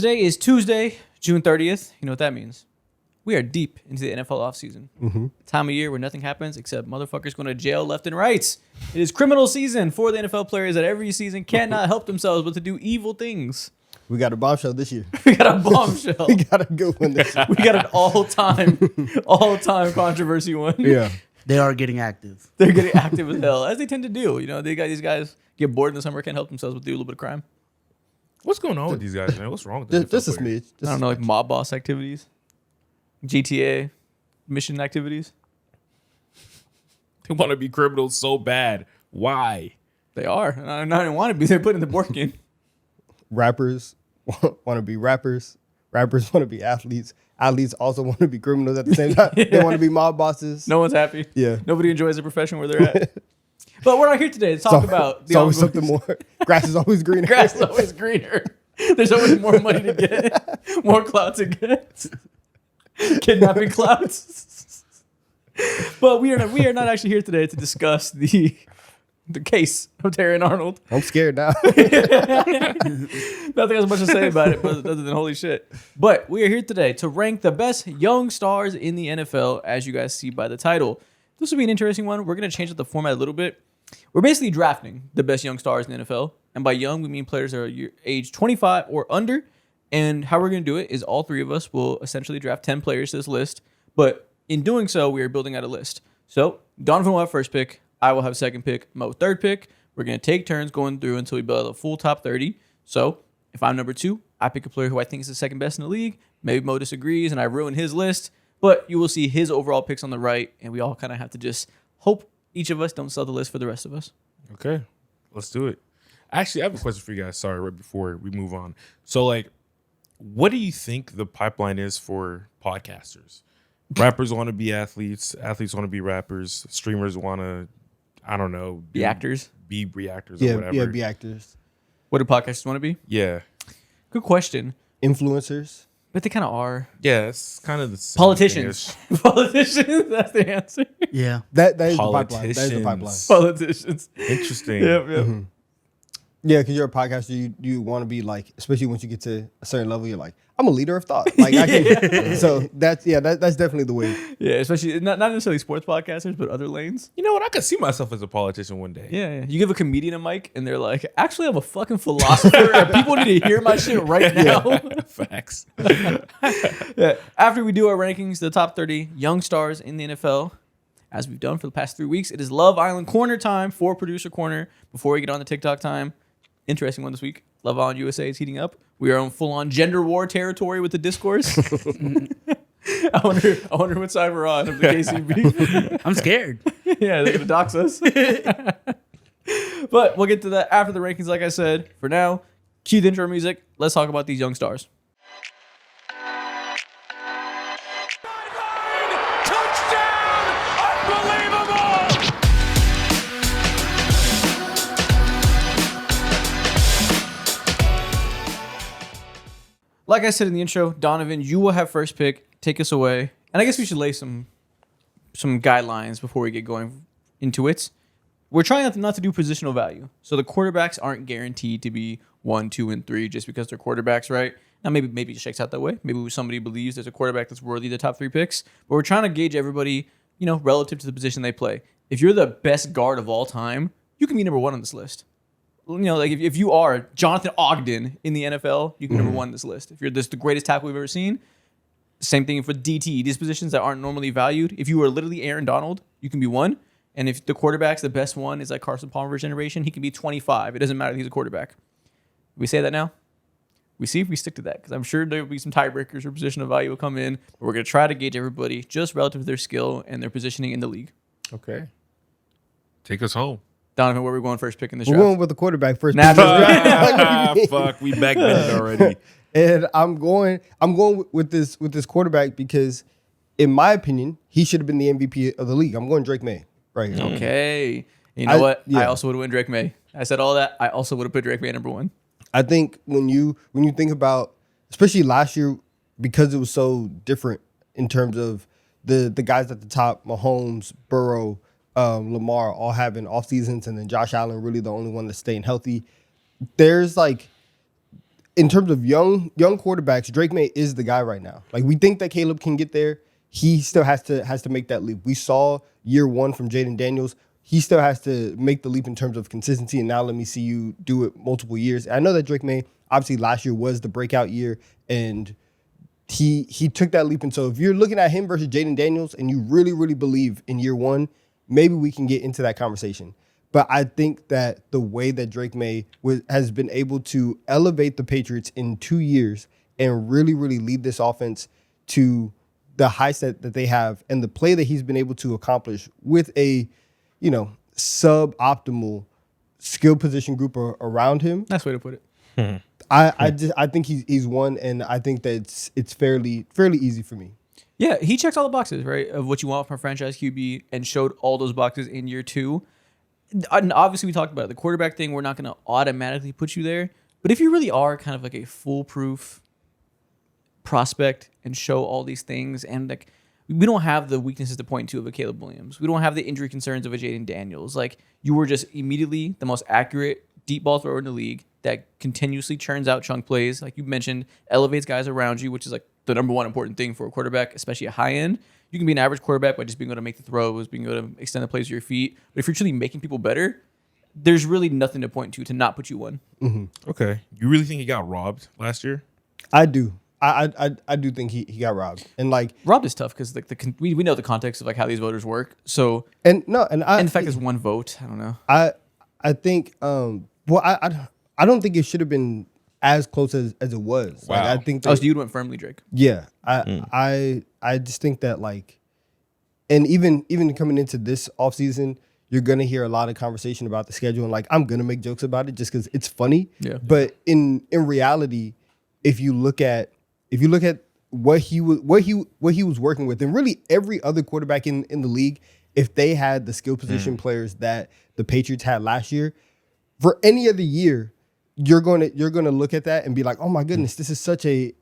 Today is Tuesday, June 30th. You know what that means. We are deep into the NFL offseason. Time of year where nothing happens except motherfuckers going to jail left and right. It is criminal season for the NFL players that every season cannot help themselves but to do evil things. We got a bombshell this year. We got a bombshell. We got a good one this year. We got an all-time controversy one. Yeah. They are getting active. They're getting active as hell, as they tend to do. You know, these guys get bored in the summer, can't help themselves but do a little bit of crime. What's going on with these guys, man? What's wrong with them? Just a smidge. I don't know, like mob boss activities, GTA mission activities. They want to be criminals so bad. Why? They are. And I don't want to be. They're putting the work in. Rappers want to be rappers. Rappers want to be athletes. Athletes also want to be criminals at the same time. They want to be mob bosses. No one's happy. Yeah. Nobody enjoys the profession where they're at. But we're not here today to talk about the it's always ongoing- something more. Grass is always greener. Grass is always greener. There's always more money to get, more clout to get, kidnapping clouts. But we are not actually here today to discuss the case of Terrion Arnold. I'm scared now. Nothing has much to say about it, but other than holy shit. But we are here today to rank the best young stars in the NFL, as you guys see by the title. This will be an interesting one. We're going to change up the format a little bit. We're basically drafting the best young stars in the NFL. And by young, we mean players that are age 25 or under. And how we're going to do it is all three of us will essentially draft 10 players to this list. But in doing so, we are building out a list. So Donovan will have first pick. I will have second pick. Mo third pick. We're going to take turns going through until we build a full top 30. So if I'm number 2, I pick a player who I think is the second best in the league. Maybe Mo disagrees and I ruin his list. But you will see his overall picks on the right. And we all kind of have to just hope each of us don't sell the list for the rest of us. Okay, let's do it. Actually, I have a question for you guys. Sorry, right before we move on. So, like, what do you think the pipeline is for podcasters? Rappers want to be athletes. Athletes want to be rappers. Streamers want to, I don't know. Be actors. Be reactors or yeah, whatever. yeah, be actors. What do podcasters want to be? Yeah. Good question. Influencers. But they kind of are. Yeah, it's kind of the same Politicians. thing. Politicians. That's the answer. Yeah. That is the pipeline. That is the pipeline. Politicians. Politicians. Interesting. Yep. Yeah, because you're a podcaster, you want to be like, especially once you get to a certain level, you're like, I'm a leader of thought. Like I can. So that's definitely the way. Yeah, especially not necessarily sports podcasters, but other lanes. You know what? I could see myself as a politician one day. Yeah. You give a comedian a mic, and they're like, "Actually, I'm a fucking philosopher, and people need to hear my shit right now." Facts. Yeah. After we do our rankings, the top 30 young stars in the NFL, as we've done for the past 3 weeks, it is Love Island Corner time for Producer Corner. Before we get on the TikTok time, interesting one this week. Love Island USA is heating up. We are on full-on gender war territory with the discourse. I wonder what side we're on of the KCB. I'm scared. Yeah, they're gonna dox us. But we'll get to that after the rankings, like I said. For now, cue the intro music. Let's talk about these young stars. Like I said in the intro, Donovan, you will have first pick. Take us away. And I guess we should lay some guidelines before we get going into it. We're trying not to do positional value. So the quarterbacks aren't guaranteed to be 1, 2, and 3 just because they're quarterbacks, right? Now, maybe it shakes out that way. Maybe somebody believes there's a quarterback that's worthy of the top 3 picks. But we're trying to gauge everybody, relative to the position they play. If you're the best guard of all time, you can be number 1 on this list. Like if you are Jonathan Ogden in the NFL, you can be number 1 on this list. If you're the greatest tackle we've ever seen, same thing for DT. These positions that aren't normally valued. If you are literally Aaron Donald, you can be 1. And if the quarterback's the best one is like Carson Palmer's generation, he can be 25. It doesn't matter if he's a quarterback. We say that now. We see if we stick to that, because I'm sure there will be some tiebreakers or positional value will come in. But we're going to try to gauge everybody just relative to their skill and their positioning in the league. Okay. Take us home. Donovan, where are we going first pick in this We're draft? going with the quarterback first. Fuck, we backbended already. And I'm going with this quarterback because, in my opinion, he should have been the MVP of the league. I'm going Drake May right here. Okay. You know what? Yeah. I also would have went Drake May. I said all that. I also would have put Drake May at number 1. I think when you think about, especially last year, because it was so different in terms of the guys at the top, Mahomes, Burrow, Lamar all having off seasons, and then Josh Allen really the only one that's staying healthy. There's like in terms of young quarterbacks, Drake May is the guy right now. Like we think that Caleb can get there. He still has to make that leap. We saw year one from Jaden Daniels. He still has to make the leap in terms of consistency. And now let me see you do it multiple years. I know that Drake May, obviously last year was the breakout year, and he took that leap. And so if you're looking at him versus Jaden Daniels and you really, really believe in year one, maybe we can get into that conversation. But I think that the way that Drake May has been able to elevate the Patriots in 2 years and really, really lead this offense to the heights that they have, and the play that he's been able to accomplish with a, suboptimal skill position group around him. Nice way to put it. I think he's one, and I think that it's fairly easy for me. Yeah, he checks all the boxes, right, of what you want from a franchise QB, and showed all those boxes in year two. And obviously, we talked about it. The quarterback thing, we're not going to automatically put you there. But if you really are kind of like a foolproof prospect and show all these things, and like we don't have the weaknesses to point to of a Caleb Williams. We don't have the injury concerns of a Jaden Daniels. Like, you were just immediately the most accurate deep ball thrower in the league that continuously churns out chunk plays. Like you mentioned, elevates guys around you, which is like the number one important thing for a quarterback, especially a high end. You can be an average quarterback by just being able to make the throws, being able to extend the plays with your feet. But if you're truly making people better, there's really nothing to point to not put you one. Mm-hmm. Okay. You really think he got robbed last year? I do. I do think he got robbed. And like robbed is tough because like we know the context of like how these voters work. So in fact, there's one vote. I don't know. I think I don't think it should have been as close as it was. Wow. Like, I think that, so you went firmly, Drake. Yeah. I just think that like, and even coming into this offseason, you're gonna hear a lot of conversation about the schedule, and like I'm gonna make jokes about it just because it's funny. Yeah. But in reality, if you look at what he was working with, and really every other quarterback in the league, if they had the skill position players that the Patriots had last year, for any other year, you're gonna look at that and be like, oh my goodness, this is such a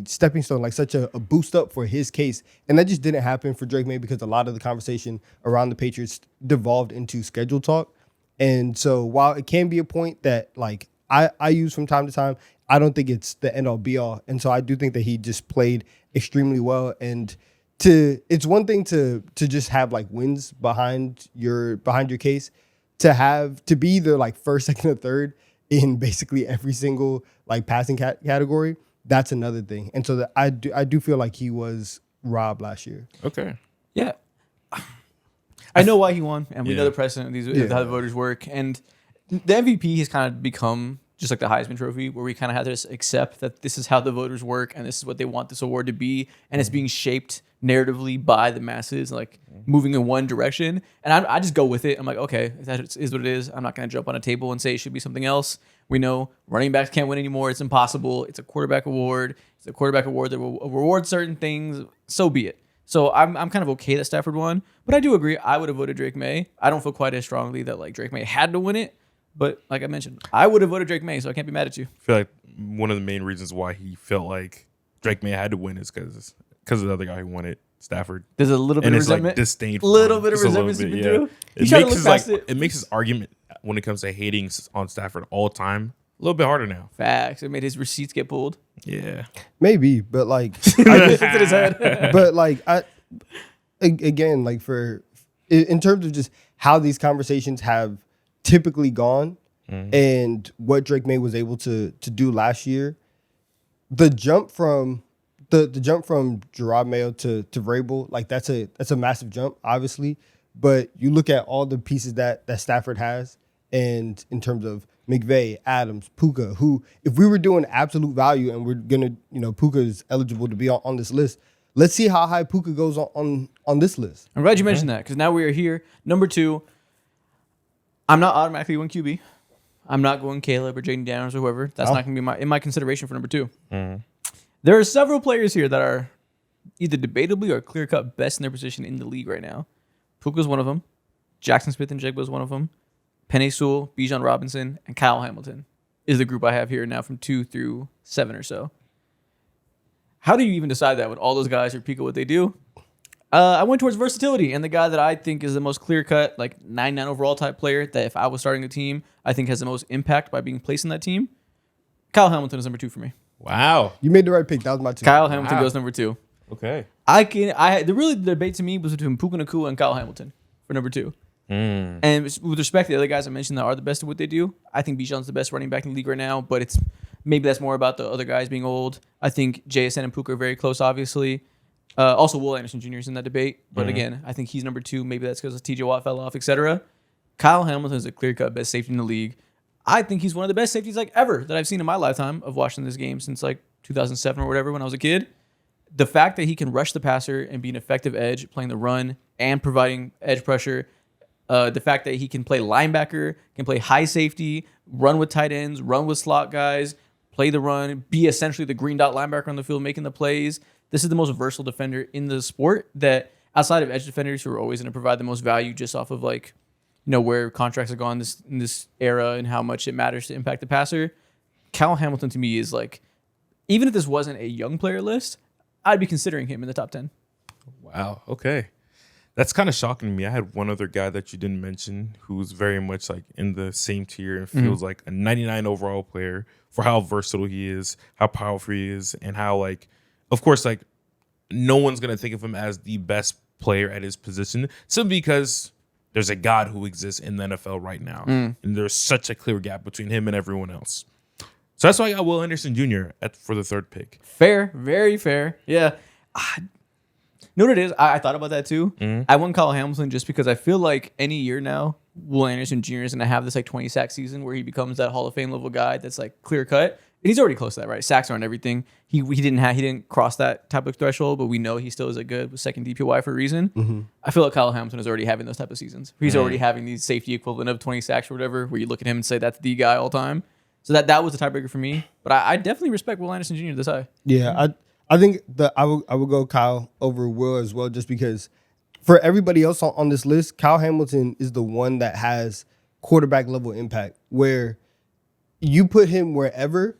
stepping stone, like such a boost up for his case. And that just didn't happen for Drake May because a lot of the conversation around the Patriots devolved into schedule talk. And so while it can be a point that like I use from time to time, I don't think it's the end all be all. And so I do think that he just played extremely well. And it's one thing to just have like wins behind your case, to be the like first, second, or third in basically every single like passing category. That's another thing. And so I do feel like he was robbed last year. Okay. Yeah. I know why he won, and we know Yeah. the precedent of these how the voters work. And the MVP has kind of become just like the Heisman Trophy, where we kind of have to just accept that this is how the voters work and this is what they want this award to be, and it's being shaped narratively by the masses, like moving in one direction. And I just go with it. I'm like, okay, if that is what it is, I'm not going to jump on a table and say it should be something else. We know running backs can't win anymore. It's impossible. It's a quarterback award. It's a quarterback award that will reward certain things. So be it. So I'm kind of okay that Stafford won, but I do agree. I would have voted Drake May. I don't feel quite as strongly that like Drake May had to win it, but like I mentioned, I would have voted Drake May, so I can't be mad at you. I feel like one of the main reasons why he felt like Drake May had to win is because of the other guy who won it, Stafford. There's a little bit And of it's like resentment. disdain. for Little him. bit of Just a little resentment bit, seeping through. It He's trying to makes look his past it. it makes his argument when it comes to hating on Stafford all the time a little bit harder now. Facts. It made his receipts get pulled. Yeah. Maybe, but like I just looked at his head. but like again, like in terms of just how these conversations have typically gone and what Drake May was able to do last year, the jump from Gerard Mayo to Vrabel, like that's a massive jump, obviously. But you look at all the pieces that Stafford has, and in terms of McVay, Adams, Puka, who, if we were doing absolute value and we're gonna, Puka is eligible to be on this list. Let's see how high Puka goes on this list. I'm glad you mentioned that, because now we are here. Number 2, I'm not automatically going QB. I'm not going Caleb or Jaden Daniels or whoever. That's not going to be in my consideration for number 2. There are several players here that are either debatably or clear-cut best in their position in the league right now. Puka's one of them. Jackson Smith-Njigba is one of them. Penei Sewell, Bijan Robinson, and Kyle Hamilton is the group I have here now from 2 through 7 or so. How do you even decide that when all those guys are peak at what they do? I went towards versatility, and the guy that I think is the most clear-cut, like 99 overall type player that if I was starting a team, I think has the most impact by being placed in that team, Kyle Hamilton is number 2 for me. Wow. You made the right pick. That was my two. Kyle Hamilton Wow. goes number 2. Okay. The debate to me was between Puka Nacua and Kyle Hamilton for number 2. And with respect to the other guys I mentioned that are the best at what they do, I think Bijan's the best running back in the league right now, but it's maybe that's more about the other guys being old. I think JSN and Puka are very close, obviously. Also, Will Anderson Jr. is in that debate, but again, I think he's number 2. Maybe that's because TJ Watt fell off, etc. Kyle Hamilton is a clear-cut best safety in the league. I think he's one of the best safeties ever that I've seen in my lifetime of watching this game since 2007 or whatever when I was a kid. The fact that he can rush the passer and be an effective edge, playing the run and providing edge pressure. The fact that he can play linebacker, can play high safety, run with tight ends, run with slot guys, play the run, be essentially the green dot linebacker on the field making the plays. This is the most versatile defender in the sport that outside of edge defenders who are always going to provide the most value just off of where contracts are gone in this era and how much it matters to impact the passer. Kyle Hamilton to me is even if this wasn't a young player list, I'd be considering him in the top 10. Wow. Okay. That's kind of shocking to me. I had one other guy that you didn't mention who's very much in the same tier and feels like a 99 overall player for how versatile he is, how powerful he is, and how of course, no one's going to think of him as the best player at his position simply because there's a God who exists in the NFL right now. And there's such a clear gap between him and everyone else. So that's why I got Will Anderson Jr. For the 3rd pick. Fair, very fair. Yeah. You know what it is? I thought about that too. I went Kyle Hamilton just because I feel like any year now, Will Anderson Jr. is going to have this 20 sack season where he becomes that Hall of Fame level guy that's clear cut. And he's already close to that, right? Sacks aren't everything. He didn't cross that type of threshold, but we know he still is a good with second DPOY for a reason. I feel like Kyle Hamilton is already having those type of seasons. He's already having these safety equivalent of 20 sacks or whatever, where you look at him and say that's the guy all time. So that was the tiebreaker for me. But I definitely respect Will Anderson Jr. this high. Yeah, I think that I would go Kyle over Will as well, just because for everybody else on this list, Kyle Hamilton is the one that has quarterback level impact where you put him wherever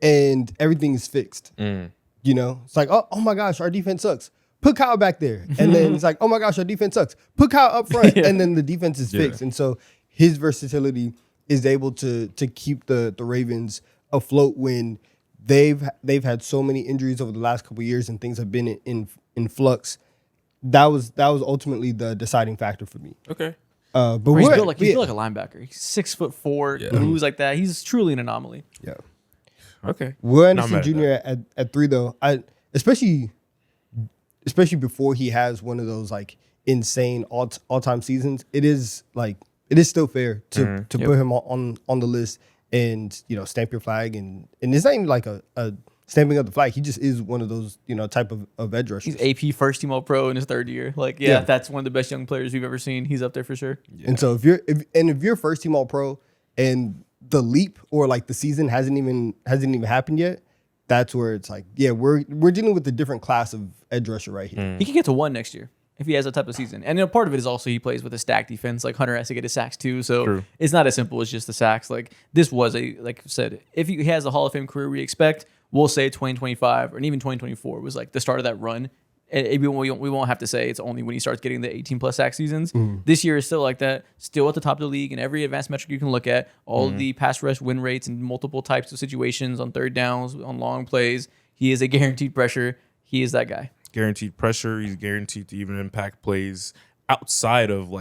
and everything is fixed. It's oh my gosh, our defense sucks. Put Kyle back there. And then it's oh my gosh, our defense sucks. Put Kyle up front. And then the defense is fixed. And so his versatility is able to keep the Ravens afloat when they've had so many injuries over the last couple of years and things have been in flux. That was ultimately the deciding factor for me. Okay. But He's built like a linebacker. He's 6'4", moves like that. He's truly an anomaly. Yeah. Okay. Will Anderson Jr. at 3 though, especially before he has one of those insane all time seasons, it is still fair to put him on the list and stamp your flag and it's not even a stamping of the flag. He just is one of those type of edge rushers. He's AP first team All Pro in his 3rd year. That's one of the best young players we've ever seen. He's up there for sure. Yeah. And so if you're first team All Pro and the leap or the season hasn't even happened yet, that's where it's we're dealing with a different class of edge rusher right here. He could get to 1 next year if he has that type of season. And part of it is also he plays with a stacked defense. Hunter has to get his sacks too. So It's not as simple as just the sacks. This was like I said, if he has the Hall of Fame career we expect, we'll say 2025 or even 2024 was the start of that run. And we won't have to say it's only when he starts getting the 18+ sack seasons. This year is still like that, still at the top of the league in every advanced metric you can look at. All of the pass rush win rates and multiple types of situations on 3rd downs, on long plays. He is a guaranteed pressure. He is that guy. Guaranteed pressure. He's guaranteed to even impact plays outside of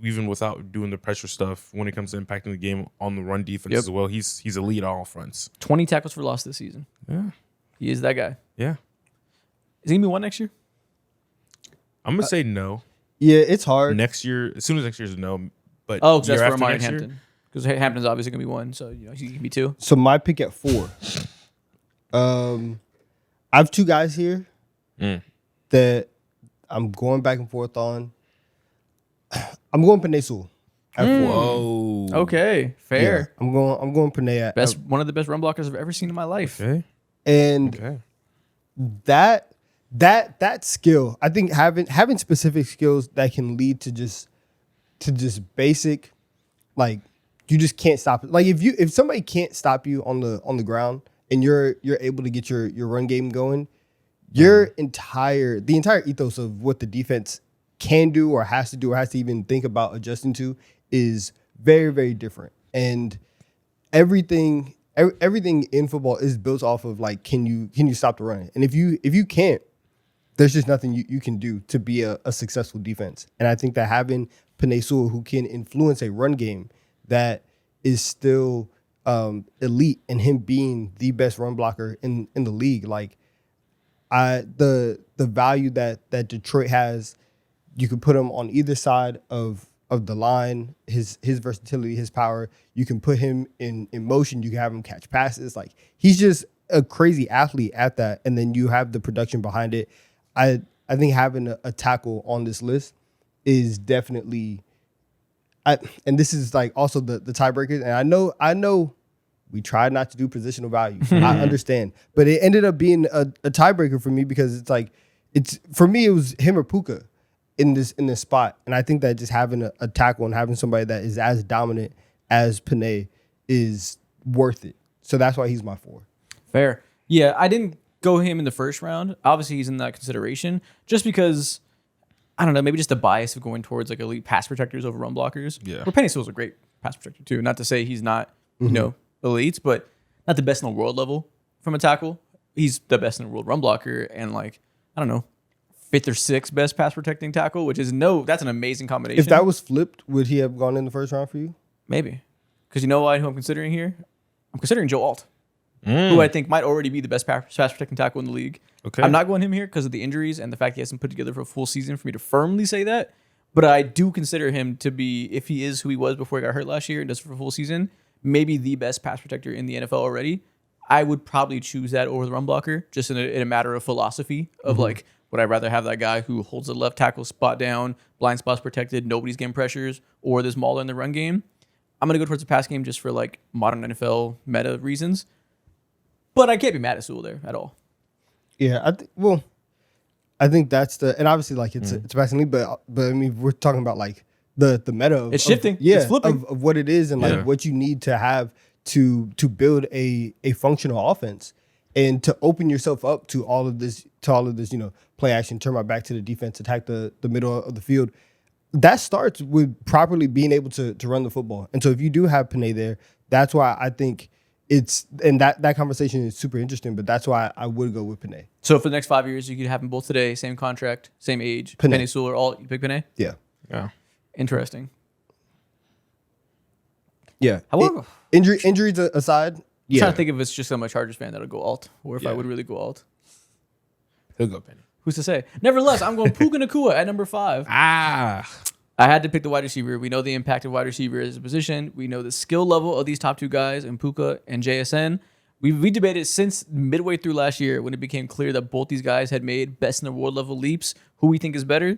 even without doing the pressure stuff when it comes to impacting the game on the run defense as well. He's elite on all fronts. 20 tackles for loss this season. Yeah. He is that guy. Yeah. Is he going to be 1 next year? I'm going to say no. Yeah, it's hard. Next year, as soon as next year's a no. But because that's for Amari Hampton. Because Hampton's obviously going to be 1, so he can be 2. So my pick at 4. I have 2 guys here that I'm going back and forth on. I'm going Penei Sewell at 4. Whoa. Okay, fair. Yeah, I'm going Penei at one of the best run blockers I've ever seen in my life. Okay. And that skill, I think having specific skills that can lead to just basic, you just can't stop it. If somebody can't stop you on the ground and you're able to get your run game going, the entire ethos of what the defense can do or has to even think about adjusting to is very, very different. And everything everything in football is built off of like, can you stop the run? And if you can't, there's just nothing you can do to be a successful defense. And I think that having Penei Sewell, who can influence a run game that is still elite, and him being the best run blocker in the league, like the value that Detroit has, you could put him on either side of the line, his versatility, his power. You can put him in motion. You can have him catch passes. Like, he's just a crazy athlete at that. And then you have the production behind it. I think having a tackle on this list is definitely, and this is like also the tiebreakers. And I know we tried not to do positional value. I understand, but it ended up being a tiebreaker for me, because it's like, for me, it was him or Puka in this spot. And I think that just having a tackle and having somebody that is as dominant as Penei is worth it. So that's why he's my 4. Fair. Yeah, I didn't go him in the first round. Obviously, he's in that consideration just because, I don't know, maybe just the bias of going towards like elite pass protectors over run blockers. Yeah. Where Penei Sewell's a great pass protector too. Not to say he's not, you know, elite, but not the best in the world level from a tackle. He's the best in the world run blocker, and like, I don't know, 5th or 6th best pass protecting tackle, which is that's an amazing combination. If that was flipped, would he have gone in the first round for you? Maybe. Because you know who I'm considering here? I'm considering Joe Alt, who I think might already be the best pass protecting tackle in the league. Okay. I'm not going him here because of the injuries and the fact he hasn't put together for a full season for me to firmly say that. But I do consider him to be, if he is who he was before he got hurt last year and does for a full season, maybe the best pass protector in the NFL already. I would probably choose that over the run blocker, just in a matter of philosophy of like, would I rather have that guy who holds the left tackle spot down, blind spots protected, nobody's getting pressures, or there's Mauler in the run game? I'm going to go towards the pass game just for like modern NFL meta reasons. But I can't be mad at Sewell there at all. Yeah, I think that's and obviously like it's passing league, but I mean, we're talking about like the meta of, It's shifting. It's flipping. of what it is, and like what you need to have to build a functional offense, and to open yourself up to all of this, you know, play action, turn my back to the defense, attack the middle of the field. That starts with properly being able to run the football. And so if you do have Penei there, that's why I think that conversation is super interesting, but that's why I would go with Penei. So for the next 5 years, you could have them both today, same contract, same age. Penei Sewell, all you pick Penei? Yeah. Yeah. Interesting. Yeah. However, Injuries aside, I'm yeah. trying to think if it's just I'm a Chargers fan that'll go alt, or if I Yeah. would really go alt. He'll go Penei. Who's to say? Nevertheless, I'm going Puka Nacua at number 5. Ah. I had to pick the wide receiver. We know the impact of wide receiver as a position. We know the skill level of these top 2 guys in Puka and JSN. We debated since midway through last year when it became clear that both these guys had made best in the world level leaps. Who we think is better?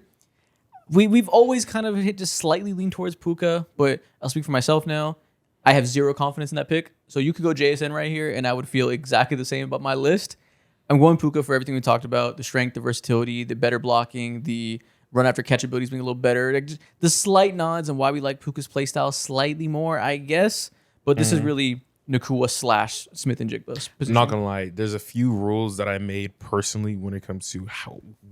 We've always kind of just slightly leaned towards Puka, but I'll speak for myself now. I have zero confidence in that pick. So you could go JSN right here, and I would feel exactly the same about my list. I'm going Puka for everything we talked about: the strength, the versatility, the better blocking, the run after catch abilities being a little better. Like, just the slight nods and why we like Puka's play style slightly more, I guess. But this is really Nacua / Smith and Jigba's position. Not gonna lie, there's a few rules that I made personally when it comes to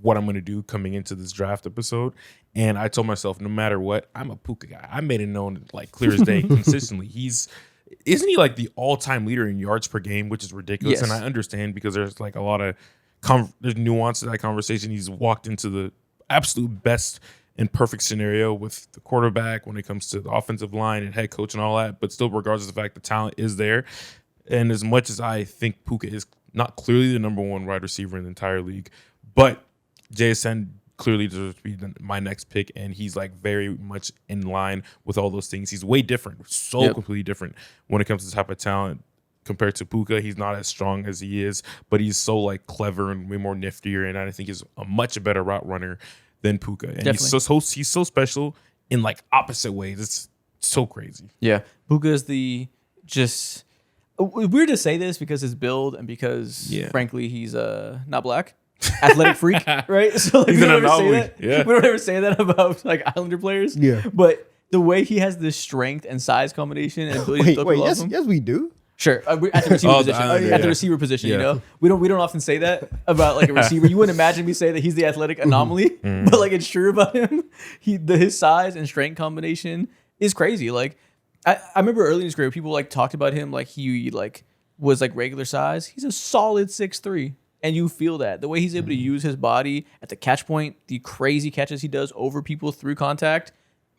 what I'm gonna do coming into this draft episode. And I told myself, no matter what, I'm a Puka guy. I made it known like clear as day consistently. Isn't he like the all-time leader in yards per game, which is ridiculous? Yes. And I understand because there's like a lot of there's nuance to that conversation. He's walked into the absolute best and perfect scenario with the quarterback when it comes to the offensive line and head coach and all that. But still, regardless of the fact the talent is there. And as much as I think Puka is not clearly the number 1 wide receiver in the entire league, but JSN clearly deserves to be my next pick, and he's like very much in line with all those things. He's way different, completely different when it comes to the type of talent compared to Puka. He's not as strong as he is, but he's so like clever and way more niftier, and I think he's a much better route runner than Puka. And he's so special in like opposite ways. It's so crazy. Yeah. Puka is just weird to say this because his build and because frankly he's not black. Athletic freak, right? So like, He's we an don't ever say anomaly. that. Yeah. We don't ever say that about like Islander players. Yeah. But the way he has this strength and size combination and ability to throw people off him. Yes, we do. Sure, at the receiver position. Islander, At the receiver position, you Yeah. know, we don't often say that about like a receiver. You wouldn't imagine me say that he's the athletic anomaly, but like it's true about him. His size and strength combination is crazy. Like I remember early in his career, people like talked about him like he like was like regular size, he's a solid 6'3". And you feel that. The way he's able to use his body at the catch point, the crazy catches he does over people through contact,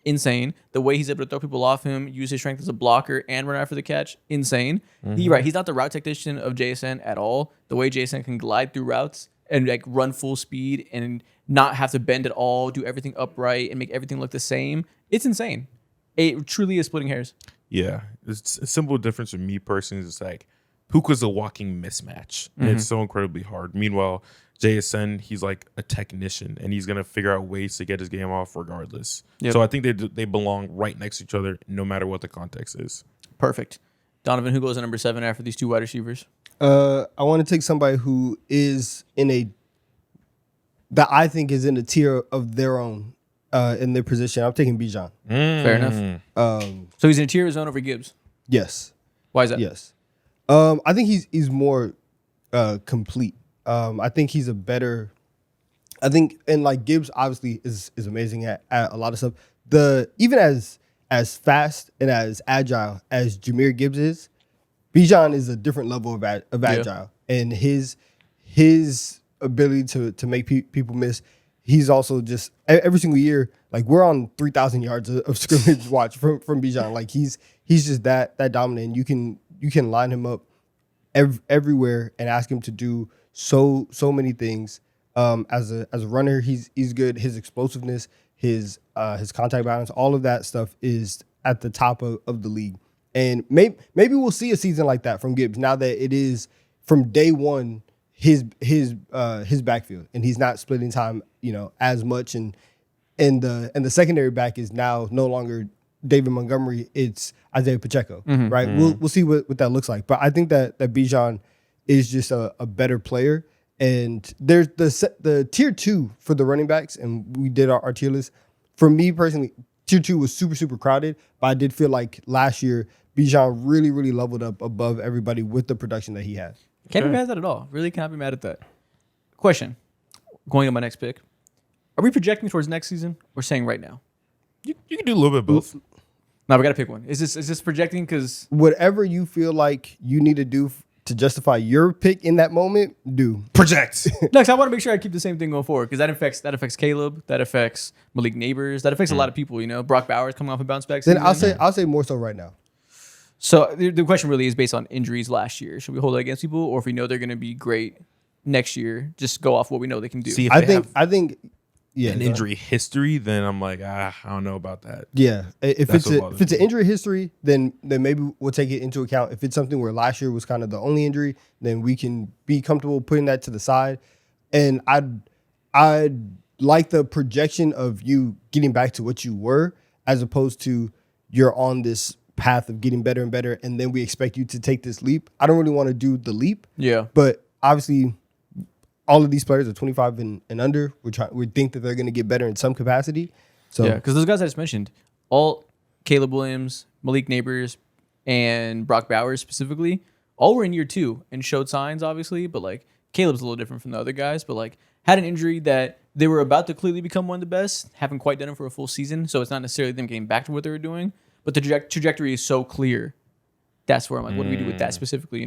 insane. The way he's able to throw people off him, use his strength as a blocker and run after the catch, insane. He's not the route technician of JSN at all. The way JSN can glide through routes and like run full speed and not have to bend at all, do everything upright and make everything look the same. It's insane. It truly is splitting hairs. Yeah, it's a simple difference with me personally. It's like Puka's a walking mismatch. And it's so incredibly hard. Meanwhile, JSN, he's like a technician, and he's gonna figure out ways to get his game off regardless. Yep. So I think they belong right next to each other, no matter what the context is. Perfect. Donovan, who goes at number 7 after these two wide receivers? I want to take somebody who is that I think is in a tier of their own in their position. I'm taking Bijan. Fair enough. So he's in a tier zone over Gibbs. Yes. Why is that? Yes. I think he's more complete. I think he's a better. I think and like Gibbs obviously is amazing at a lot of stuff. Even as fast and as agile as Jahmyr Gibbs is, Bijan is a different level of agile, and his ability to make people miss. He's also just every single year, like we're on 3,000 yards of scrimmage watch from Bijan. Like he's just that dominant. You can line him up everywhere and ask him to do so many things. As a runner, he's good. His explosiveness, his contact balance, all of that stuff is at the top of the league. And maybe we'll see a season like that from Gibbs now that it is from day one his backfield and he's not splitting time as much and the secondary back is now no longer David Montgomery, it's Isaiah Pacheco, right? We'll see what that looks like. But I think that Bijan is just a better player. And there's the tier 2 for the running backs, and we did our tier list. For me personally, tier 2 was super, super crowded, but I did feel like last year Bijan really, really leveled up above everybody with the production that he had. Can't be mad at that at all. Really cannot be mad at that. Question. Going on my next pick. Are we projecting towards next season or saying right now? You can do a little bit of both. No, we got to pick one. Is this projecting? Because whatever you feel like you need to do to justify your pick in that moment, do. Project. Next, I want to make sure I keep the same thing going forward because that affects Caleb, that affects Malik Neighbors, that affects a lot of people. Brock Bowers coming off a bounce back season. Then I'll say more so right now. So the question really is based on injuries last year. Should we hold it against people, or if we know they're going to be great next year, just go off what we know they can do? See, if I think yeah, an injury history, then I'm like, I don't know about that. Yeah, if That's it's an injury history, then maybe we'll take it into account. If it's something where last year was kind of the only injury, then we can be comfortable putting that to the side. And I'd like the projection of you getting back to what you were, as opposed to you're on this path of getting better and better, and then we expect you to take this leap. I don't really want to do the leap. Yeah, but obviously, all of these players are 25 and under. We think that they're going to get better in some capacity. So yeah, because those guys I just mentioned, all Caleb Williams, Malik Neighbors, and Brock Bowers specifically, all were in year 2 and showed signs, obviously. But like Caleb's a little different from the other guys, but like had an injury that they were about to clearly become one of the best, haven't quite done it for a full season. So it's not necessarily them getting back to what they were doing, but the trajectory is so clear. That's where I'm like, what do we do with that specifically?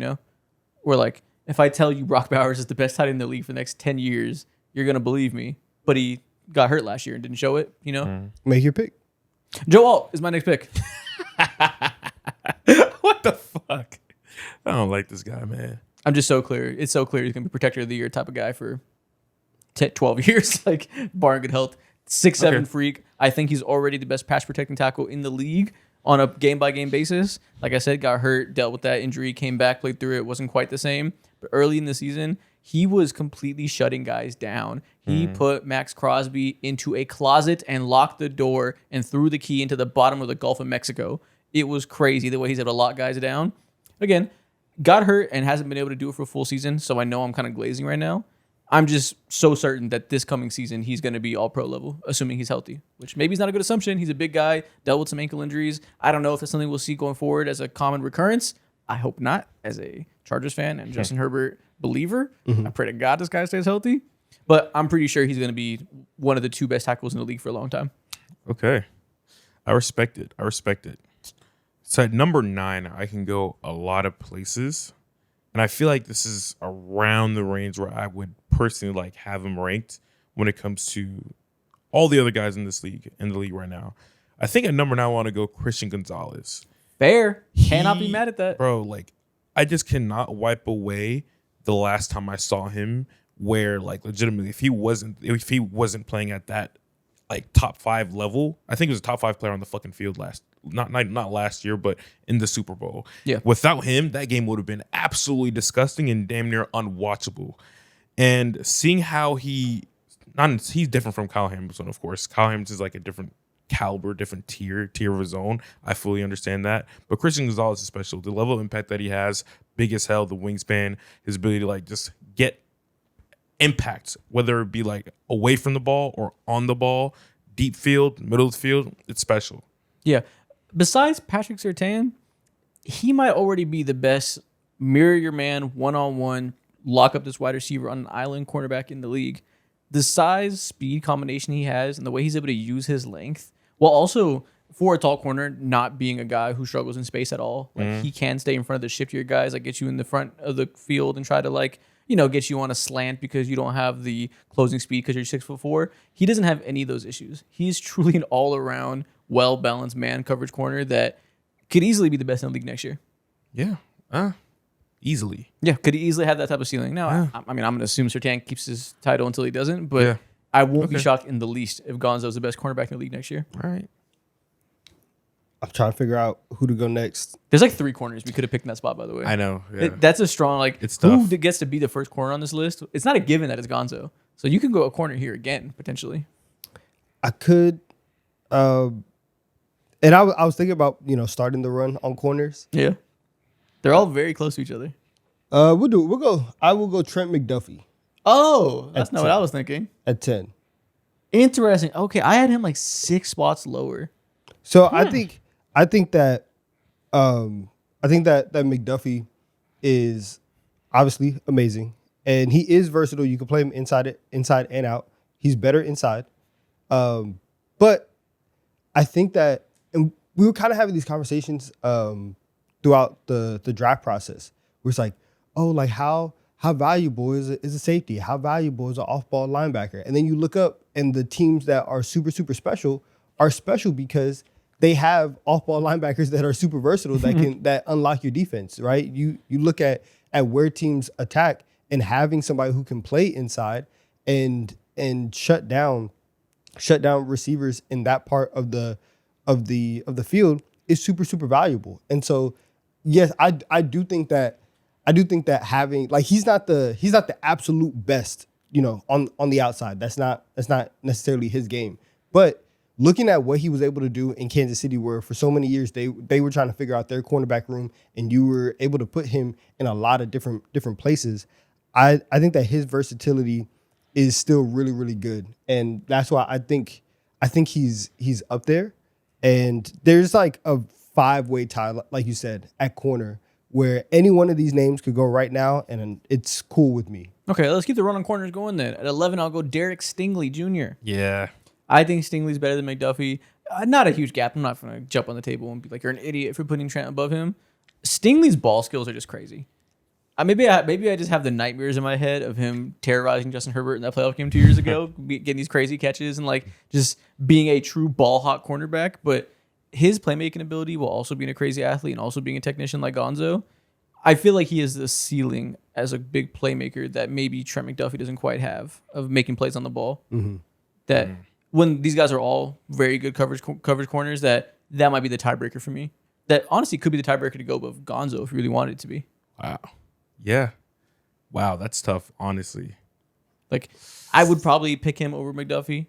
Where like, if I tell you Brock Bowers is the best tight end in the league for the next 10 years, you're going to believe me. But he got hurt last year and didn't show it, Make your pick. Joe Alt is my next pick. What the fuck? I don't like this guy, man. I'm just so clear. It's so clear he's going to be protector of the year type of guy for 12 years, like barring good health. 6'7" freak. I think he's already the best pass protecting tackle in the league on a game-by-game basis. Like I said, got hurt, dealt with that injury, came back, played through it. Wasn't quite the same. But early in the season, he was completely shutting guys down. He put Max Crosby into a closet and locked the door and threw the key into the bottom of the Gulf of Mexico. It was crazy the way he's able to lock guys down. Again, got hurt and hasn't been able to do it for a full season, so I know I'm kind of glazing right now. I'm just so certain that this coming season, he's going to be all pro level, assuming he's healthy, which maybe is not a good assumption. He's a big guy, dealt with some ankle injuries. I don't know if that's something we'll see going forward as a common recurrence. I hope not, as a Chargers fan and Justin Herbert believer. I pray to God this guy stays healthy, but I'm pretty sure he's going to be one of the 2 best tackles in the league for a long time. Okay. I respect it. So at number 9, I can go a lot of places. And I feel like this is around the range where I would personally like have him ranked when it comes to all the other guys in the league right now. I think at number 9 I want to go Christian Gonzalez. Fair. Cannot be mad at that. Bro, like I just cannot wipe away the last time I saw him where like legitimately if he wasn't playing at that like top 5 level, I think he was a top 5 player on the fucking field not last year, but in the Super Bowl. Yeah. Without him, that game would have been absolutely disgusting and damn near unwatchable. And seeing how he's different from Kyle Hamilton, of course. Kyle Hamilton is like a different caliber, different tier of his own. I fully understand that. But Christian Gonzalez is special. The level of impact that he has, big as hell, the wingspan, his ability to like just get impact, whether it be like away from the ball or on the ball, deep field, middle of the field, it's special. Yeah. Besides Patrick Surtain, he might already be the best mirror your man, one-on-one, lock up this wide receiver on an island cornerback in the league. The size, speed combination he has and the way he's able to use his length, while also for a tall corner, not being a guy who struggles in space at all. Like he can stay in front of the shiftier guys, like get you in the front of the field and try to like, get you on a slant because you don't have the closing speed because you're 6'4". He doesn't have any of those issues. He's truly an all-around, well-balanced man coverage corner that could easily be the best in the league next year. Yeah. Easily. Yeah, could he easily have that type of ceiling? Now, I mean, I'm going to assume Surtain keeps his title until he doesn't, but Yeah. I won't be shocked in the least if Gonzo's the best cornerback in the league next year. All right. I'm trying to figure out who to go next. There's like 3 corners we could have picked in that spot, by the way. I know. Yeah. That's a strong, like, It's who tough. gets to be the first corner on this list? It's not a given that it's Gonzo. So you can go a corner here again, potentially. I could, and I was thinking about starting the run on corners. Yeah. They're all very close to each other. I will go Trent McDuffie Oh, that's At not what 10. I was thinking. at 10. Interesting. Okay, I had him like 6 spots lower. So I think that that McDuffie is obviously amazing, and he is versatile. You can play him inside and out. He's better inside, but I think that, and we were kind of having these conversations throughout the draft process, where it's like, oh, like how valuable is a safety? How valuable is an off-ball linebacker? And then you look up, and the teams that are super, super special are special because they have off-ball linebackers that are super versatile that unlock your defense, right? You look at where teams attack, and having somebody who can play inside and shut down receivers in that part of the field is super, super valuable. And so, yes, I do think that having, like, he's not the absolute best, on the outside. That's not necessarily his game. But looking at what he was able to do in Kansas City, where for so many years they were trying to figure out their cornerback room, and you were able to put him in a lot of different places, I think that his versatility is still really, really good. And that's why I think he's up there. And there's like a 5-way tie, like you said, at corner, where any one of these names could go right now, and it's cool with me. Okay, let's keep the run on corners going then. At 11, I'll go Derek Stingley Jr. Yeah. I think Stingley's better than McDuffie. Not a huge gap. I'm not going to jump on the table and be like, you're an idiot for putting Trent above him. Stingley's ball skills are just crazy. Maybe I just have the nightmares in my head of him terrorizing Justin Herbert in that playoff game 2 years ago, getting these crazy catches and like just being a true ball hawk cornerback. But his playmaking ability, while also being a crazy athlete and also being a technician like Gonzo, I feel like he has the ceiling as a big playmaker that maybe Trent McDuffie doesn't quite have, of making plays on the ball. That when these guys are all very good coverage corners, that might be the tiebreaker for me. That honestly could be the tiebreaker to go above Gonzo if you really wanted it to be. Wow. Yeah. Wow, that's tough, honestly. Like, I would probably pick him over McDuffie,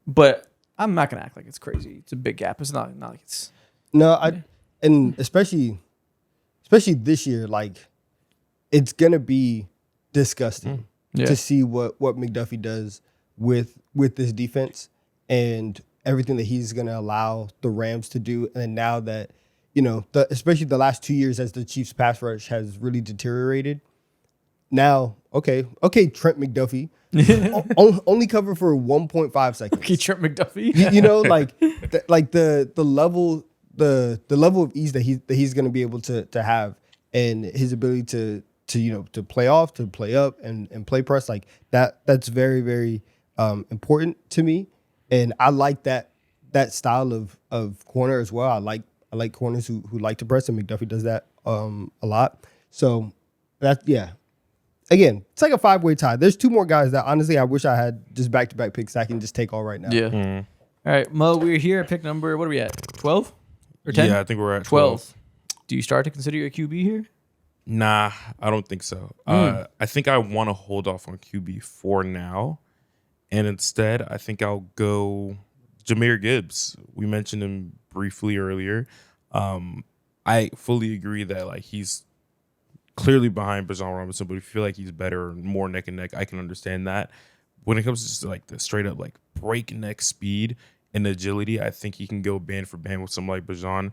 but I'm not gonna act like it's crazy. It's a big gap. It's not like it's And especially this year, like, it's gonna be disgusting to see what McDuffie does with this defense and everything that he's gonna allow the Rams to do. And now that, especially the last 2 years as the Chiefs pass rush has really deteriorated. Now, okay, Trent McDuffie only covered for 1.5 seconds. okay, Trent McDuffie. The level of ease that he's going to be able to have, and his ability to to play off, to play up, and play press like that. That's very very important to me, and I like that style of corner as well. I like corners who like to press, and McDuffie does that a lot. So that again, it's like a 5-way tie. There's 2 more guys that honestly I wish I had just back-to-back picks I can just take all right now. Yeah. All right, Mo, we're here at pick number. What are we at? 12 or 10? Yeah, I think we're at 12. Do you start to consider your QB here? Nah, I don't think so. I think I want to hold off on QB for now, and instead, I think I'll go Jahmyr Gibbs. We mentioned him briefly earlier. I fully agree that like he's clearly behind Bijan Robinson, but if you feel like he's better, more neck and neck, I can understand that. When it comes to just like the straight up like breakneck speed and agility, I think he can go band for band with someone like Bijan.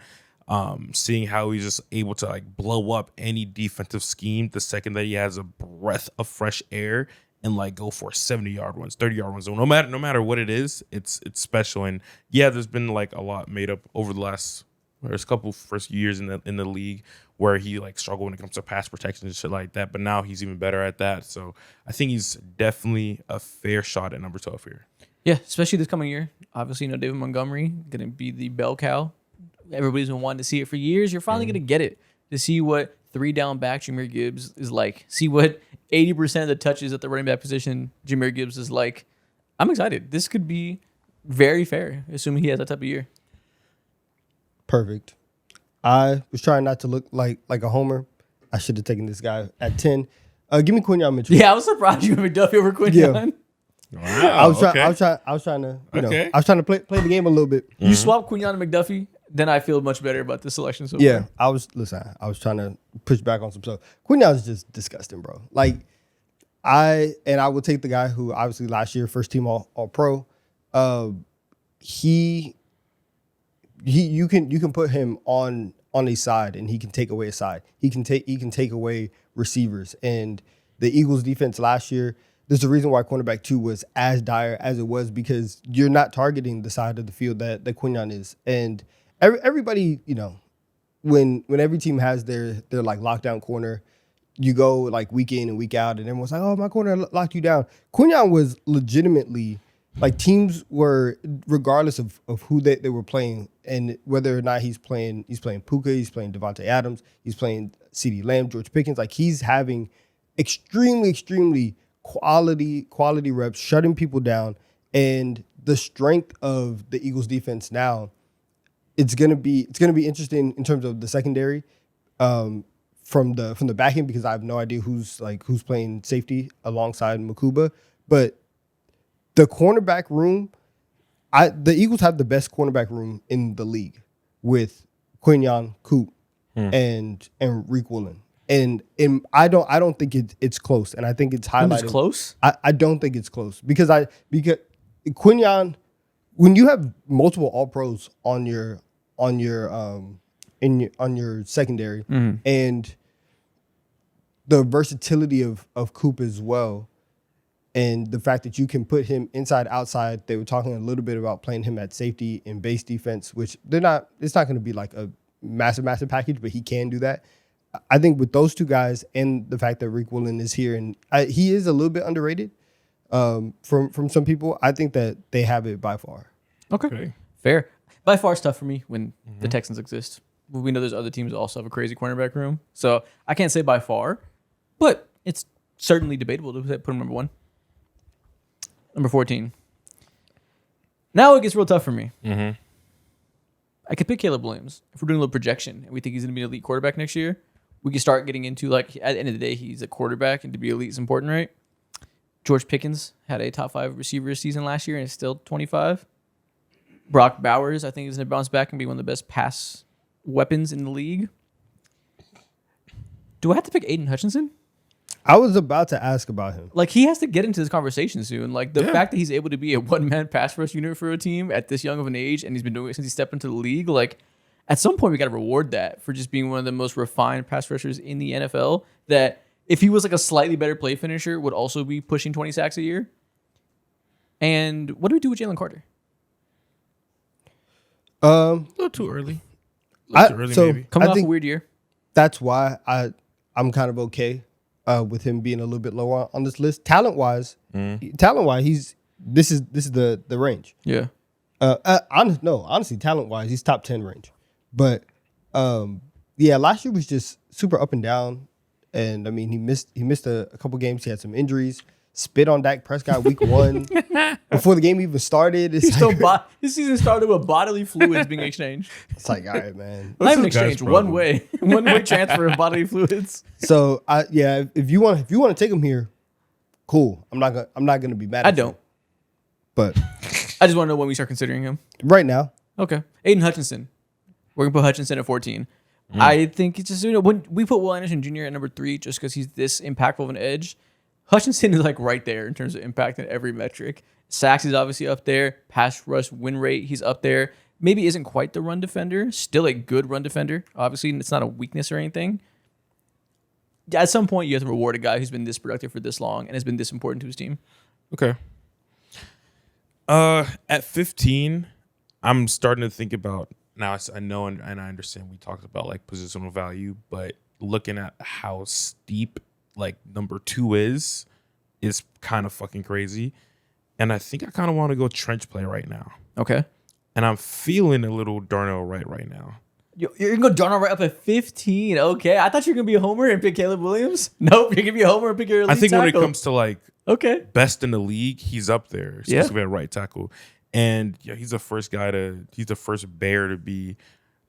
Seeing how he's just able to like blow up any defensive scheme the second that he has a breath of fresh air and like go for 70-yard ones, 30-yard ones. So no matter what it is, it's special. And yeah, there's been like a lot made up over the last there's a couple first years in the league where he like struggled when it comes to pass protection and shit like that. But now he's even better at that. So I think he's definitely a fair shot at number 12 here. Yeah, especially this coming year. Obviously, David Montgomery going to be the bell cow. Everybody's been wanting to see it for years. You're finally going to get it to see what 3-down back Jahmyr Gibbs is like. See what 80% of the touches at the running back position Jahmyr Gibbs is like. I'm excited. This could be very fair, assuming he has that type of year. Perfect. I was trying not to look like a homer. I should have taken this guy at 10. Give me Quinyon Mitchell. Yeah, I was surprised you went McDuffie over Quinyon. Wow, I was trying to I was trying to play the game a little bit. You swap Quinyon and McDuffie, then I feel much better about the selection so Yeah, far. I was trying to push back on some stuff. Quinyon's just disgusting, bro. Like I will take the guy who obviously last year first team all pro. You can put him on a side and he can take away a side. He can take away receivers. And the Eagles defense last year, there's a reason why cornerback 2 was as dire as it was, because you're not targeting the side of the field that Quinyon is. And everybody, when every team has their like lockdown corner, you go like week in and week out and everyone's like, oh, my corner locked you down. Quinyon was legitimately like teams were, regardless of who they were playing and whether or not he's playing Puka, he's playing Devontae Adams, he's playing CeeDee Lamb, George Pickens, like he's having extremely quality reps, shutting people down. And the strength of the Eagles defense now, it's gonna be interesting in terms of the secondary from the back end, because I have no idea who's playing safety alongside Makuba. But the cornerback room, the Eagles have the best cornerback room in the league with Quinyon, Coop, and Reek Woolen. And I don't think it's close, and I think it's highlighted. It's close? I don't think it's close because Quinyon, when you have multiple All Pros on your secondary, and the versatility of Coop as well, and the fact that you can put him inside, outside. They were talking a little bit about playing him at safety and base defense, which it's not going to be like a massive package, but he can do that. I think with those two guys and the fact that Reek Woolen is here, and he is a little bit underrated from some people, I think that they have it by far. Okay. Fair. By far it's tough for me when the Texans exist. We know there's other teams that also have a crazy cornerback room. So I can't say by far, but it's certainly debatable to put him number 1. Number 14. Now it gets real tough for me. I could pick Caleb Williams. If we're doing a little projection and we think he's going to be an elite quarterback next year, we can start getting into, like, at the end of the day, he's a quarterback, and to be elite is important, right? George Pickens had a top 5 receiver season last year and is still 25. Brock Bowers, I think, is going to bounce back and be one of the best pass weapons in the league. Do I have to pick Aiden Hutchinson? I was about to ask about him. Like, he has to get into this conversation soon. Like, the fact that he's able to be a one-man pass rush unit for a team at this young of an age, and he's been doing it since he stepped into the league, like, at some point we got to reward that for just being one of the most refined pass rushers in the NFL, that if he was like a slightly better play finisher, would also be pushing 20 sacks a year. And what do we do with Jalen Carter? A little too early. Maybe. Coming off a weird year. That's why I'm kind of okay with him being a little bit lower on this list. Talent wise, this is the range. Yeah. Honestly, talent wise, he's top 10 range. But last year was just super up and down. And I mean, he missed a couple games. He had some injuries. Spit on Dak Prescott week 1 before the game even started. It's His season started with bodily fluids being exchanged. it's like, all right, man. Not even the guy's exchange, one problem? one way transfer of bodily fluids. So if you want to take him here, cool. I'm not gonna be mad. I at you. don't. But I just want to know when we start considering him. right now, Okay. Aiden Hutchinson. We're gonna put Hutchinson at 14. I think it's just when we put Will Anderson Jr. at number 3, just because he's this impactful of an edge. Hutchinson is like right there in terms of impact in every metric. Sacks is obviously up there. Pass rush win rate, he's up there. Maybe isn't quite the run defender. Still a good run defender. Obviously, it's not a weakness or anything. At some point, you have to reward a guy who's been this productive for this long and has been this important to his team. Okay. At 15, I'm starting to think about now. I know and I understand we talked about like positional value, but looking at how steep like number 2 is kind of fucking crazy. And I think I kind of want to go trench play right now. Okay. And I'm feeling a little Darnell Wright right now. You're going to go Darnell right up at 15. Okay. I thought you were going to be a homer and pick Caleb Williams. Nope. You're going to be a homer and pick your elite I think when it tackle. comes to like Okay. best in the league, he's up there, especially at right tackle. And yeah, he's the first Bear to be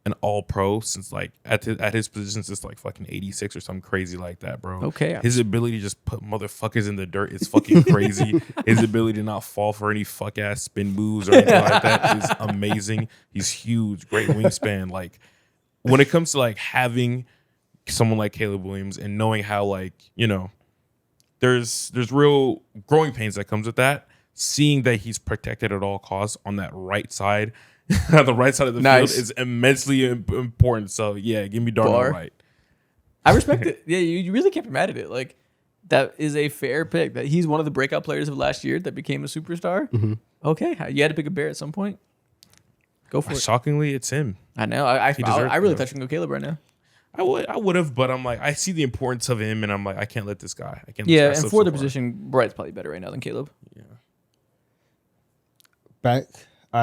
an all-pro since like at his position since like fucking 86 or something crazy like that, bro. Okay. His ability to just put motherfuckers in the dirt is fucking crazy. His ability to not fall for any fuck ass spin moves or anything like that is amazing. He's huge, great wingspan. Like when it comes to like having someone like Caleb Williams and knowing how like, you know, there's real growing pains that comes with that. Seeing that he's protected at all costs on that right side, the right side of the field is immensely important. So yeah, give me Darnell Wright. I respect it. Yeah, you really can't be mad at it. Like that is a fair pick. That he's one of the breakout players of last year that became a superstar. Mm-hmm. Okay, you had to pick a Bear at some point. Go for it. Shockingly, it's him. I know. I really thought you could go Caleb right now. I would have, but I'm like, I see the importance of him, and I'm like, I can't let this guy. I can't. Yeah, let this and guy for slip the so far. position, Bright's probably better right now than Caleb. Yeah.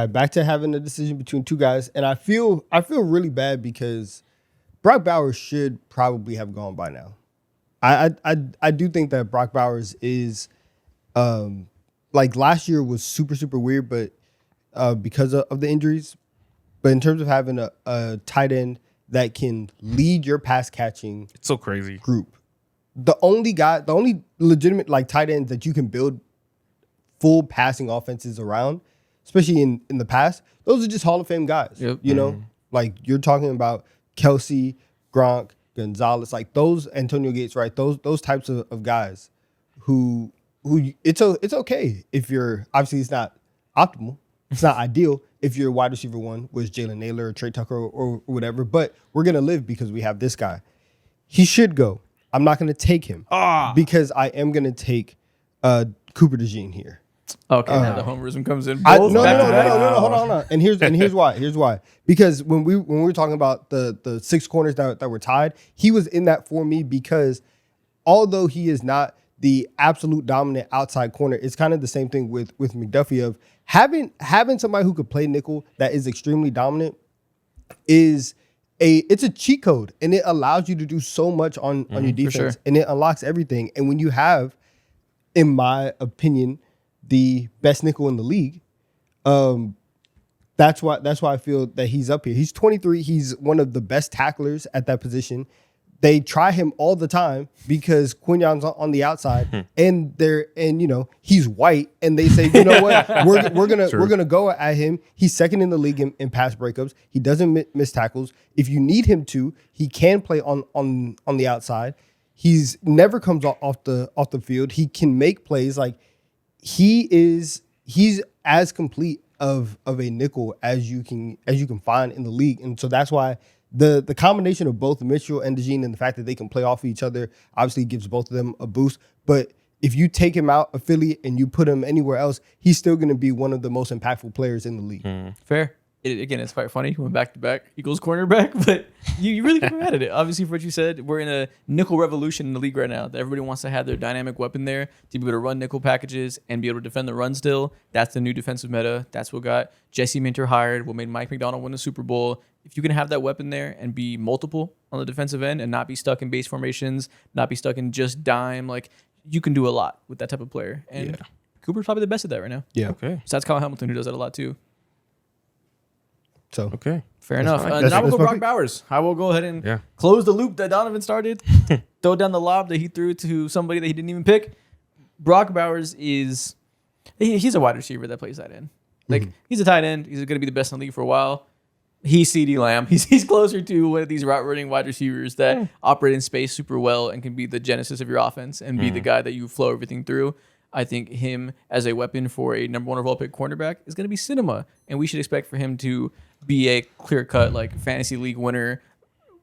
back to having a decision between 2 guys, and I feel really bad because Brock Bowers should probably have gone by now. I do think that Brock Bowers is like last year was super weird, but because of the injuries. But in terms of having a tight end that can lead your pass catching, It's so crazy. group, the only legitimate like tight ends that you can build full passing offenses around, especially in the past, those are just Hall of Fame guys. Yep. You know, like you're talking about Kelsey, Gronk, Gonzalez, like those Antonio Gates, right? Those types of guys who it's okay if you're obviously it's not optimal, it's not ideal if your wide receiver 1 was Jalen Naylor or Trey Tucker or whatever, but we're gonna live because we have this guy. He should go. I'm not gonna take him because I am gonna take Cooper DeJean here. Okay, now the homerism comes in. No, Both back to back. hold on. And here's why. Here's why. Because when we were talking about the 6 corners that were tied, he was in that for me because although he is not the absolute dominant outside corner, it's kind of the same thing with McDuffie of having somebody who could play nickel that is extremely dominant it's a cheat code, and it allows you to do so much on your defense, and it unlocks everything. And when you have, in my opinion, the best nickel in the league, that's why I feel that he's up here. He's 23. He's one of the best tacklers at that position. They try him all the time because Quinyon's on the outside, and he's white, and they say, you know what, we're gonna go at him. He's second in the league in pass breakups. He doesn't miss tackles. If you need him to, he can play on the outside. He's never comes off the field. He can make plays. Like he's as complete of a nickel as you can find in the league, and so that's why. The combination of both Mitchell and DeJean and the fact that they can play off each other obviously gives both of them a boost. But if you take him out of Philly and you put him anywhere else, he's still going to be one of the most impactful players in the league. Fair. again, it's quite funny. He went back to back Eagles cornerback, but you really come mad at it. Obviously, for what you said, we're in a nickel revolution in the league right now. Everybody wants to have their dynamic weapon there to be able to run nickel packages and be able to defend the run still. That's the new defensive meta. That's what got Jesse Minter hired, what made Mike McDonald win the Super Bowl. If you can have that weapon there and be multiple on the defensive end and not be stuck in base formations, not be stuck in just dime, like you can do a lot with that type of player. And Cooper's probably the best at that right now. Yeah. Okay. So that's Kyle Hamilton, who does that a lot too. So Okay. Fair enough. fine. Then I will That's go my Brock pick. Bowers. I will go ahead and Yeah. close the loop that Donovan started. Throw down the lob that he threw to somebody that he didn't even pick. Brock Bowers is he's a wide receiver that plays tight end. Like he's a tight end. He's going to be the best in the league for a while. He's CeeDee Lamb. He's closer to one of these route running wide receivers that operate in space super well and can be the genesis of your offense and be the guy that you flow everything through. I think him as a weapon for a number one overall pick cornerback is going to be cinema, and we should expect for him to be a clear cut like fantasy league winner,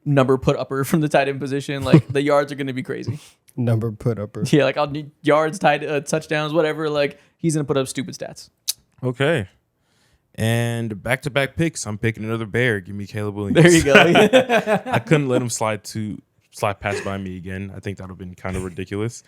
number put upper from the tight end position. Like the yards are going to be crazy. number put upper. Yeah, like I'll need yards, touchdowns, whatever. Like he's going to put up stupid stats. Okay. And back-to-back picks. I'm picking another Bear. Give me Caleb Williams. There you go. I couldn't let him slide past by me again. I think that would have been kind of ridiculous.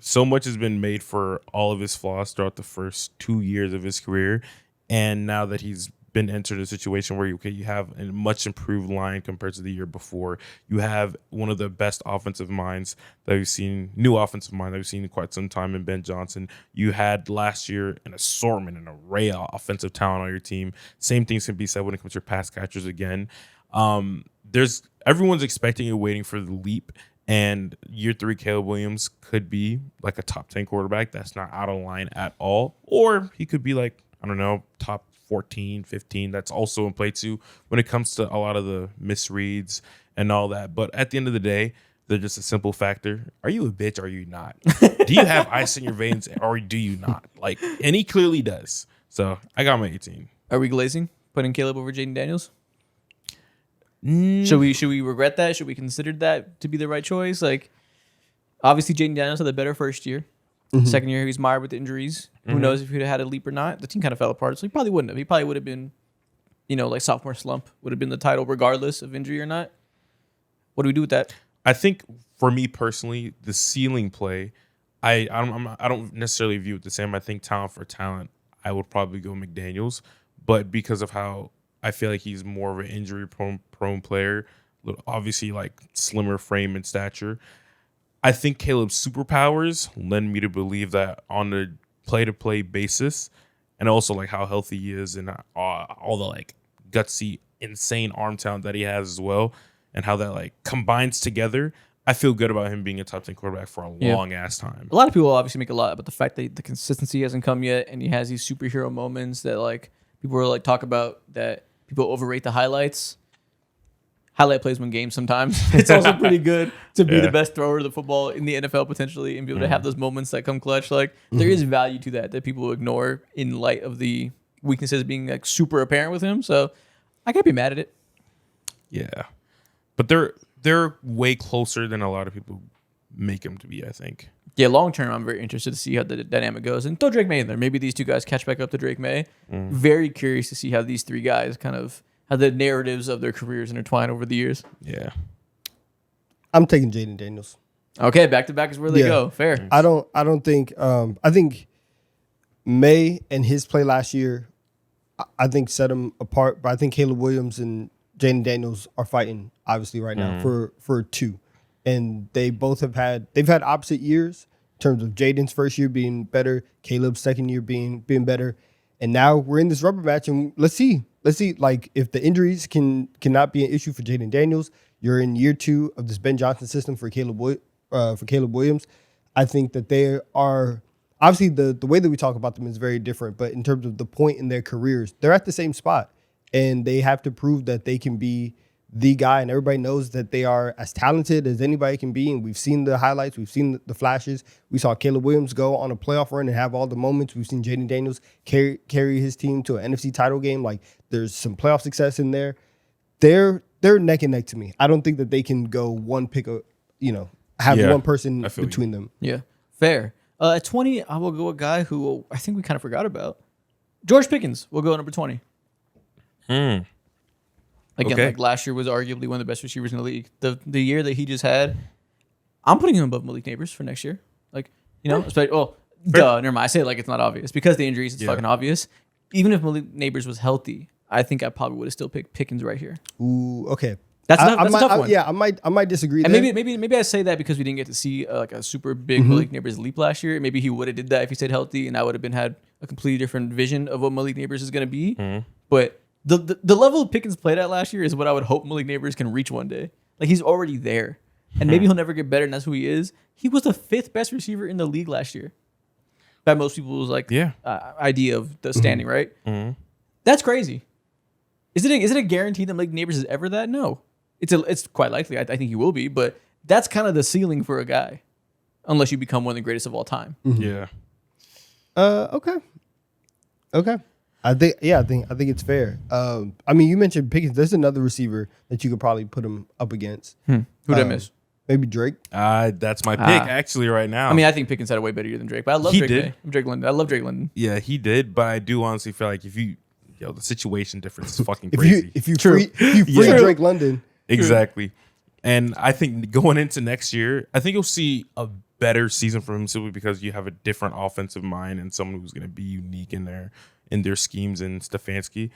So much has been made for all of his flaws throughout the first 2 years of his career. And now that he's been entered a situation where you have a much improved line compared to the year before. You have one of the best offensive minds that we've seen, new offensive mind that we've seen in quite some time in Ben Johnson. You had last year an assortment, an array of offensive talent on your team. Same things can be said when it comes to your pass catchers again. Everyone's expecting and waiting for the leap. And year 3, Caleb Williams could be like a top 10 quarterback. That's not out of line at all. Or he could be like, I don't know, top 14, 15. That's also in play too when it comes to a lot of the misreads and all that. But at the end of the day, they're just a simple factor. Are you a bitch or are you not? Do you have ice in your veins or do you not? Like, and he clearly does. So I got my 18. Are we glazing? Putting Caleb over Jaden Daniels? Should we regret that? Should we consider that to be the right choice? Like, obviously, Jaden Daniels had the better first year. Second year, he was mired with injuries. Who knows if he'd have had a leap or not? The team kind of fell apart, so he probably wouldn't have. He probably would have been, like sophomore slump would have been the title regardless of injury or not. What do we do with that? I think for me personally, the ceiling play, I don't necessarily view it the same. I think talent for talent, I would probably go McDaniels, but because of how I feel like he's more of an injury prone player, obviously like slimmer frame and stature. I think Caleb's superpowers lend me to believe that on the play-to-play basis, and also like how healthy he is and all the like gutsy, insane arm talent that he has as well, and how that like combines together. I feel good about him being a top 10 quarterback for a long ass time. A lot of people obviously make a lot about the fact that the consistency hasn't come yet, and he has these superhero moments that like people are like talk about that people overrate the highlights. Highlight plays win games sometimes. It's also pretty good to be the best thrower of the football in the NFL potentially and be able to have those moments that come clutch. Like there is value to that people ignore in light of the weaknesses being like super apparent with him. So I can't be mad at it. Yeah, but they're way closer than a lot of people make him to be, I think. Yeah, long term, I'm very interested to see how the dynamic goes. And throw Drake May in there. Maybe these two guys catch back up to Drake May. Very curious to see how these three guys kind of how the narratives of their careers intertwine over the years. Yeah. I'm taking Jaden Daniels. Okay, back to back is where they go. Fair. I don't think I think May and his play last year, I think set him apart. But I think Caleb Williams and Jaden Daniels are fighting obviously right now for 2. And they both have had opposite years in terms of Jaden's first year being better, Caleb's second year being better. And now we're in this rubber match, and let's see, like if the injuries cannot be an issue for Jaden Daniels, you're in year 2 of this Ben Johnson system for Caleb Williams. I think that they are obviously the way that we talk about them is very different, but in terms of the point in their careers, they're at the same spot, and they have to prove that they can be the guy, and everybody knows that they are as talented as anybody can be, and we've seen the highlights, we've seen the flashes. We saw Caleb Williams go on a playoff run and have all the moments. We've seen Jaden Daniels carry his team to an NFC title game. Like, there's some playoff success in there. They're neck and neck to me. I don't think that they can go one pick, have one person between them. Yeah, fair. At 20, I will go a guy who I think we kind of forgot about. George Pickens will go number 20. Mm. Again, Okay. like last year was arguably one of the best receivers in the league. The year that he just had, I'm putting him above Malik Neighbors for next year. Like, duh, never mind. I say it like it's not obvious. Because the injuries, it's Yeah. fucking obvious. Even if Malik Neighbors was healthy, I think I probably would have still picked Pickens right here. Ooh, okay. That's I a tough one. Yeah, I might disagree. And there. maybe I say that because we didn't get to see like a super big Malik Neighbors leap last year. Maybe he would have did that if he stayed healthy, and I would have had a completely different vision of what Malik Neighbors is going to be. But the level of Pickens played at last year is what I would hope Malik Neighbors can reach one day. Like he's already there, and maybe he'll never get better, and that's who he is. He was the 5th best receiver in the league last year, by most people's idea of the standing, right? That's crazy. Is it a guarantee that Malik Neighbors is ever that? No. It's quite likely. I think he will be, but that's kind of the ceiling for a guy, unless you become one of the greatest of all time. Yeah. Okay. I think it's fair. I mean, you mentioned Pickens. There's another receiver that you could probably put him up against. Who did I miss? Maybe Drake. That's my pick actually right now. I mean, I think Pickens had a way better year than Drake, but I love He Drake. did. May. Drake London. I love Drake London. yeah, he did, but I do honestly feel like the situation difference is fucking If crazy. you free Drake London, Exactly. And I think going into next year, I think you'll see a better season from him simply because you have a different offensive mind and someone who's going to be unique in their schemes in Stefanski.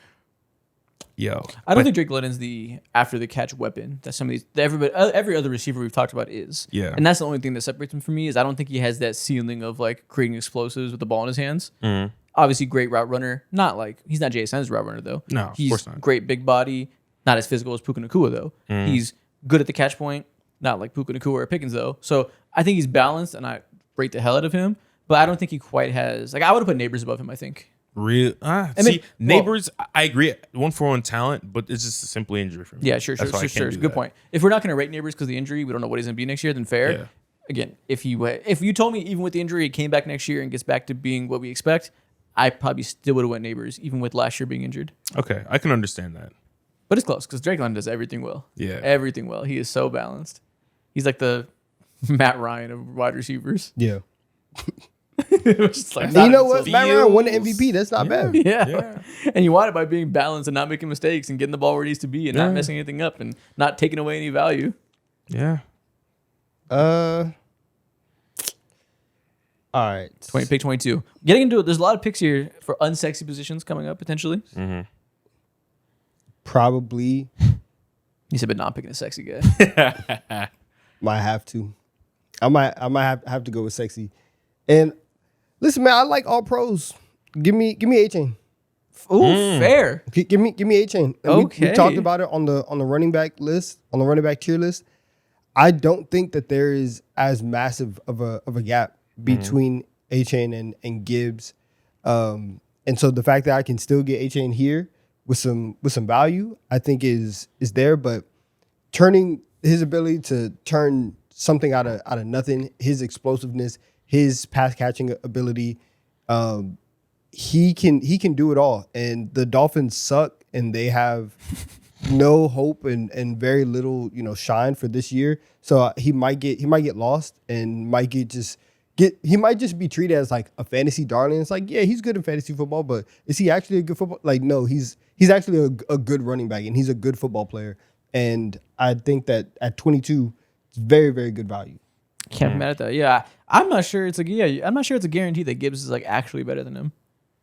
I don't think Drake London's the after the catch weapon that some of these every other receiver we've talked about is. Yeah. And that's the only thing that separates him from me is I don't think he has that ceiling of like creating explosives with the ball in his hands. Obviously, great route runner. Not like he's not JSN's route runner though. No, of he's course not. Great big body. Not as physical as Puka Nacua though. He's good at the catch point. Not like Puka Nacua or Pickens though. So I think he's balanced, and I rate the hell out of him. But I don't think he quite has. Like I would have put Neighbors above him. I think. Real, Neighbors. I agree, 1-for-1 talent, but it's just a simple injury for me. Yeah, sure. That's why I can't do Good that. point. If we're not going to rate Neighbors because of the injury, we don't know what he's going to be next year. Then fair. Yeah. Again, if you told me even with the injury he came back next year and gets back to being what we expect, I probably still would have went Neighbors even with last year being injured. Okay, I can understand that. But it's close because Drake London does everything well. Yeah. Everything well. He is so balanced. He's like the Matt Ryan of wide receivers. yeah. Just like And you know not what? even Matt Ryan won the MVP. That's not bad. Yeah. And you want it by being balanced and not making mistakes and getting the ball where it needs to be and not messing anything up and not taking away any value. Yeah. All right. Pick 22. Getting into it, there's a lot of picks here for unsexy positions coming up potentially. Probably You said, but not picking a sexy guy. might have to. I might have to go with sexy. And listen, man, I like all pros. Give me A-Chain. Ooh, fair. Give me A-Chain. And Okay. we talked about it on the running back list, on the running back tier list. I don't think that there is as massive of a gap between A-Chain and Gibbs. And so the fact that I can still get A-Chain here with some value, I think is there. But turning his ability to turn something out of nothing, his explosiveness, his pass catching ability, he can do it all. And the Dolphins suck, and they have no hope and very little shine for this year. So he might get lost and he might just be treated as like a fantasy darling. It's like, yeah, he's good in fantasy football, but is he actually a good football? Like, no, he's actually a good running back, and he's a good football player. And I think that at 22, it's very, very good value. Can't be mad at that. Yeah. I'm not sure it's a guarantee that Gibbs is like actually better than him.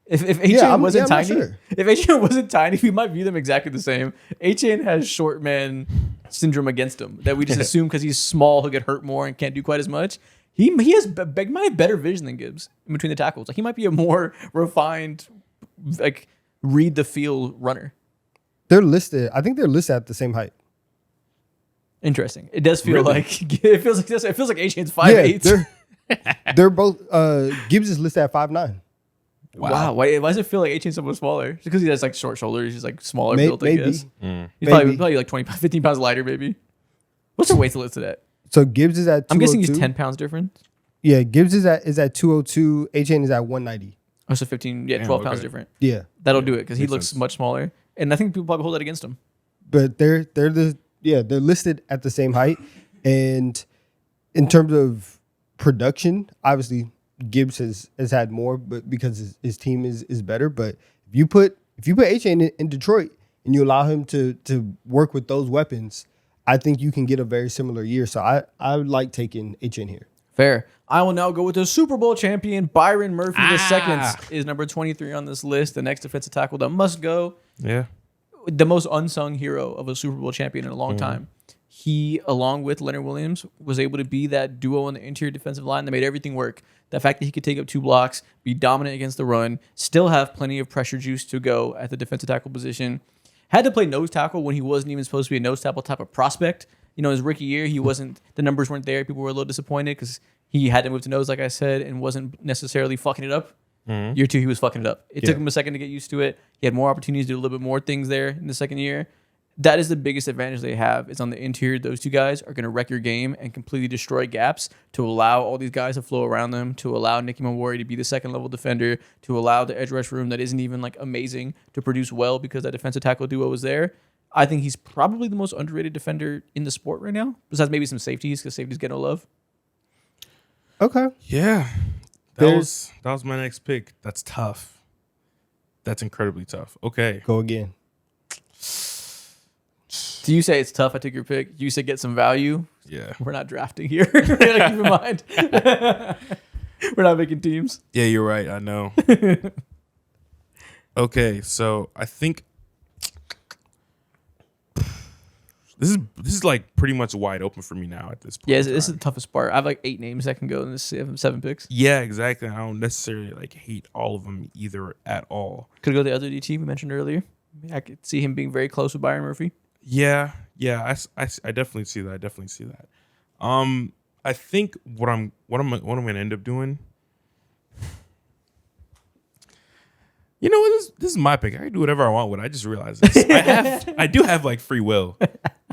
If H-Chain wasn't I'm not tiny, sure. if H-Chain wasn't tiny, we might view them exactly the same. H-Chain has short man syndrome against him that we just assume because he's small, he'll get hurt more and can't do quite as much. He might have better vision than Gibbs in between the tackles. Like he might be a more refined, like read the field runner. They're listed. I think they're listed at the same height. Interesting. It does feel Really? like it feels like this. It feels like H-Chain's 5'8". They're both. Gibbs is listed at 5'9". Wow. Why does it feel like H-Chain's so much smaller? Just because he has like short shoulders, he's like smaller built, I Maybe. guess. He's Maybe. probably like 15 pounds lighter, maybe. What's the weight listed at? So Gibbs is at 202. I'm guessing he's 10 pounds different. Yeah, Gibbs is at 202. A-Chain is at 190. Oh, so 15, Damn, 12 pounds okay. different. Yeah, That'll do it because he Makes looks sense. much smaller. And I think people probably hold that against him. but they're listed at the same height. And in terms of production, obviously Gibbs has had more, but because his team is better. But if you put A-Chain in Detroit and you allow him to work with those weapons, I think you can get a very similar year. So I would like taking HN here. Fair. I will now go with the Super Bowl champion, Byron Murphy II is number 23 on this list. The next defensive tackle that must go. Yeah. The most unsung hero of a Super Bowl champion in a long time. He, along with Leonard Williams, was able to be that duo on the interior defensive line that made everything work. The fact that he could take up 2 blocks, be dominant against the run, still have plenty of pressure juice to go at the defensive tackle position. Had to play nose tackle when he wasn't even supposed to be a nose tackle type of prospect. You know, his rookie year, he wasn't. The numbers weren't there. People were a little disappointed because he had to move to nose, like I said, and wasn't necessarily fucking it up. Year 2, he was fucking it up. It took him a second to get used to it. He had more opportunities to do a little bit more things there in the second year. That is the biggest advantage they have. Is on the interior. Those 2 guys are going to wreck your game and completely destroy gaps to allow all these guys to flow around them, to allow Nicky Mawari to be the second level defender, to allow the edge rush room that isn't even like amazing to produce well because that defensive tackle duo was there. I think he's probably the most underrated defender in the sport right now, besides maybe some safeties because safeties get no love. Okay. Yeah. That was my next pick. That's tough. That's incredibly tough. Okay. Go again. Do you say it's tough? I took your pick. You say get some value. Yeah. We're not drafting here. Keep in mind. We're not making teams. Yeah, you're right. I know. Okay, so I think this is like pretty much wide open for me now at this point. Yeah, this is the toughest part. I have like 8 names that can go in this 7 picks. Yeah, exactly. I don't necessarily like hate all of them either at all. Could go the other DT we mentioned earlier. I could see him being very close with Byron Murphy. Yeah, I definitely see that. I think what I'm gonna end up doing. You know what? This is my pick. I can do whatever I want with it. I just realized this. I do have like free will.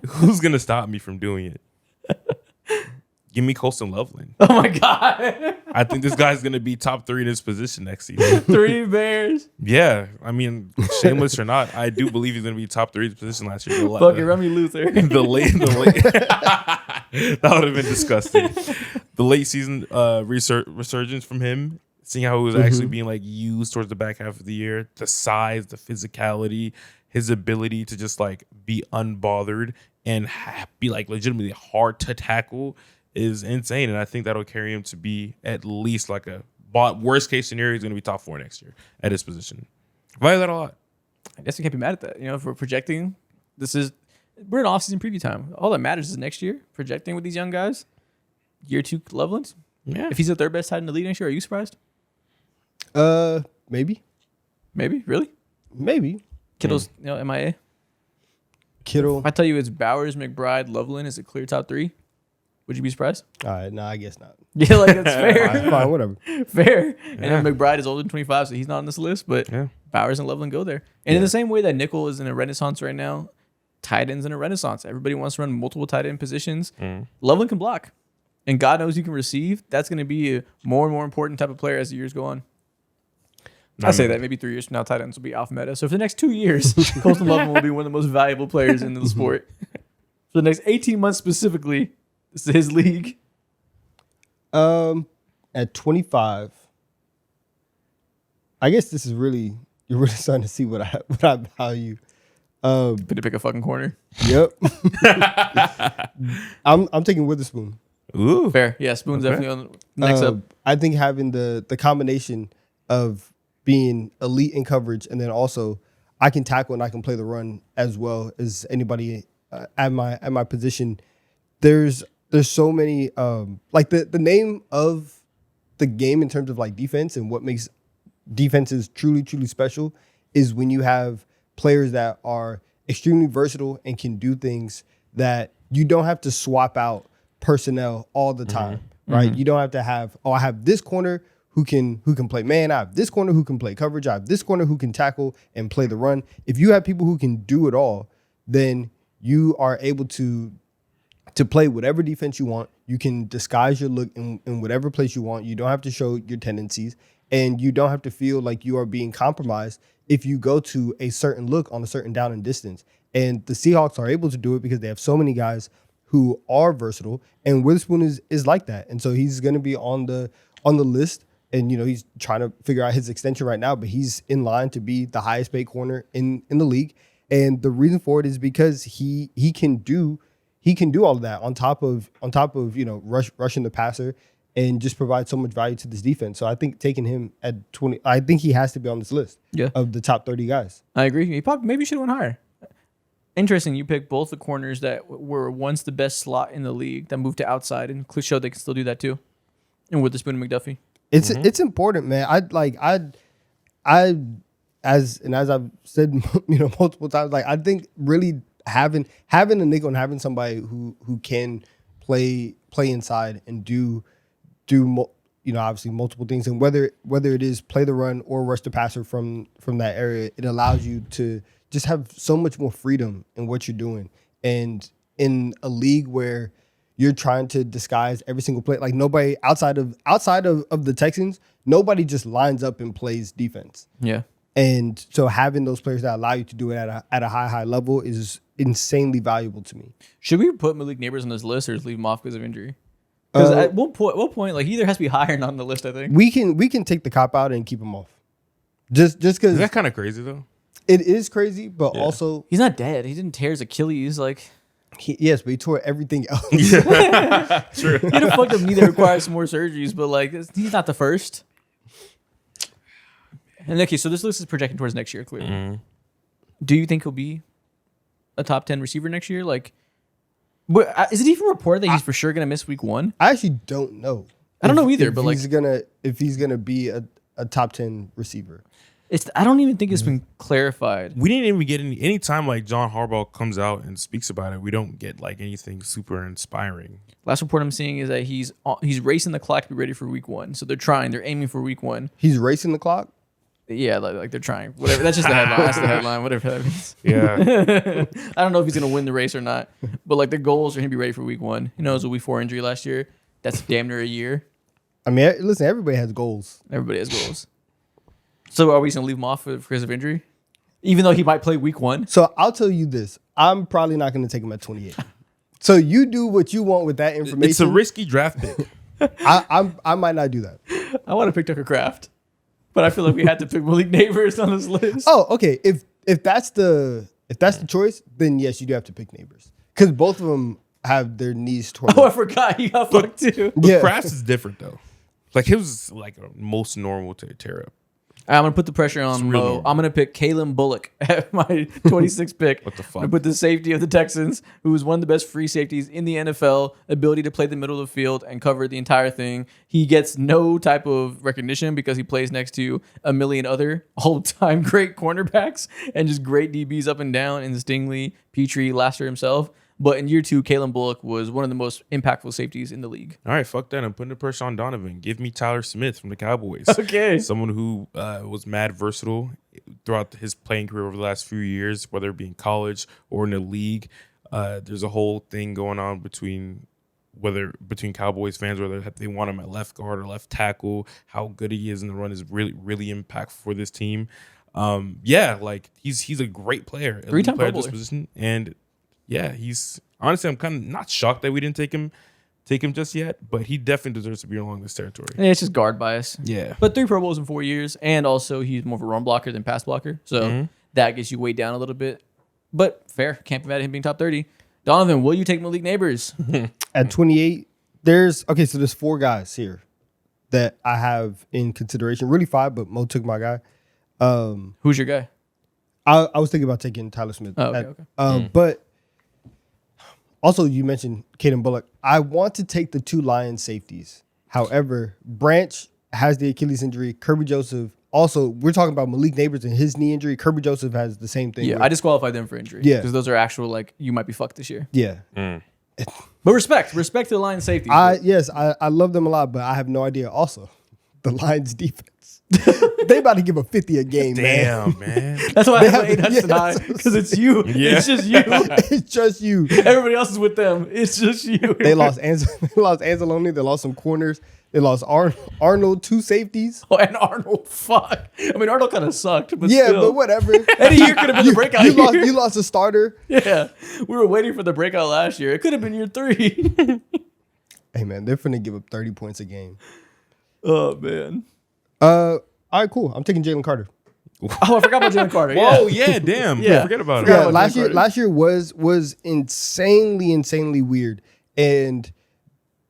Who's gonna stop me from doing it? Give me Colston Loveland. Oh my God. I think this guy's gonna be top 3 in his position next season. 3 Bears. Yeah, I mean, shameless or not, I do believe he's gonna be top 3 in his position last year. Fucking Remy Luther. The late that would have been disgusting. The late season resurgence from him, seeing how he was actually being like used towards the back half of the year, the size, the physicality, his ability to just like be unbothered and be like legitimately hard to tackle is insane. And I think that'll carry him to be at least like a worst case scenario, he's going to be top 4 next year at his position. Value that a lot. I guess we can't be mad at that. You know, if we're projecting, we're in off-season preview time. All that matters is next year, projecting with these young guys. Year 2 Loveland. Yeah. If he's the 3rd best tight end in the league next year, are you surprised? Maybe. Maybe? Really? Maybe. Kittle's MIA? Kittle. If I tell you it's Bowers, McBride, Loveland is a clear top 3, would you be surprised? All right, no, I guess not. Yeah, like that's fair. All right, fine, whatever. Fair. And then McBride is older than 25, so he's not on this list, but Bowers and Loveland go there. And in the same way that nickel is in a renaissance right now, tight ends in a renaissance. Everybody wants to run multiple tight end positions. Loveland can block. And God knows you can receive. That's going to be a more and more important type of player as the years go on. I say that maybe 3 years from now, tight ends will be off meta. So for the next 2 years, Colston Loveland will be one of the most valuable players in the sport. For the next 18 months specifically, this is his league. At 25, I guess this is really, you're really starting to see what I value. But to pick a fucking corner. Yep. I'm taking Witherspoon. Ooh. Fair. Yeah, Spoon's definitely on next up. I think having the combination of being elite in coverage and then also I can tackle and I can play the run as well as anybody at my position. There's so many like the name of the game in terms of like defense and what makes defenses truly special is when you have players that are extremely versatile and can do things that you don't have to swap out personnel all the time, right? You don't have to have, I have this corner who can play man, I have this corner who can play coverage, I have this corner who can tackle and play the run. If you have people who can do it all, then you are able to play whatever defense you want. You can disguise your look in whatever place you want. You don't have to show your tendencies, and you don't have to feel like you are being compromised if you go to a certain look on a certain down and distance. And the Seahawks are able to do it because they have so many guys who are versatile, and Witherspoon is like that. And so he's going to be on the list. And, you know, he's trying to figure out his extension right now, but he's in line to be the highest paid corner in the league. And the reason for it is because he can do all of that on top of rushing the passer and just provide so much value to this defense. So I think taking him at 20, I think he has to be on this list of the top 30 guys. I agree. He probably maybe should have went higher. Interesting. You picked both the corners that were once the best slot in the league that moved to outside and showed they can still do that too. And Witherspoon and McDuffie. It's important, man. As I've said, multiple times, like I think really having a nickel and having somebody who can play inside and do obviously multiple things, and whether it is play the run or rush the passer from that area, it allows you to just have so much more freedom in what you're doing. And in a league where you're trying to disguise every single play, like nobody outside of the Texans, nobody just lines up and plays defense. Yeah. And so having those players that allow you to do it at a high level is insanely valuable to me. Should we put Malik Neighbors on this list or just leave him off because of injury? Because at what point, like he either has to be higher or not on the list. I think we can take the cop out and keep him off. Just because Is that kind of crazy though? it is crazy, but also he's not dead. He didn't tear his Achilles. Like yes, but he tore everything else. True. he had a fucked up knee that requires some more surgeries. But like he's not the first. And okay, so this list is projecting towards next year. Clearly, do you think he'll be a top 10 receiver next year? Like, is it even reported that he's for sure gonna miss week 1? I actually don't know. I don't know either, but if he's gonna be a top 10 receiver. I don't even think it's been clarified. We didn't even get any time like John Harbaugh comes out and speaks about it. We don't get like anything super inspiring. Last report I'm seeing is that he's racing the clock to be ready for week 1. So they're aiming for week 1. He's racing the clock. Yeah, like they're trying. Whatever. That's just the headline. That's the headline. Whatever that means. Yeah. I don't know if he's gonna win the race or not. But like the goals are gonna be ready for week 1. He knows a week 4 injury last year. That's damn near a year. I mean, listen, everybody has goals. Everybody has goals. So are we just gonna leave him off because of injury? Even though he might play week 1? So I'll tell you this. I'm probably not gonna take him at 28. So you do what you want with that information. It's a risky draft pick. I might not do that. I want to pick Tucker Kraft. But I feel like we had to pick Malik Neighbors on this list. Oh, okay. If that's the choice, then yes, you do have to pick Neighbors because both of them have their knees torn. Oh, I forgot he got fucked too. But Yeah. Crafts is different though. Like he was like most normal to tear up. I'm gonna put the pressure on real Mo. normal. I'm gonna pick Kalen Bullock at my 26th pick. What the fuck? I'm gonna put the safety of the Texans, who is one of the best free safeties in the NFL, ability to play the middle of the field and cover the entire thing. He gets no type of recognition because he plays next to a million other all-time great cornerbacks and just great DBs up and down in Stingley, Petrie, Laster himself. But in year 2, Kalen Bullock was one of the most impactful safeties in the league. All right, fuck that. I'm putting the pressure on Donovan. Give me Tyler Smith from the Cowboys. Okay. Someone who was mad versatile throughout his playing career over the last few years, whether it be in college or in the league. There's a whole thing going on between Cowboys fans, whether they want him at left guard or left tackle. How good he is in the run is really, really impactful for this team. Like he's a great player. 3-time player Pro at this Bowler. position. And yeah, he's honestly, I'm kind of not shocked that we didn't take him just yet, but he definitely deserves to be along this territory. And it's just guard bias. Yeah. But 3 Pro Bowls in 4 years, and also he's more of a run blocker than pass blocker. So that gets you weighed down a little bit. But fair. Can't be mad at him being top 30. Donovan, will you take Malik Neighbors? At 28, there's 4 guys here that I have in consideration. Really 5, but Mo took my guy. Who's your guy? I was thinking about taking Tyler Smith. Oh, okay. But also, you mentioned Caden Bullock. I want to take the 2 Lions safeties. However, Branch has the Achilles injury. Kirby Joseph also, we're talking about Malik Neighbors and his knee injury. Kirby Joseph has the same thing. Yeah, I disqualified them for injury. Yeah. Because those are actual, like, you might be fucked this year. Yeah. But respect to the Lions safety. I love them a lot, but I have no idea also the Lions defense. They about to give a 50 a game, man. Damn, man. That's why I have have- 8 Hudson yeah, high, because it's you. Yeah. It's just you. It's just you. Everybody else is with them. It's just you. They lost Anzalone. They lost some corners. They lost Arnold, 2 safeties. Oh, and Arnold, fuck. I mean, Arnold kind of sucked, but Yeah, still. but whatever. Any year could have been the breakout you year. lost a starter. Yeah, we were waiting for the breakout last year. It could have been year 3. Hey, man, they're finna give up 30 points a game. Oh, man. All right, cool. I'm taking Jalen Carter. Oh, I forgot about Jalen Carter. Whoa, Yeah. yeah, damn. Yeah. Forget about Forgot it. Yeah, about last Jalen year Carter. last year was insanely weird, and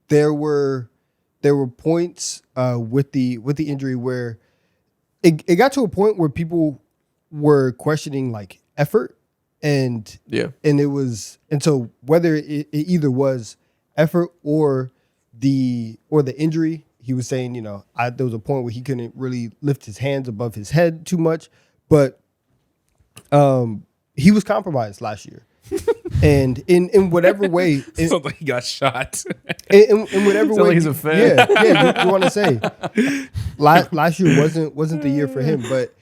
there were points with the injury where it got to a point where people were questioning like effort, and Yeah. so whether it either was effort or the injury, he was saying, there was a point where he couldn't really lift his hands above his head too much, but he was compromised last year. And in whatever way, Sounds like he got shot. in whatever Sounds way, like he's a fan. Yeah. You want to say last year wasn't the year for him, but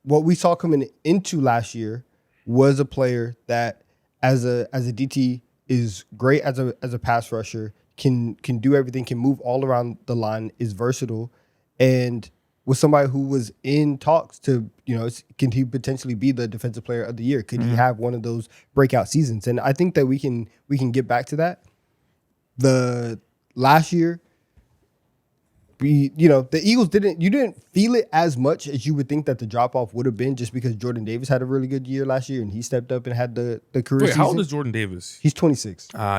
what we saw coming into last year was a player that as a DT is great as a pass rusher, can do everything, can move all around the line, is versatile, and was somebody who was in talks to, can he potentially be the defensive player of the year? Could he have one of those breakout seasons? And I think that we can get back to that. The last year, the Eagles didn't feel it as much as you would think that the drop off would have been, just because Jordan Davis had a really good year last year and he stepped up and had the career Wait, season. how old is Jordan Davis? He's 26. Yeah,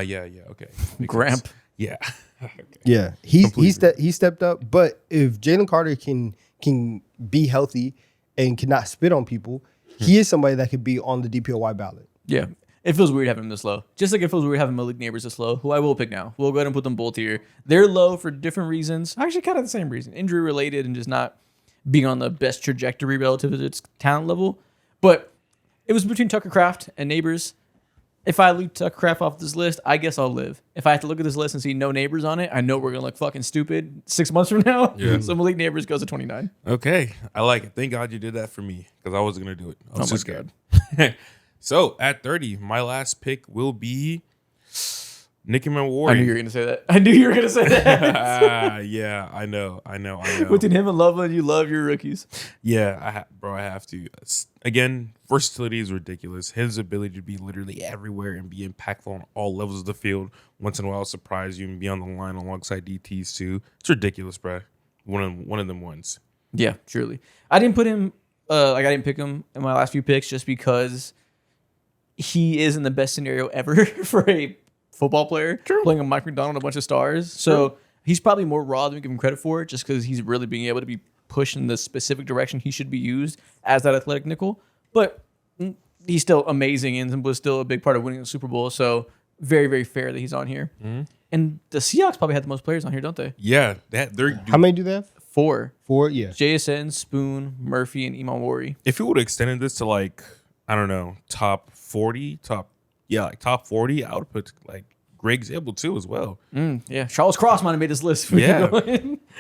okay. Makes Gramp. sense. Yeah. Okay. Yeah, he stepped up. But if Jalen Carter can be healthy and cannot spit on people, he is somebody that could be on the DPOY ballot. Yeah. It feels weird having him this low. Just like it feels weird having Malik Neighbors this low, who I will pick now. We'll go ahead and put them both here. They're low for different reasons. Actually, kind of the same reason. Injury related and just not being on the best trajectory relative to its talent level. But it was between Tucker Kraft and Neighbors. If I leave Tucker Kraft off this list, I guess I'll live. If I have to look at this list and see no Neighbors on it, I know we're going to look fucking stupid 6 months from now. Yeah. So Malik Neighbors goes to 29. Okay. I like it. Thank God you did that for me, because I wasn't going to do it. I was Oh my too scared. So at 30, my last pick will be Nicky I Manwari. knew you were going to say that. I knew you were going to say that. Yeah, I know. Between him and Loveland, you love your rookies. Yeah, I have to. Again, versatility is ridiculous. His ability to be literally everywhere and be impactful on all levels of the field, once in a while surprise you and be on the line alongside DTs too. It's ridiculous, bro. One of them ones. Yeah, truly. I didn't put him, I didn't pick him in my last few picks just because he is in the best scenario ever for a football player playing a Mike McDonald and a bunch of stars. So he's probably more raw than we give him credit for, just because he's really being able to be pushed in the specific direction he should be used as that athletic nickel. But he's still amazing and was still a big part of winning the Super Bowl. So very, very fair that he's on here. Mm-hmm. And the Seahawks probably had the most players on here, don't they? Yeah, they're. How many do they have? 4. 4? Yeah. JSN, Spoon, Murphy, and Iman Wari. If you would have extended this to like, I don't know, top 40, top 40, I would put like Greg Zabel too as well. Yeah, Charles Cross might have made this list. Yeah. We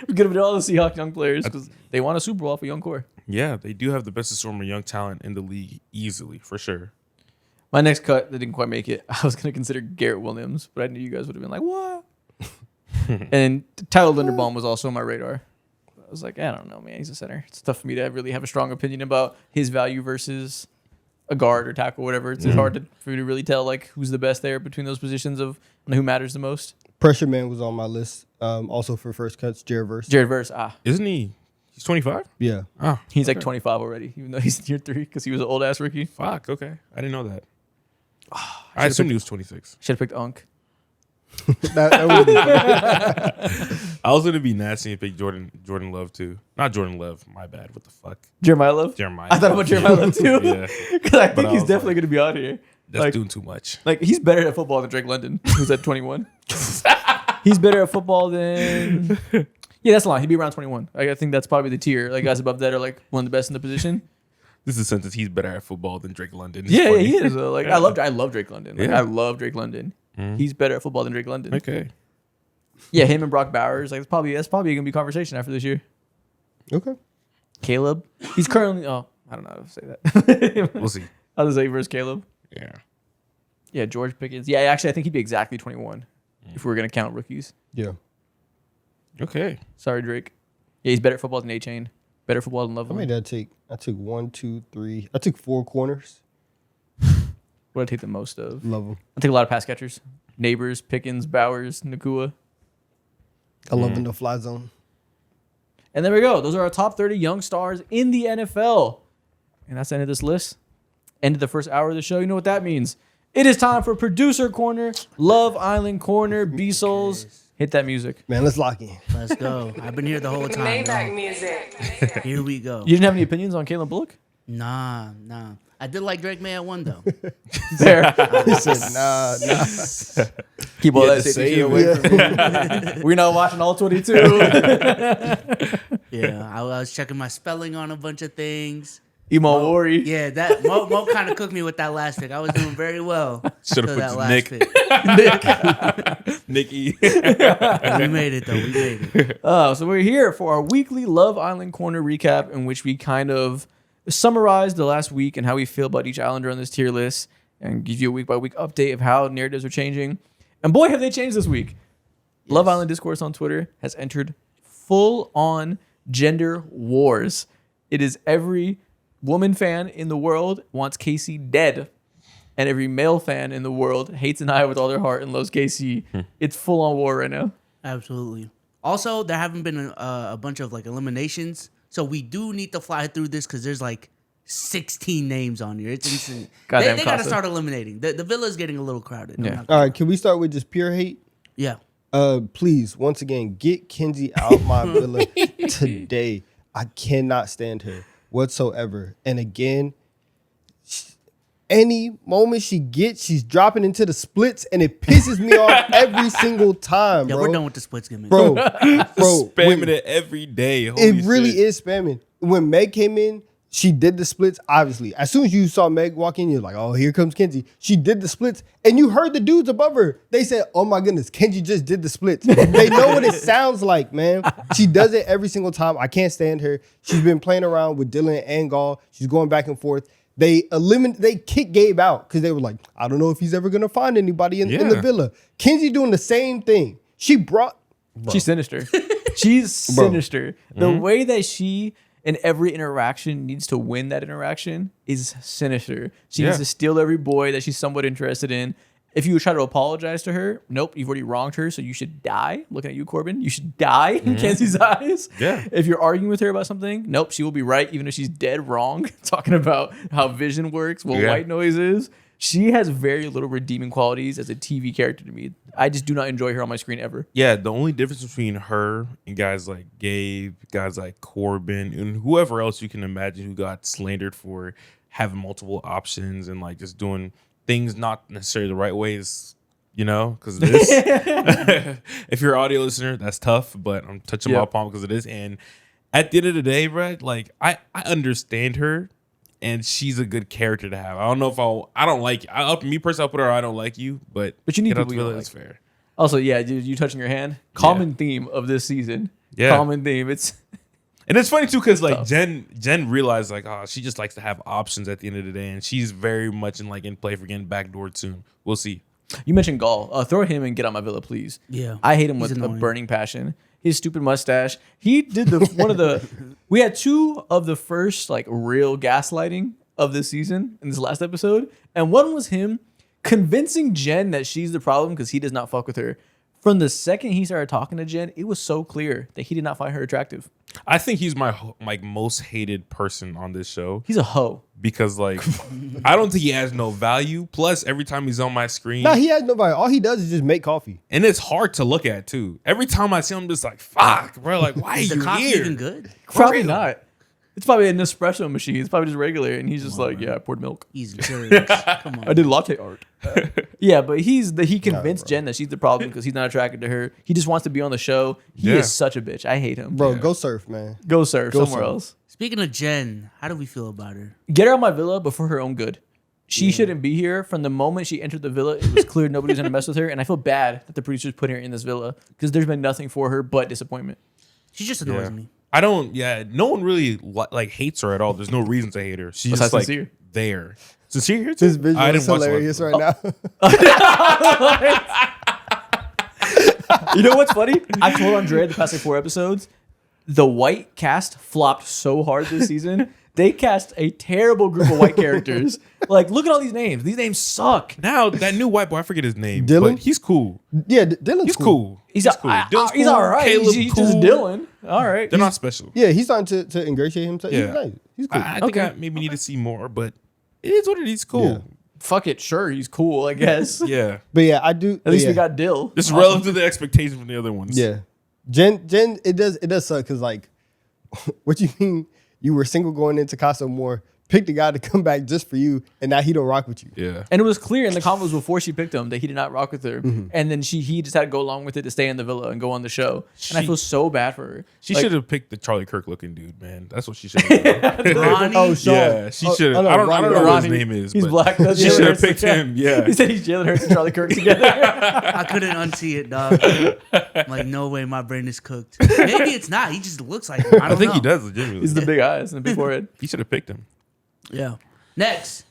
could have been all the Seahawks young players because they won a Super Bowl off a young core. Yeah, they do have the best assortment of young talent in the league easily, for sure. My next cut that didn't quite make it, I was going to consider Garrett Williams, but I knew you guys would have been like, what? And Tyler Linderbaum was also on my radar. I was like, I don't know, man. He's a center. It's tough for me to really have a strong opinion about his value versus a guard or tackle, whatever. It's hard for me to really tell like who's the best there between those positions of and who matters the most. Pressure Man was on my list. Also for first cuts, Jared Verse. Jared Verse, Isn't he? He's 25? Yeah. Oh, he's like 25 already, even though he's year 3 because he was an old ass rookie. fuck. Okay. I didn't know that. I assumed he was 26. Should have picked Unk. That would be I was going to be nasty and pick Jordan Love too. Not Jordan Love. My bad. What the fuck? Jeremiah Love? Jeremiah. I thought about Jeremiah Love too. Yeah. Because I But think I he's was definitely like- going to be on here. That's Like- doing too much. Like, he's better at football than Drake London, who's at 21. He's better at football than... Yeah, that's a line. He'd be around 21. I think that's probably the tier. Like, guys above that are, like, one of the best in the position. This is a sentence. He's better at football than Drake London. It's Yeah, funny. he is. Like, I love Drake London. Like, Yeah. I love Drake London. He's better at football than Drake London. Okay. Yeah, him and Brock Bowers. Like, that's probably going to be conversation after this year. okay. Caleb. He's currently... Oh, I don't know how to say that. We'll see. I'll just say versus Caleb. Yeah. Yeah, George Pickens. Yeah, actually, I think he'd be exactly 21 if we were going to count rookies. Yeah. Okay. Sorry, Drake. Yeah, he's better at football than A-Chain. Better at football than How many Loveland. did I take? I took 1, 2, 3. I took 4 corners. What did I take the most of? Love them. I take a lot of pass catchers. Neighbors, Pickens, Bowers, Nakua. I love the no fly zone. And there we go. Those are our top 30 young stars in the NFL. And that's the end of this list. End of the first hour of the show. You know what that means. It is time for Producer Corner, Love Island Corner, B-Souls. Hit that music. Man, let's lock in. Let's go. I've been here the whole time. Maybach Bro. music. Here we go. You didn't have any opinions on Caleb Bullock? Nah. I did like Drake May at one though. There. He said, nah. Keep all Yeah, that to safety save shit away from me. We're not watching all 22. Yeah, I was checking my spelling on a bunch of things. Emo Worry. Yeah, that Mo kind of cooked me with that last pick. I was doing very well. Should till have that put last Nick. pick. Nikki. We made it though. We made it. So we're here for our weekly Love Island Corner recap, in which we kind of summarize the last week and how we feel about each Islander on this tier list, and give you a week by week update of how narratives are changing. And boy, have they changed this week! Love Island Discourse on Twitter has entered full on gender wars. It is every woman fan in the world wants Casey dead, and every male fan in the world hates Anaya with all their heart and loves Casey. It's full on war right now. Absolutely. Also, there haven't been a bunch of like eliminations, so we do need to fly through this because there's like 16 names on here. It's insane. Goddamn They got to Casa. start eliminating. The villa's getting a little crowded. I'm Yeah. not- All right, can we start with just pure hate? Yeah. Please, once again, get Kenzie out my villa today. I cannot stand her whatsoever. And again, any moment she gets, she's dropping into the splits, and it pisses me off every single time, Yeah, bro. we're done with the splits gimmick. Bro, Spamming it every day. Holy it really shit. is spamming. When Meg came in, she did the splits, obviously. As soon as you saw Meg walk in, you're like, oh, here comes Kenzie. She did the splits, and you heard the dudes above her. They said, oh my goodness, Kenzie just did the splits. They know what it sounds like, man. She does it every single time. I can't stand her. She's been playing around with Dylan and Gall. She's going back and forth. They kicked Gabe out because they were like, I don't know if he's ever going to find anybody in the Yeah. villa. Kenzie doing the same thing. She brought... She's sinister. She's sinister. The way that she in every interaction needs to win that interaction is sinister. She needs Yeah. to steal every boy that she's somewhat interested in. If you try to apologize to her, nope, you've already wronged her, so you should die. Looking at you, Corbin, you should die in Kenzie's eyes. Yeah. If you're arguing with her about something, nope, she will be right, even if she's dead wrong. Talking about how vision works, what Yeah. white noise is. She has very little redeeming qualities as a TV character to me. I just do not enjoy her on my screen ever. Yeah, the only difference between her and guys like Gabe, guys like Corbin, and whoever else you can imagine who got slandered for having multiple options and like just doing things not necessarily the right ways, you know, because this. If you're an audio listener, that's tough, but I'm touching my Yep. palm because it is. And at the end of the day, Brad, like I understand her. And she's a good character to have. I don't know if I don't like me personally. I'll put her. I don't like you, but But you need get out people the you villa, like. it's fair. Also, yeah, dude, you touching your hand. Common theme of this season. Yeah. Common theme. It's And it's funny too because like tough. Jen realized like she just likes to have options at the end of the day, and she's very much in play for getting backdoored soon. We'll see. you mentioned Gall. Throw him and get on my villa, please. Yeah. I hate him He's with a annoying. burning passion. His stupid mustache. He did we had two of the first like real gaslighting of this season in this last episode, and one was him convincing Jen that she's the problem because he does not fuck with her. From the second he started talking to Jen, it was so clear that he did not find her attractive. I think he's my like most hated person on this show He's a hoe. because like I don't think he has no value. Plus, every time he's on my screen, Nah, he has nobody. All he does is just make coffee. and it's hard to look at too. Every time I see him, I'm just like fuck, bro. Like why are Is the you coffee here? even good? Probably real. not. It's probably an espresso machine. It's probably just regular, and he's just like, yeah, I poured milk. He's jerks. Come on. I did latte art. Yeah, but he convinced Jen that she's the problem because he's not attracted to her. He just wants to be on the show. He Yeah. is such a bitch. I hate him. Bro, go surf, man. Go surf Go somewhere surf. else. Speaking of Jen, how do we feel about her? Get her out of my villa, but for her own good. She shouldn't be here. From the moment she entered the villa, it was clear nobody's gonna mess with her, and I feel bad that the producers put her in this villa because there's been nothing for her but disappointment. She just annoys Yeah. me. I don't. Yeah, no one really like hates her at all. There's no reason to hate her. She's Besides just like Sincere. there. Sincere here too. This visual I is didn't watch hilarious the right now. You know what's funny? I told Andrea the past like 4 episodes, the white cast flopped so hard this season. They cast a terrible group of white characters. Like, look at all these names. These names suck. Now that new white boy, I forget his name. Dylan? But he's cool. Yeah, Dylan's He's cool. cool. He's cool. he's all right. Caleb, He's cool. just Dylan. All right. They're not special. Yeah, he's starting to ingratiate himself. Yeah. He's nice. He's cool. I think I maybe need to see more, but it is what it is. Cool. Fuck it. Sure, he's cool, I guess. Yeah. But yeah, I do. At least yeah. we got Dill. This is relative to the expectations from the other ones. Yeah, Jen, it does suck because like, what you mean you were single going into Casa Amor, picked a guy to come back just for you, and now he don't rock with you. Yeah. And it was clear in the convos before she picked him that he did not rock with her. Mm-hmm. And then he just had to go along with it to stay in the villa and go on the show. And I She- feel so bad for her. She Like, should have picked the Charlie Kirk looking dude, man. That's what she should have done. Ronnie. Oh, Sean. Yeah, she Oh, should have. no, I don't know what Ronnie, his name is. He's but black. That's She Jalen should have Hurts. picked him. Yeah. He said he's Jalen Hurts and Charlie Kirk together. I couldn't unsee it, dog. I'm like, no way, my brain is cooked. Maybe it's not. He just looks like him. I I don't think know. he does legitimately. He's the big eyes and the big forehead. He should have picked him. Yeah. Next,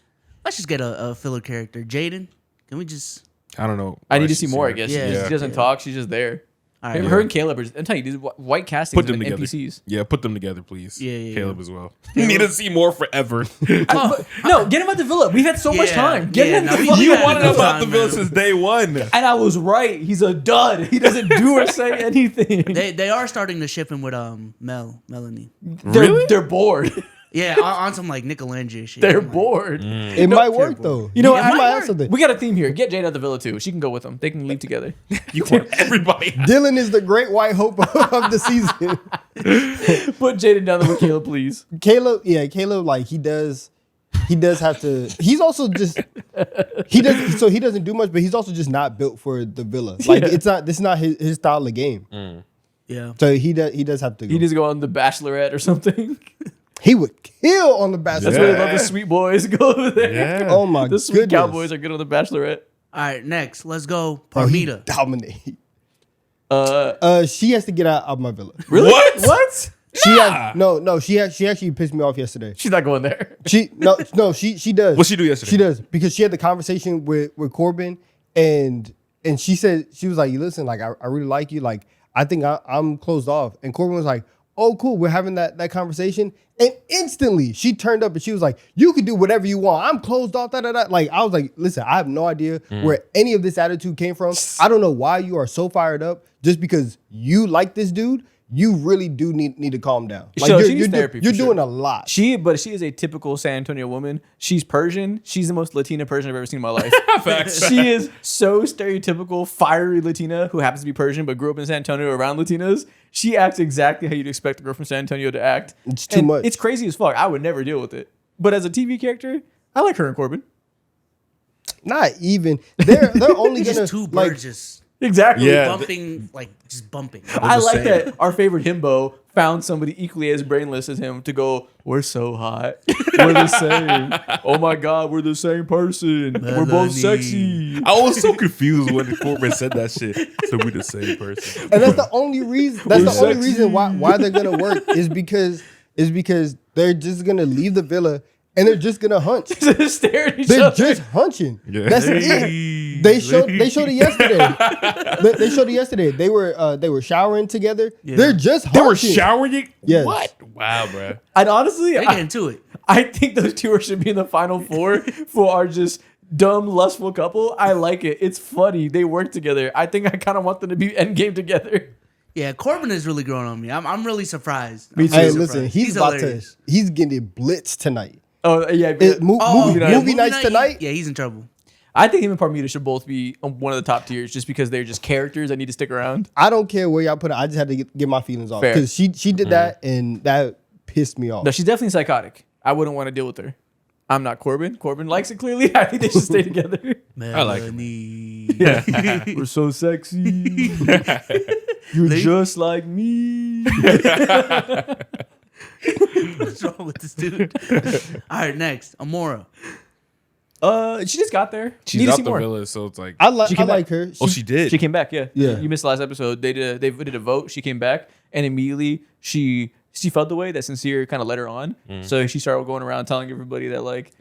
let's just get a filler character. Jaden, can we just? I don't know. I need to she's see more, I here. guess. Yeah. She doesn't talk. She's just there. All right. Her and Caleb are, I'm telling you, these white castings Put them and together. NPCs. Yeah, put them together, please. Yeah. Caleb as well. Need to see more forever. No, get him at the villa. We've had so much Yeah, time. Get yeah, him no, the we- fuck you You out. wanted no about time, the villa man. since day one. And I was right. He's a dud. He doesn't do or say anything. They are starting to ship him with Melanie. They're bored. Yeah, on some like Nickelandia shit. They're I'm like, board. It might work though. You know, Yeah, I it might might work. something. We got a theme here. Get Jade at the villa too. She can go with them. They can leave together. You want everybody. Dylan is the great white hope of the season. Put Jaden down there with Caleb, please. Caleb, like he does have to. He's also just he doesn't do much, but he's also just not built for the villa. Like Yeah. it's not. This is not his style of game. Yeah. So he does have to go. He needs to go on the Bachelorette or something. He would kill on the Bachelor. That's why they love the sweet boys. Go over there. Yeah. Oh my The sweet goodness. cowboys are good on the Bachelorette. All right, next, let's go. Oh, he Parmita. dominate. Uh, She has to get out of my villa. really? What? What? She has, no. She actually pissed me off yesterday. She's not going there. She does. What'd she do yesterday? She does because she had the conversation with Corbin and she said she was like, listen, like I really like you, like I think I'm closed off. And Corbin was like, oh cool, we're having that conversation. And instantly she turned up and she was like, you can do whatever you want. I'm closed off. Like I was like, listen, I have no idea where any of this attitude came from. I don't know why you are so fired up just because you like this dude. You really do need to calm down. Like Sure, she you're, needs therapy, you're for sure. doing a lot. But she is a typical San Antonio woman. She's Persian. She's the most Latina Persian I've ever seen in my life. Facts. She is so stereotypical, fiery Latina who happens to be Persian but grew up in San Antonio around Latinas. She acts exactly how you'd expect a girl from San Antonio to act. It's too And much. It's crazy as fuck. I would never deal with it. But as a TV character, I like her and Corbin. Not even. They're only Just gonna two like. birds just Exactly. Yeah. bumping, like just bumping. I the like same. that our favorite himbo found somebody equally as brainless as him to go, we're so hot. We're the same. Oh my God, we're the same person. We're both Melanie. sexy. I was so confused when Corbin said that shit. So we the same person. And that's the only reason. That's the only sexy. reason why they're gonna work is because they're just gonna leave the villa and they're just gonna hunch. Just stare at each They're other. just hunching. Yeah. That's it. They showed it yesterday. They showed it yesterday. They were showering together. They're just They were hunching. showering? Yes. What? Wow, bro. And honestly, They get into it. I think those two should be in the final four for our just dumb, lustful couple. I like it. It's funny. They work together. I think I kind of want them to be endgame together. Yeah, Corbin is really growing on me. I'm really surprised. Me I'm too. really Hey, listen, surprised. he's about hilarious. to. He's getting blitzed tonight. Oh, yeah. Movie night. nights tonight. Yeah, he's in trouble. I think him and Parmita should both be on one of the top tiers just because they're just characters that need to stick around. I don't care where y'all put it. I just had to get my feelings off Fair. because she did that and that pissed me off. No, she's definitely psychotic. I wouldn't want to deal with her. I'm not Corbin. Corbin likes it clearly. I think they should stay together. I like him. Melanie. We're so sexy. You're just like me. What's wrong with this dude? All right, next, Amora. She just got there. She's Need to out see the more. villa, so it's like. I She came like her. Oh, she did. She came back, yeah. Yeah. You missed the last episode. They did a vote. She came back, and immediately she felt the way that Sincere kind of led her on. So she started going around telling everybody that like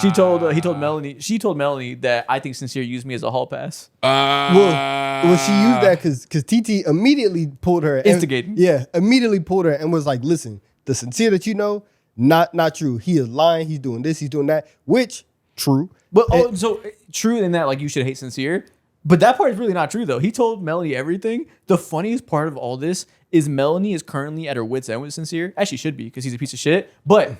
he told Melanie. She told Melanie that I think Sincere used me as a hall pass. Well, she used that because TT immediately pulled her. Instigating. Yeah, immediately pulled her and was like, listen, the Sincere that you know, not true. He is lying. He's doing this. He's doing that, which true. But so true in that like you should hate Sincere. But that part is really not true, though. He told Melanie everything. The funniest part of all this is Melanie is currently at her wit's end with Sincere. As she should be, because he's a piece of shit. But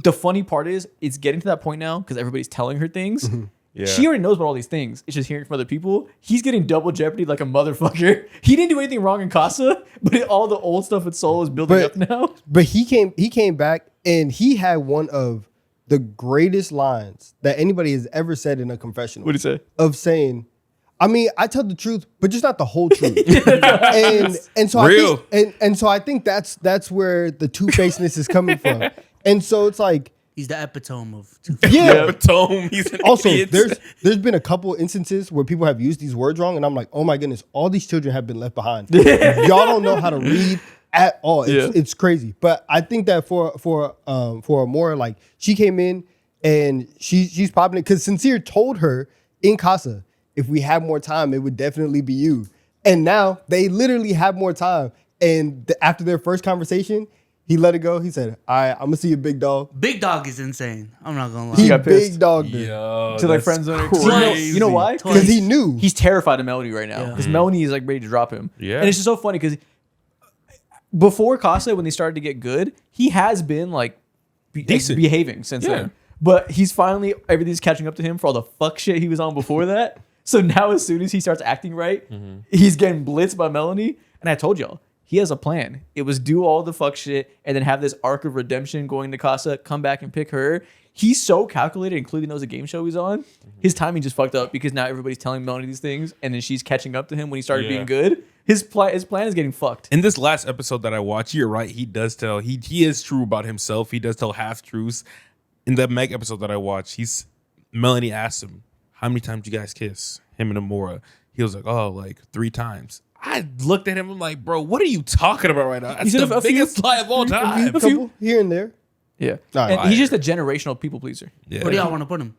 the funny part is, it's getting to that point now because everybody's telling her things. Yeah. She already knows about all these things. It's just hearing from other people. He's getting double jeopardy like a motherfucker. He didn't do anything wrong in Casa, but all the old stuff with Soul is building up now. But he came back and he had one of the greatest lines that anybody has ever said in a confessional. What did he say? Of saying, I mean, I tell the truth, but just not the whole truth. and so Real. I think that's where the two-facedness is coming from. And so it's like, He's the epitome of two. yeah. Batome, he's an Also, idiot. there's been a couple instances where people have used these words wrong, and I'm like, oh my goodness, all these children have been left behind. Y'all don't know how to read at all. It's crazy. But I think that for Amora, like, she came in and she's popping it because Sincere told her in Casa, if we had more time, it would definitely be you. And now they literally have more time. And after their first conversation, he let it go. He said, all right, I'm gonna see you, big dog. Big Dog is insane. I'm not gonna lie. He got pissed. big dogged her. Yo, To like that's friend zone. crazy. You know why? Because he knew. He's terrified of Melanie right now. Yeah. Because Melanie is like ready to drop him. Yeah. And it's just so funny because before Casa, when they started to get good, he has been like Decent. behaving since Yeah. then. But he's finally, everything's catching up to him for all the fuck shit he was on before that. So now as soon as he starts acting right, he's getting blitzed by Melanie. And I told y'all, he has a plan. It was do all the fuck shit and then have this arc of redemption going to Casa, come back and pick her. He's so calculated, including knows the game show he's on. His timing just fucked up because now everybody's telling Melanie these things and then she's catching up to him when he started Yeah. being good. His plan is getting fucked. In this last episode that I watched, you're right. He does tell he is true about himself. He does tell half truths. In the Meg episode that I watched, Melanie asked him, "How many times you guys kiss?" Him and Amora. He was like, "Oh, like 3 times." I looked at him. I'm like, "Bro, what are you talking about right now? That's said the a few- biggest lie of all A time." couple here and there. Yeah. All And right. he's just a generational people pleaser. Yeah. Where do y'all want to put him?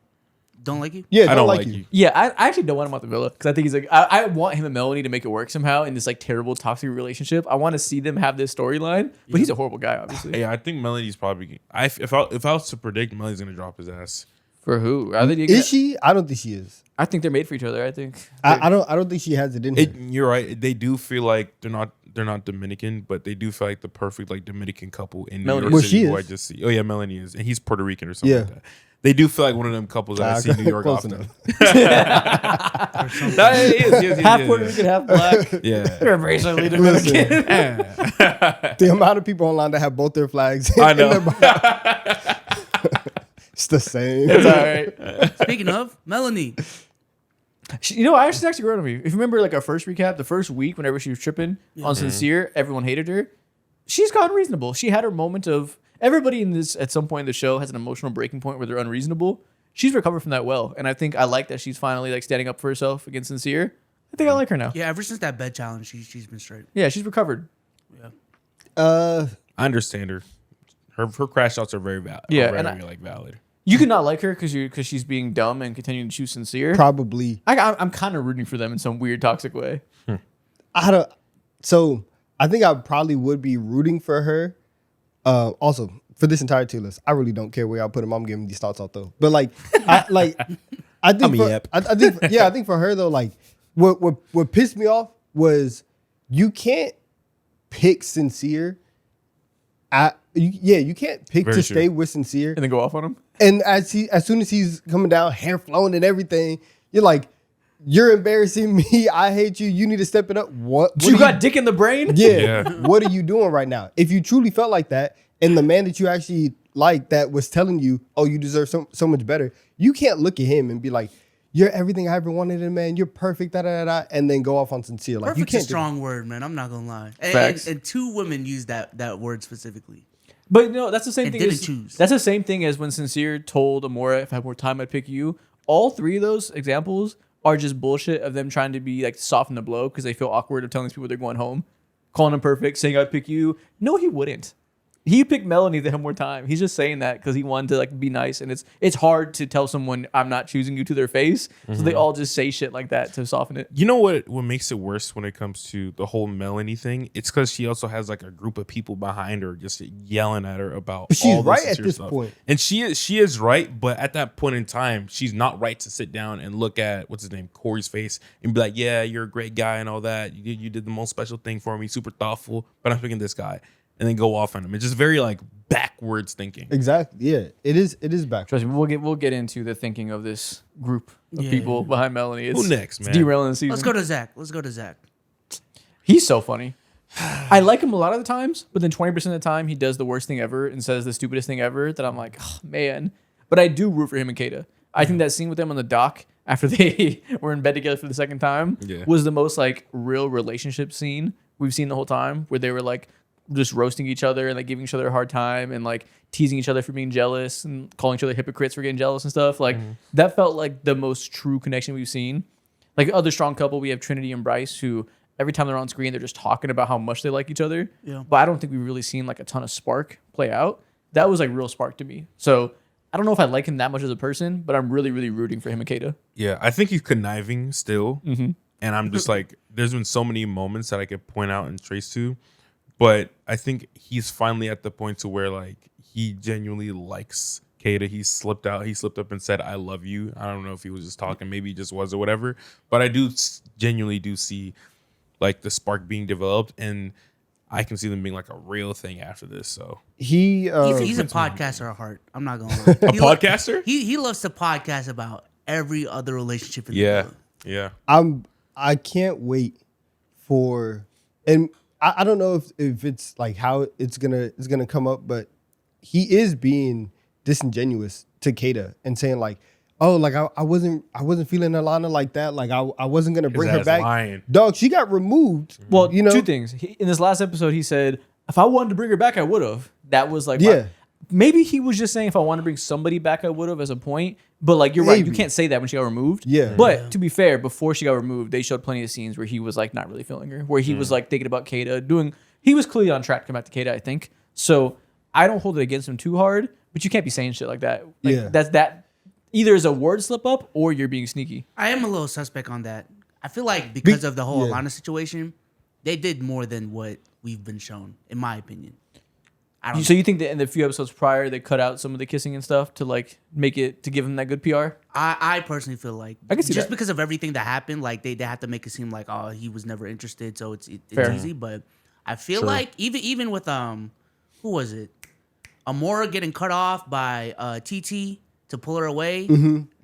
Don't like you? Yeah, I don't like you. Yeah, I actually don't want him out the villa because I think he's like I want him and Melanie to make it work somehow in this like terrible toxic relationship. I want to see them have this storyline, but he's a horrible guy, obviously. Yeah, I think Melanie's probably. If I was to predict, Melanie's gonna drop his ass. For who? Are they, Is she? I don't think she is. I think they're made for each other. I think. I don't think she has it in her. You're right. They do feel like they're not Dominican, but they do feel like the perfect like Dominican couple in New Melanie York Well, City. she Who I is. just see. Oh yeah, Melanie is, and he's Puerto Rican or something Yeah. like that. They do feel like one of them couples that I see in New York Close often. enough. No, he is, Half Puerto Rican, half black. Yeah. They're basically Dominican. The amount of people online that have both their flags. I in know. their bio. It's the same. It's all right. Speaking of, Melanie. You know, I actually grown on me. If you remember, like our first recap, the first week, whenever she was tripping on Sincere, everyone hated her. She's gotten reasonable. She had her moment of everybody in this at some point in the show has an emotional breaking point where they're unreasonable. She's recovered from that well, and I think I like that she's finally like standing up for herself against Sincere. I think I like her now. Yeah, ever since that bed challenge, she's been straight. Yeah, she's recovered. I understand her. Her crash outs are very valid. Yeah, very, and valid. You could not like her because she's being dumb and continuing to choose Sincere. Probably. I'm kind of rooting for them in some weird toxic way. I don't. So I think I probably would be rooting for her. Also, for this entire tier list, I really don't care where I put them. I'm giving these thoughts out though. But like, I think I'm a for, yep. I think I think for her though, like what pissed me off was you can't pick Sincere. You can't pick Very to true. stay with Sincere. And then go off on him. And as soon as he's coming down, hair flowing and everything, you're like, you're embarrassing me. I hate you. You need to step it up. What You are got dick in the brain? Yeah. Yeah. What are you doing right now? If you truly felt like that, and the man that you actually like that was telling you, oh, you deserve so much better, you can't look at him and be like, you're everything I ever wanted in a man. You're perfect, and then go off on Sincere. Like, you Perfect's a can't do that. strong word, man. I'm not gonna lie. Facts. And 2 women use that word specifically. But no, that's the same And thing. didn't As, choose. That's the same thing as when Sincere told Amora, "If I had more time, I'd pick you." All 3 of those examples are just bullshit of them trying to be like soften the blow because they feel awkward of telling these people they're going home, calling him perfect, saying I'd pick you. No, he wouldn't. He picked Melanie to him more time. He's just saying that because he wanted to like be nice, and it's hard to tell someone I'm not choosing you to their face. So they all just say shit like that to soften it. You know what makes it worse when it comes to the whole Melanie thing? It's because she also has like a group of people behind her just yelling at her about. But she's all right this at sincere this stuff. point. And she is right, but at that point in time, she's not right to sit down and look at what's his name, Corey's face, and be like, "Yeah, you're a great guy and all that. You did the most special thing for me, super thoughtful, but I'm picking this guy," and then go off on him. It's just very like backwards thinking. Exactly. Yeah, it is back. Trust me, we'll get into the thinking of this group of Yeah. people behind Melanie. It's, Who next, it's man? derailing the season. Let's go to Zach. He's so funny. I like him a lot of the times, but then 20% of the time he does the worst thing ever and says the stupidest thing ever that I'm like, oh, man. But I do root for him and Kata. I think that scene with them on the dock after they were in bed together for the second time was the most like real relationship scene we've seen the whole time, where they were like just roasting each other and like giving each other a hard time and like teasing each other for being jealous and calling each other hypocrites for getting jealous and stuff. Like that felt like the most true connection we've seen. Like other strong couple, we have Trinity and Bryce, who every time they're on screen, they're just talking about how much they like each other. Yeah. But I don't think we've really seen like a ton of spark play out. That was like real spark to me. So I don't know if I like him that much as a person, but I'm really, really rooting for him and Kata. Yeah, I think he's conniving still, and I'm just like, there's been so many moments that I could point out and trace to, but I think he's finally at the point to where like he genuinely likes Kata. He slipped up and said, "I love you." I don't know if he was just talking, maybe he just was or whatever, but I do genuinely do see like the spark being developed, and I can see them being like a real thing after this. So He's He's a podcaster at heart. I'm not gonna lie. a podcaster? He loves to podcast about every other relationship in the Yeah, world. yeah. I can't wait for, and I don't know if it's like how it's gonna come up, but he is being disingenuous to Kata and saying like, oh, like I wasn't feeling Alana like that, like I wasn't gonna bring her ass back. lying. Dog, she got removed. Well, you know, two things. In this last episode, he said, if I wanted to bring her back, I would have. That was like, Yeah. maybe he was just saying if I wanted to bring somebody back, I would have as a point. But like, you're right. You Maybe. can't say that when she got removed. Yeah. But to be fair, before she got removed, they showed plenty of scenes where he was like not really feeling her, where he was like thinking about Kata, he was clearly on track to come back to Kata, I think. So I don't hold it against him too hard, but you can't be saying shit like that. Like, Yeah. that either is a word slip up or you're being sneaky. I am a little suspect on that. I feel like because of the whole yeah. Alana situation, they did more than what we've been shown, in my opinion. I don't So you think that in the few episodes prior, they cut out some of the kissing and stuff to like make it, to give him that good PR? I personally feel like I can see just that. because of everything that happened, like they have to make it seem like, oh, he was never interested, so it's Fair. easy. But I feel like even with who was it? Amora getting cut off by TT to pull her away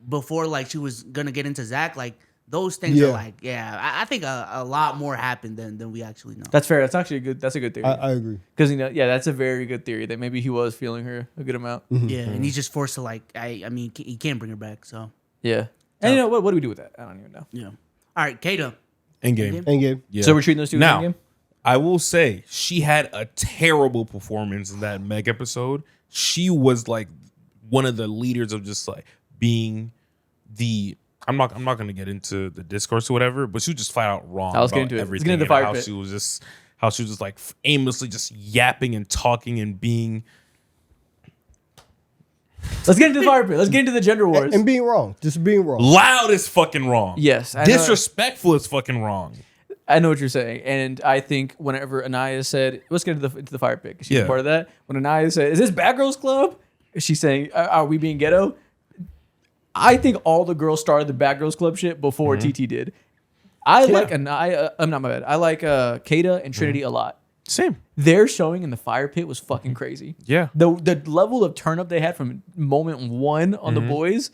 before like she was gonna get into Zach, like those things Yeah. are like, I think a lot more happened than we actually know. That's fair. That's actually that's a good theory. I agree. Because that's a very good theory that maybe he was feeling her a good amount. Yeah, and he's just forced to like, I mean, he can't bring her back. So Yeah. And what do we do with that? I don't even know. yeah. All right, Kata. Endgame. Endgame. Yeah. So we're treating those two Now, as game? I will say she had a terrible performance in that Meg episode. She was like one of the leaders of just like being the. I'm not going to get into the discourse or whatever, but she was just flat out wrong. Let's get about into it. Let's everything get into and fire how pit. she was just like aimlessly just yapping and talking and being. Let's get into the fire pit. Let's get into the gender wars. And being wrong. Just being wrong. Loud as fucking wrong. Yes, I know. Disrespectful as fucking wrong. I know what you're saying. And I think whenever Anaya said, let's get into the fire pit, 'cause she's Yeah. part of that. When Anaya said, is this Bad Girls Club? She's saying, are we being ghetto? I think all the girls started the Bad Girls Club shit before TT did. I like Anaya. I'm not my bad. I like Kata and Trinity a lot. Same. Their showing in the fire pit was fucking crazy. Yeah. The level of turn up they had from moment one on the boys,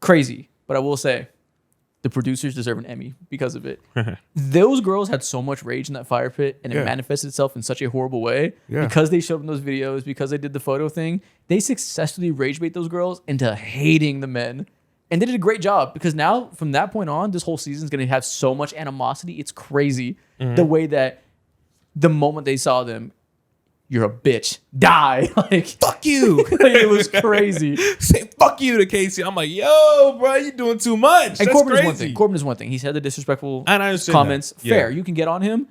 crazy. But I will say, the producers deserve an Emmy because of it. Those girls had so much rage in that fire pit, and it Yeah. manifested itself in such a horrible way. Yeah. Because they showed them those videos, because they did the photo thing, they successfully rage bait those girls into hating the men. And they did a great job because now, from that point on, this whole season is going to have so much animosity. It's crazy. The way that the moment they saw them, you're a bitch, die. Like, Fuck you. it was crazy. Say fuck you to Casey. I'm like, yo, bro, you doing too much. And That's Corbin crazy. is one thing. Corbin is one thing. He said the disrespectful And I understand comments. that. Yeah. Fair. You can get on him.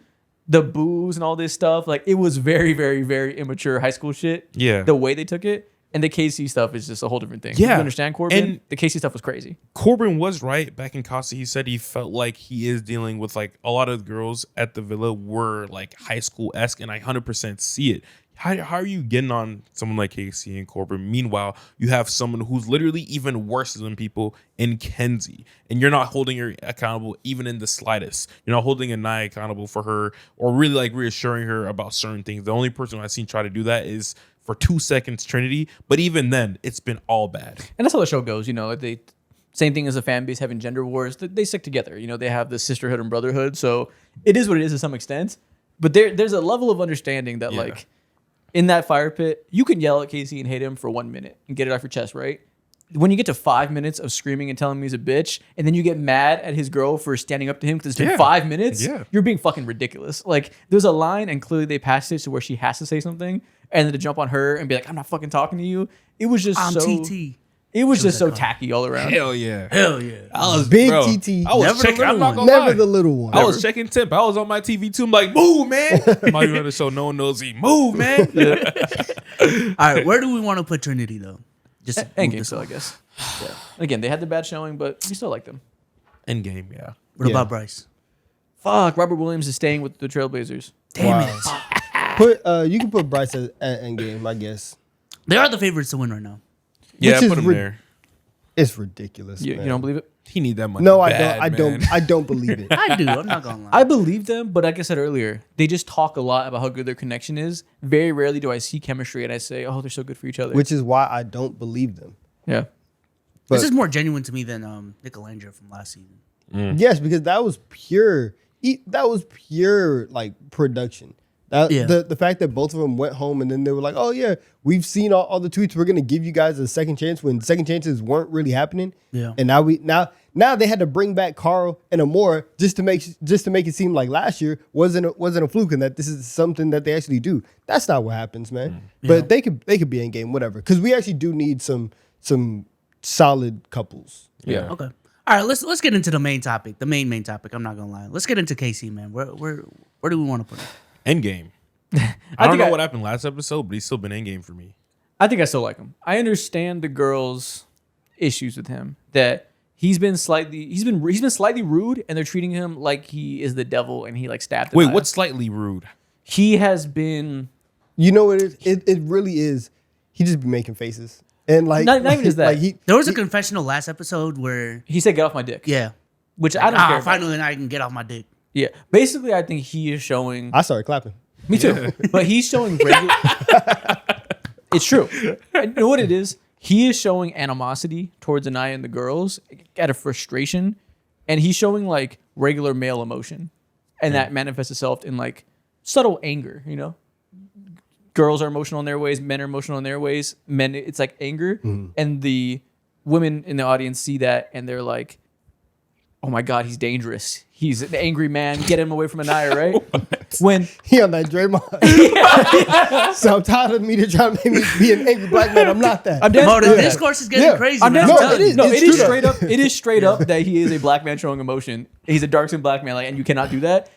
the booze and all this stuff, like it was very, very, very immature high school shit. Yeah. The way they took it. And the KC stuff is just a whole different thing. Yeah. You understand, Corbin? And the KC stuff was crazy. Corbin was right back in Casa. He said he felt like he is dealing with like a lot of the girls at the villa were like high school esque, and I 100% see it. How are you getting on someone like Casey and Corbin? Meanwhile, you have someone who's literally even worse than people in Kenzie, and you're not holding her accountable even in the slightest. You're not holding Anaya accountable for her or really like reassuring her about certain things. The only person I've seen try to do that is for 2 seconds Trinity, but even then, it's been all bad. And that's how the show goes. You know, they same thing as a fan base having gender wars. They stick together. You know, they have the sisterhood and brotherhood. So it is what it is to some extent. But there's a level of understanding that like in that fire pit, you can yell at Casey and hate him for 1 minute and get it off your chest, right? When you get to 5 minutes of screaming and telling him he's a bitch, and then you get mad at his girl for standing up to him because it's been 5 minutes, you're being fucking ridiculous. Like, there's a line, and clearly they passed it to where she has to say something, and then to jump on her and be like, I'm not fucking talking to you. It was just I'm so... TT. It was just so tacky all around. Hell yeah. Hell yeah. I was Big bro, TT. I was Never the checking. little I'm not one. gonna Never lie. the little one. I was checking temp. I was on my TV too. I'm like, move, man. I'm even on the show. No one knows he move, man. All right, where do we want to put Trinity though? Just Endgame still, I guess. Yeah. Again, they had the bad showing, but we still like them. Endgame, yeah. What Yeah. about Bryce? Fuck, Robert Williams is staying with the Trailblazers. Damn Wow. it. You can put Bryce at Endgame, I guess. They are the favorites to win right now. Yeah, Which is put him there. It's ridiculous. You man. don't believe it? He need that money. No, bad, I don't. man. I don't believe it. I do. I'm not gonna lie. I believe them, but like I said earlier, they just talk a lot about how good their connection is. Very rarely do I see chemistry and I say, oh, they're so good for each other. Which is why I don't believe them. yeah. This but- is more genuine to me than Nickelandria from last season. Yes, because that was pure. That was pure like production. Yeah. The fact that both of them went home and then they were like, "Oh yeah, we've seen all the tweets. We're gonna give you guys a second chance," when second chances weren't really happening. Yeah. And now they had to bring back Carl and Amora just to make it seem like last year wasn't a fluke and that this is something that they actually do. That's not what happens, man. But they could be in game, whatever. Because we actually do need some solid couples. Yeah. Okay. All right. Let's get into the main topic. The main topic. I'm not gonna lie. Let's get into KC, man. Where do we want to put him? Endgame. I don't think know what happened last episode, but he's still been Endgame for me. I think I still like him. I understand the girls' issues with him. That he's been slightly rude, and they're treating him like he is the devil, and he like stabbed. Wait, Anaya. what's slightly rude? He has been You know what it is? It really is. He just be making faces and like Not even just that. Like There was a confessional last episode where he said, "Get off my dick." yeah, Which I don't care. About. finally I can get off my dick. Yeah. Basically, I think he is showing. I started clapping. Me too. But he's showing regular. It's true. You know what it is? He is showing animosity towards Anaya and the girls out of frustration, and he's showing like regular male emotion, and that manifests itself in like subtle anger. You know, girls are emotional in their ways, men are emotional in their ways. Men, it's like anger, and the women in the audience see that, and they're like, "Oh my god, he's dangerous. He's an angry man. Get him away from Anaya." Right? When He on that Draymond. So I'm tired of media trying to make me be an angry black man. I'm not that. I'm dead. Bro, the Yeah. discourse is getting Yeah. crazy. I'm man. dead. I'm No, telling it you. is. No, It's it is true, straight up. It is straight up that he is a black man showing emotion. He's a dark skinned black man, like, and you cannot do that.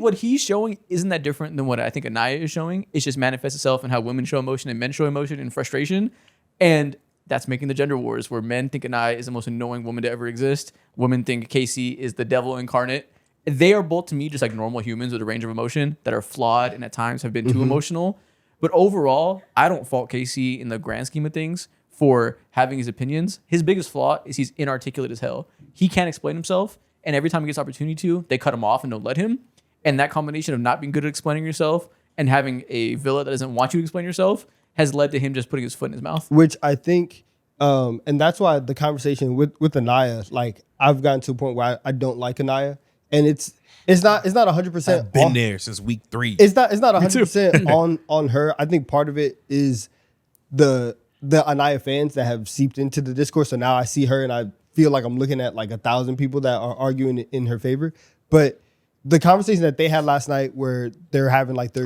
What he's showing isn't that different than what I think Anaya is showing. It's just manifests itself in how women show emotion and men show emotion and frustration, and that's making the gender wars where men think Anaya is the most annoying woman to ever exist. Women think Casey is the devil incarnate. They are both to me just like normal humans with a range of emotion that are flawed and at times have been too emotional. But overall, I don't fault Casey in the grand scheme of things for having his opinions. His biggest flaw is he's inarticulate as hell. He can't explain himself, and every time he gets opportunity to, they cut him off and don't let him. And that combination of not being good at explaining yourself and having a villa that doesn't want you to explain yourself has led to him just putting his foot in his mouth. Which I think, and that's why the conversation with Anaya, like I've gotten to a point where I don't like Anaya, and it's not 100%. I've been there since week 3. It's not 100% on her. I think part of it is the Anaya fans that have seeped into the discourse. So now I see her and I feel like I'm looking at like 1,000 people that are arguing in her favor. But the conversation that they had last night where they're having like their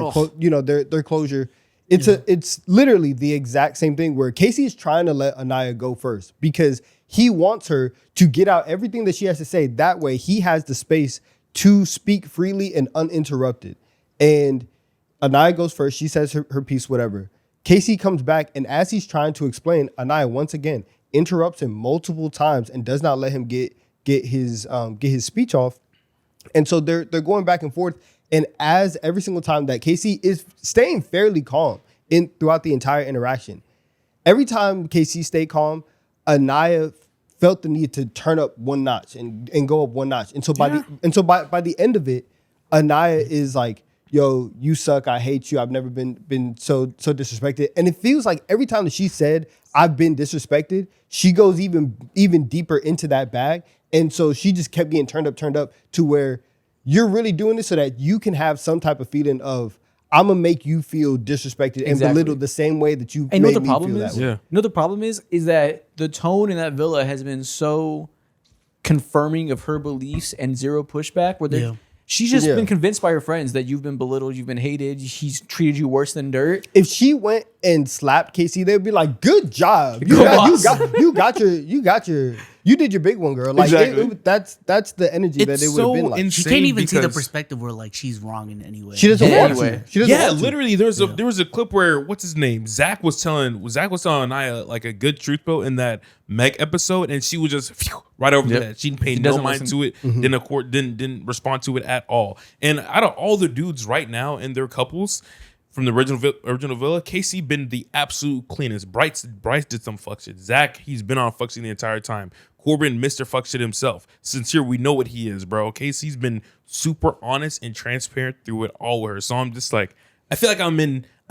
closure, it's literally the exact same thing where Casey is trying to let Anaya go first because he wants her to get out everything that she has to say. That way he has the space to speak freely and uninterrupted. And Anaya goes first. She says her piece, whatever. Casey comes back, and as he's trying to explain, Anaya once again interrupts him multiple times and does not let him get his speech off. And so they're going back and forth. And as every single time that Casey is staying fairly calm throughout the entire interaction, every time Casey stayed calm, Anaya felt the need to turn up one notch and go up one notch. And so by the end of it, Anaya is like, yo, you suck. I hate you. I've never been so disrespected. And it feels like every time that she said, I've been disrespected, she goes even deeper into that bag. And so she just kept getting turned up to where you're really doing this so that you can have some type of feeling of, I'm going to make you feel disrespected and belittled the same way that you made me feel that way. You know what the problem is that the tone in that villa has been so confirming of her beliefs and zero pushback where she's just been convinced by her friends that you've been belittled, you've been hated, he's treated you worse than dirt. If she went and slapped Casey, they'd be like, "Good job, you did your big one, girl." Like exactly. That's the energy that it would have been like. She can't even see the perspective where like she's wrong in any way. She doesn't want to. She doesn't want to. Literally, there was a clip where what's his name? Zach was telling Anaya like a good truth pill in that Meg episode, and she was just right over that. She didn't pay no mind to it. Didn't respond to it at all. And out of all the dudes right now in their couples from the original Villa, Casey been the absolute cleanest. Bryce did some fuck shit. Zach, he's been on fuck shit the entire time. Corbin, Mr. Fuck shit himself. Sincere, we know what he is, bro. Casey's been super honest and transparent through it all with her. So I'm just like, I feel like I'm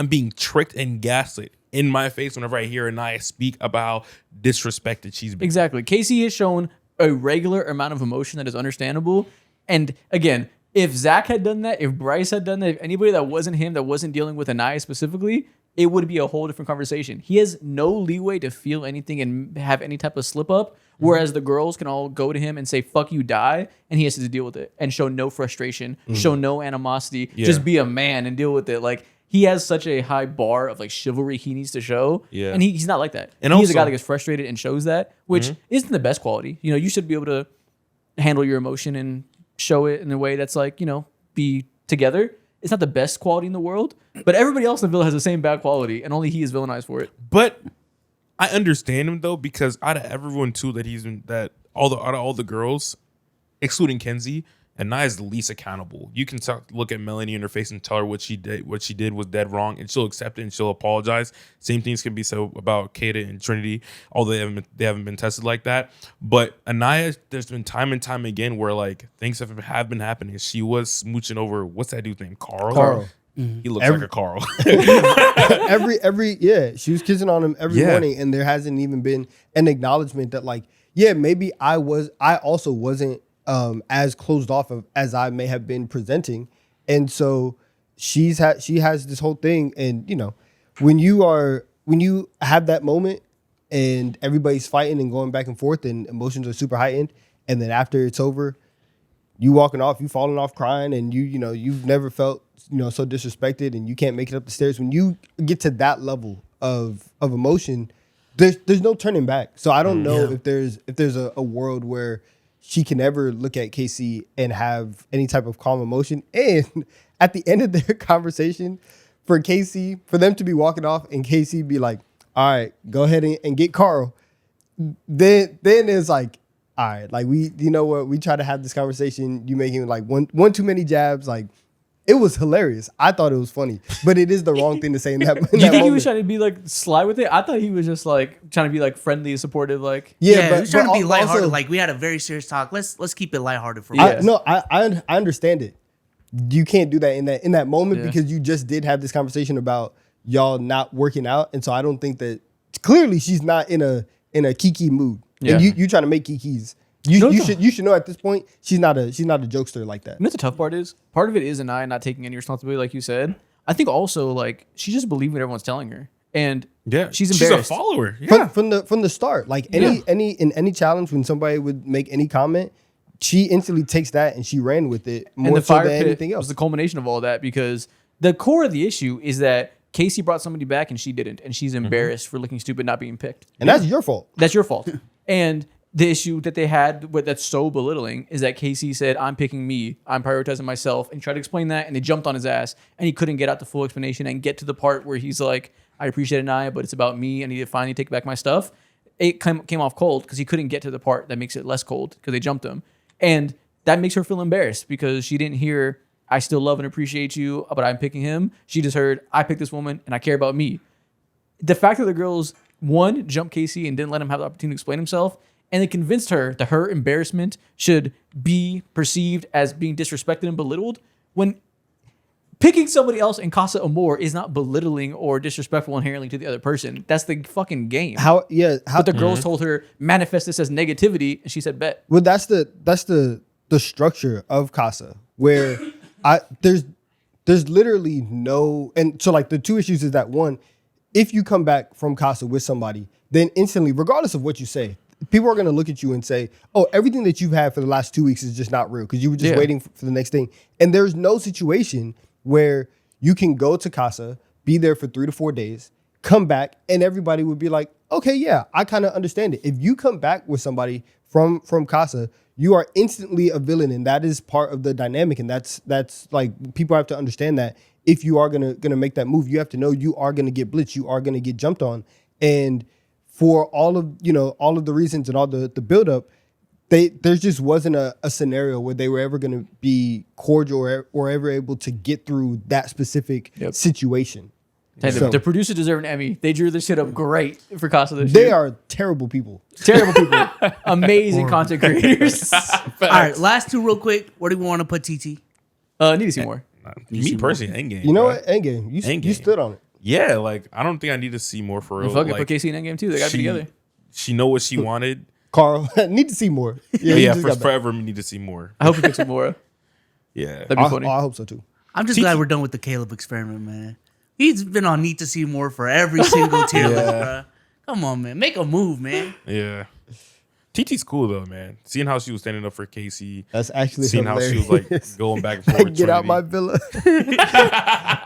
being tricked and gaslit in my face whenever I hear Anaya speak about how disrespected she's been. Exactly. Casey has shown a regular amount of emotion that is understandable. And again, if Zach had done that, if Bryce had done that, if anybody that wasn't him, that wasn't dealing with Anaya specifically, it would be a whole different conversation. He has no leeway to feel anything and have any type of slip up, whereas the girls can all go to him and say, fuck you, die, and he has to deal with it and show no frustration, show no animosity, just be a man and deal with it. Like, he has such a high bar of like chivalry he needs to show, and he's not like that. And he's a guy that gets frustrated and shows that, which isn't the best quality. You know, you should be able to handle your emotion and show it in a way that's like, you know, be together. It's not the best quality in the world, but everybody else in the villa has the same bad quality, and only he is villainized for it. But I understand him though, because out of everyone too out of all the girls, excluding Kenzie, Anaya's the least accountable. You can look at Melanie in her face and tell her what she did was dead wrong, and she'll accept it and she'll apologize. Same things can be said about Kata and Trinity, although they haven't been tested like that. But Anaya, there's been time and time again where like things have been happening. She was smooching over, what's that dude's name? Carl. He looks like a Carl. She was kissing on him every morning, and there hasn't even been an acknowledgement that like, maybe I also wasn't as closed off as I may have been presenting. And so she has this whole thing. And you know, when you have that moment and everybody's fighting and going back and forth and emotions are super heightened, and then after it's over, you walking off, you falling off crying, and you've never felt so disrespected, and you can't make it up the stairs. When you get to that level of emotion, there's no turning back. So I don't know if there's a world where she can ever look at Casey and have any type of calm emotion. And at the end of their conversation, for them to be walking off and Casey be like, all right, go ahead and get Carl. Then it's like, all right, like we try to have this conversation. You making like one too many jabs. Like, it was hilarious. I thought it was funny, but it is the wrong thing to say in that. You think he was trying to be like sly with it? I thought he was just like trying to be like friendly and supportive. Like, but he was trying to be lighthearted. Like, we had a very serious talk. Let's keep it lighthearted for once. I understand it. You can't do that in that moment because you just did have this conversation about y'all not working out, and so I don't think that clearly she's not in a kiki mood. Yeah. And you trying to make kikis. You should know at this point she's not a jokester like that. You know what the tough part is? Part of it is Anaya not taking any responsibility, like you said. I think also like she just believes what everyone's telling her, and she's embarrassed. She's a follower. Yeah. From the start, like any challenge when somebody would make any comment, she instantly takes that and she ran with it more so than anything else. Was the culmination of all that, because the core of the issue is that Casey brought somebody back and she didn't, and she's embarrassed for looking stupid, not being picked. And that's your fault. That's your fault. And the issue that they had with that's so belittling is that Casey said, I'm picking me, I'm prioritizing myself, and he tried to explain that, and they jumped on his ass, and he couldn't get out the full explanation and get to the part where he's like, I appreciate it, Nia, but it's about me. I need to finally take back my stuff. It came off cold because he couldn't get to the part that makes it less cold because they jumped him. And that makes her feel embarrassed because she didn't hear, I still love and appreciate you, but I'm picking him. She just heard, I picked this woman and I care about me. The fact that the girls, one, jumped Casey and didn't let him have the opportunity to explain himself, and they convinced her that her embarrassment should be perceived as being disrespected and belittled, when picking somebody else in Casa Amor is not belittling or disrespectful inherently to the other person. That's the fucking game. But the girls told her, manifest this as negativity, and she said, bet. Well, that's the structure of Casa, where there's literally no, and so like the two issues is that one, if you come back from Casa with somebody, then instantly, regardless of what you say, people are going to look at you and say, oh, everything that you've had for the last 2 weeks is just not real because you were just waiting for the next thing. And there's no situation where you can go to Casa, be there for 3 to 4 days, come back, and everybody would be like, okay, yeah, I kind of understand it. If you come back with somebody from Casa, you are instantly a villain, and that is part of the dynamic. And that's like, people have to understand that if you are gonna make that move, you have to know you are gonna get blitzed, you are gonna get jumped on. And for all of the reasons and all the buildup, there just wasn't a scenario where they were ever going to be cordial or ever able to get through that specific situation. Hey, the producers deserve an Emmy. They drew this shit up great for Casa this They year. are terrible people. Terrible people. Amazing content creators. All right, last two real quick. Where do we want to put TT? Need to see more. Me personally, Endgame. You know bro. what? Endgame. You Endgame. stood on it. Yeah, like I don't think I need to see more for real. Fuck it, Like, put Casey in Endgame too. They got to be together. She know what she wanted. Carl, need to see more. Yeah, Yeah, he just for got back. forever we need to see more. I hope we pick some more. Yeah. That'd be funny. I hope so too. I'm just glad we're done with the Caleb experiment, man. He's been on Need to See More for every single tier list, bro. Come on, man. Make a move, man. Yeah. TT's cool though, man. Seeing how she was standing up for Casey. That's actually Seeing hilarious. how she was like going back and forth. with Get out my Trinity. villa.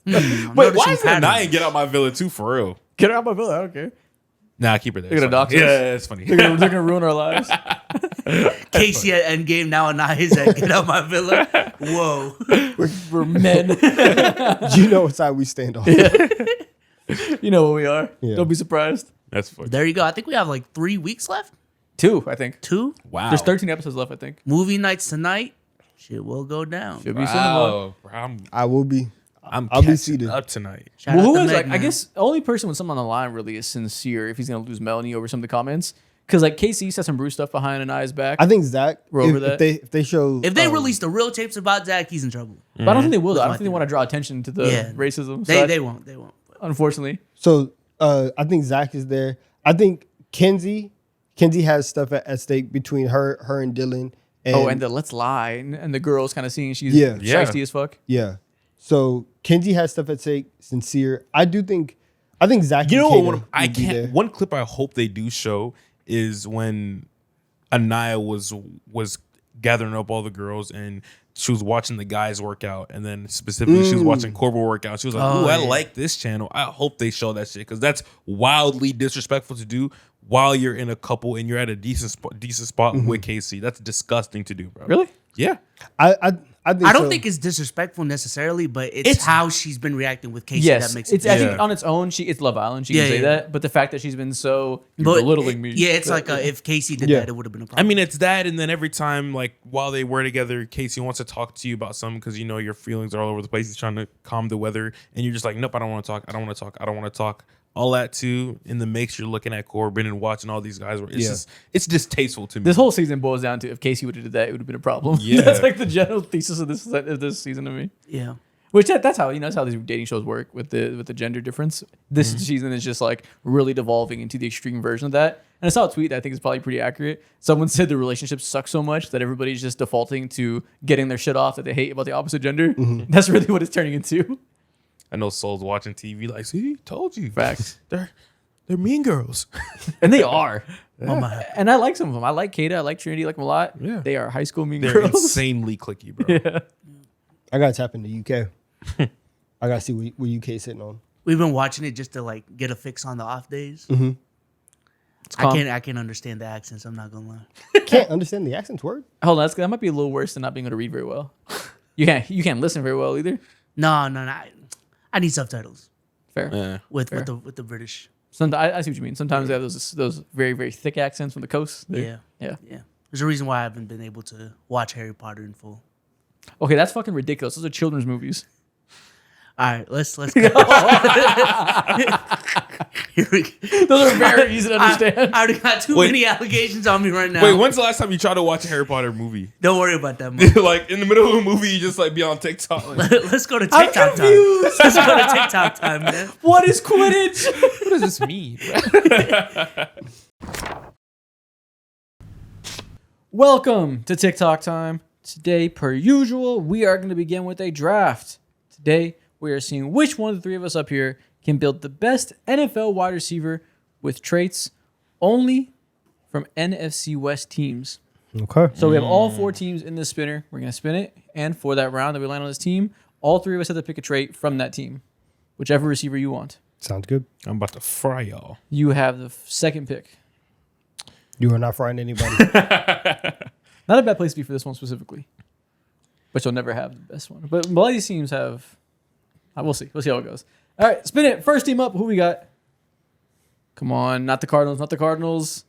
Wait, why is it Nia get out my villa too for real? Get her out my villa. I don't care. Nah, keep her there. They're gonna dox us. Yeah, it's funny. They're gonna ruin our lives. Casey at Endgame, now Anaya's at Get Out My Villa. Whoa. We're men. You know what side we stand on. You know what we are. Yeah. Don't be surprised. That's funny. There you go. I think we have like 3 weeks left. 2, I think. 2. Wow. There's 13 episodes left, I think. Movie nights tonight. Shit will go down. Should be cinema. Wow. Bro, I will be. I'll be be seated. up tonight. Shout Well, out who to is Meg, like? I man. guess the only person with something on the line really is Sincere if he's gonna lose Melanie over some of the comments. Because like Casey said some Bruce stuff behind Anaya's back. I think Zach. We're over that. If they show If they release the real tapes about Zach, he's in trouble. But I don't think they will. Though. I don't my think they want to draw attention to the Yeah. racism. They won't. They won't. Unfortunately. So I think Zach is there. I think Kenzie has stuff at stake between her and Dylan. And the let's lie and the girls kind of seeing she's Yeah. shiesty as fuck. yeah. So Kenzie has stuff at stake. Sincere. I think Zach. You and know Kata what? I would be there. can't. One clip I hope they do show is when Anaya was gathering up all the girls and she was watching the guys work out, and then specifically she was watching Corvo work out. She was like, Oh, "Ooh, I yeah. like this channel." I hope they show that shit because that's wildly disrespectful to do while you're in a couple and you're at a decent spot with Casey. That's disgusting to do, bro. Really? Yeah. I think I don't so. think it's disrespectful necessarily, but it's how she's been reacting with Casey Yes. that makes it. It's I think Yeah. on its own, it's Love Island. She Yeah, can say yeah. that. But the fact that she's been so But belittling me. Yeah, it's like if Casey did Yeah. that, it would have been a I problem. mean, it's that, and then every time, like, while they were together, Casey wants to talk to you about something because you know your feelings are all over the place. He's trying to calm the weather, and you're just like, nope, I don't want to talk. I don't want to talk. I don't want to talk. All that too in the mix. You're looking at Corbin and watching all these guys. Where it's Yeah. just, it's distasteful to me. This whole season boils down to if Casey would have did that, it would have been a problem. Yeah. That's like the general thesis of this season to me. yeah. Which that's how that's how these dating shows work with the gender difference. This season is just like really devolving into the extreme version of that. And I saw a tweet that I think is probably pretty accurate. Someone said the relationships suck so much that everybody's just defaulting to getting their shit off that they hate about the opposite gender. That's really what it's turning into. I know Soul's watching TV like, see, told you. Facts. They're mean girls. And they are. Oh my. And I like some of them. I like Kata. I like Trinity. I like them a lot. Yeah. They are high school mean They're girls. insanely clicky, bro. Yeah. I gotta tap into UK. I gotta see what UK is sitting on. We've been watching it just to like get a fix on the off days. calm. I can't understand the accents. I'm not gonna lie. Can't understand the accent's word. Hold on, that might be a little worse than not being able to read very well. You can't listen very well either. No. I need subtitles Fair. Yeah. with the British. Sometimes I see what you mean. Sometimes they have those very very thick accents from the coast. Yeah. Yeah. There's a reason why I haven't been able to watch Harry Potter in full. Okay, that's fucking ridiculous. Those are children's movies. All right, let's go. Here we go. Those are very easy to understand. I already got too Wait. many allegations on me right now. Wait, when's the last time you tried to watch a Harry Potter movie? Don't worry about that. Movie. Like in the middle of a movie, you just like be on TikTok. Like, Let's go to I'm TikTok time. confused. Let's go to TikTok time, man. What is Quidditch? what does this mean? Welcome to TikTok time. Today, per usual, we are going to begin with a draft. Today, we are seeing which one of the three of us up here can build the best NFL wide receiver with traits only from NFC West teams. Okay. So we have all four teams in this spinner. We're going to spin it. And for that round that we land on this team, all three of us have to pick a trait from that team, whichever receiver you want. Sounds good. I'm about to fry y'all. You have the second pick. You are not frying anybody. Not a bad place to be for this one specifically. But you'll never have the best one. But a lot of these teams have... we'll see. We'll see how it goes. All right, spin it. First team up. Who we got? Come on. Not the Cardinals. Not the Cardinals.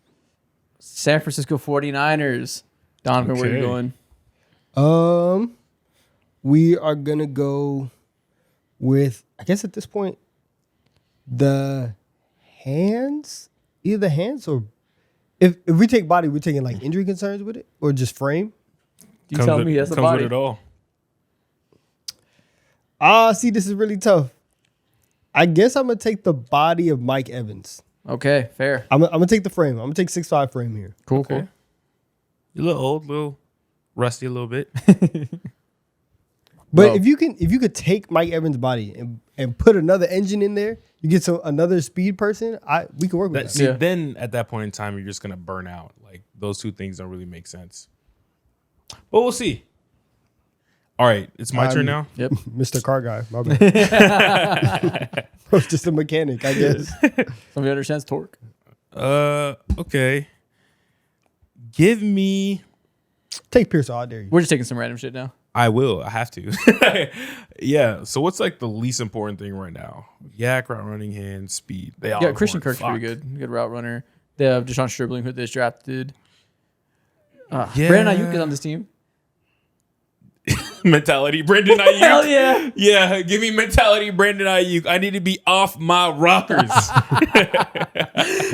San Francisco 49ers. Donovan, where are you going? We are gonna go with, I guess at this point, the hands. Either the hands or if we take body, we're taking like injury concerns with it or just frame. You tell me that's the comes body. with it all. See, this is really tough. I guess I'm gonna take the body of Mike Evans. Okay, fair. I'm gonna take the frame. I'm gonna take 6'5" frame here. Cool, Okay. You're a little old, little rusty a little bit. But No. if you could take Mike Evans' body and put another engine in there, you get another speed person. We can work with that. See, Yeah. then at that point in time, you're just gonna burn out. Like those two things don't really make sense. But we'll see. All right, it's my turn now. Yep. Mr. Car Guy, my bad. I was just a mechanic, I guess. Somebody understands torque. Okay. Give me. Take Pierce, I dare you. We're just taking some random shit now. I will. I have to. Yeah. So what's like the least important thing right now? Yak, route running, hand, speed. They all Yeah, Christian important. Kirk's pretty good. Good route runner. They have Deshaun Stribling, who they just drafted. Yeah. Brandon Ayuk is on this team. Mentality, Brandon Ayuk. Hell yeah. Yeah, give me mentality, Brandon Ayuk. I need to be off my rockers.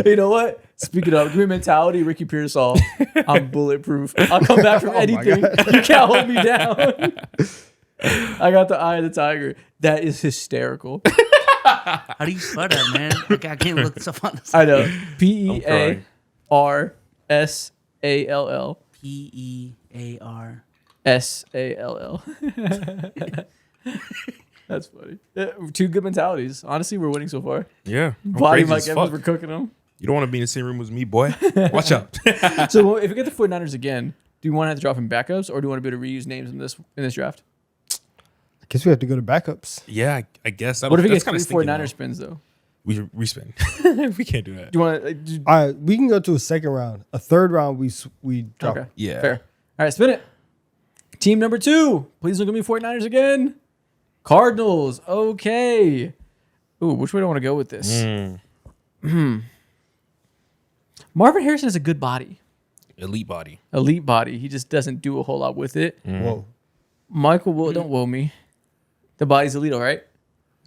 You know what? Speaking of, give me mentality, Ricky Pearsall. I'm bulletproof. I'll come back from anything. You can't hold me down. I got the eye of the tiger. That is hysterical. How do you spell that, man? Like, I can't look this up on the I know. crying. Pearsall. Pearssall. That's funny. Two good mentalities. Honestly, we're winning so far. Yeah. I'm Body crazy Mike as Evans, fuck. we're cooking them. You don't want to be in the same room as me, boy. Watch out. So if we get the 49ers again, do you want to have to drop in backups or do you want to be able to reuse names in this draft? I guess we have to go to backups. Yeah, I guess. What if he gets kind three of 49ers spins though? We respin. We can't do that. Do you want to? All right, we can go to a second round. A third round, we drop. Okay. Yeah. Fair. All right, spin it. Team number 2. Please don't give me 49ers again. Cardinals. Okay. Ooh, which way do I want to go with this? Marvin Harrison has a good body. Elite body. Elite body. He just doesn't do a whole lot with it. Whoa. Michael Will, don't woe me. The body's elite, all right?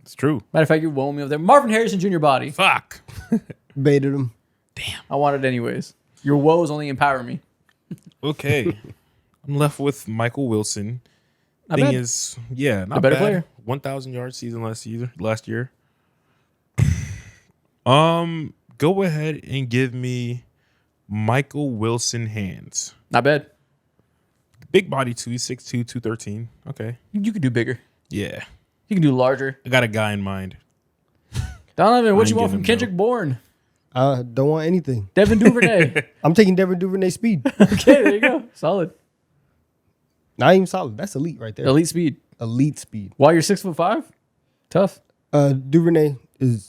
It's true. Matter of fact, you're woeing me over there. Marvin Harrison Jr. body. Fuck. Baited him. I want it anyways. Your woes only empower me. Okay. I'm left with Michael Wilson. Not Thing bad. is, yeah, not A better bad. player. 1,000 yard season last year. Go ahead and give me Michael Wilson hands. Not bad. Big body too. He's 6'2", 213. Okay. You could do bigger. Yeah. You can do larger. I got a guy in mind. Donovan, what I you ain't want from giving Kendrick Bourne? Don't want anything. Devin Duvernay. I'm taking Devin Duvernay speed. Okay, there you go. Solid. Not even solid. That's elite right there. Elite speed. Elite speed. While you're 6'5"? Tough. Duvernay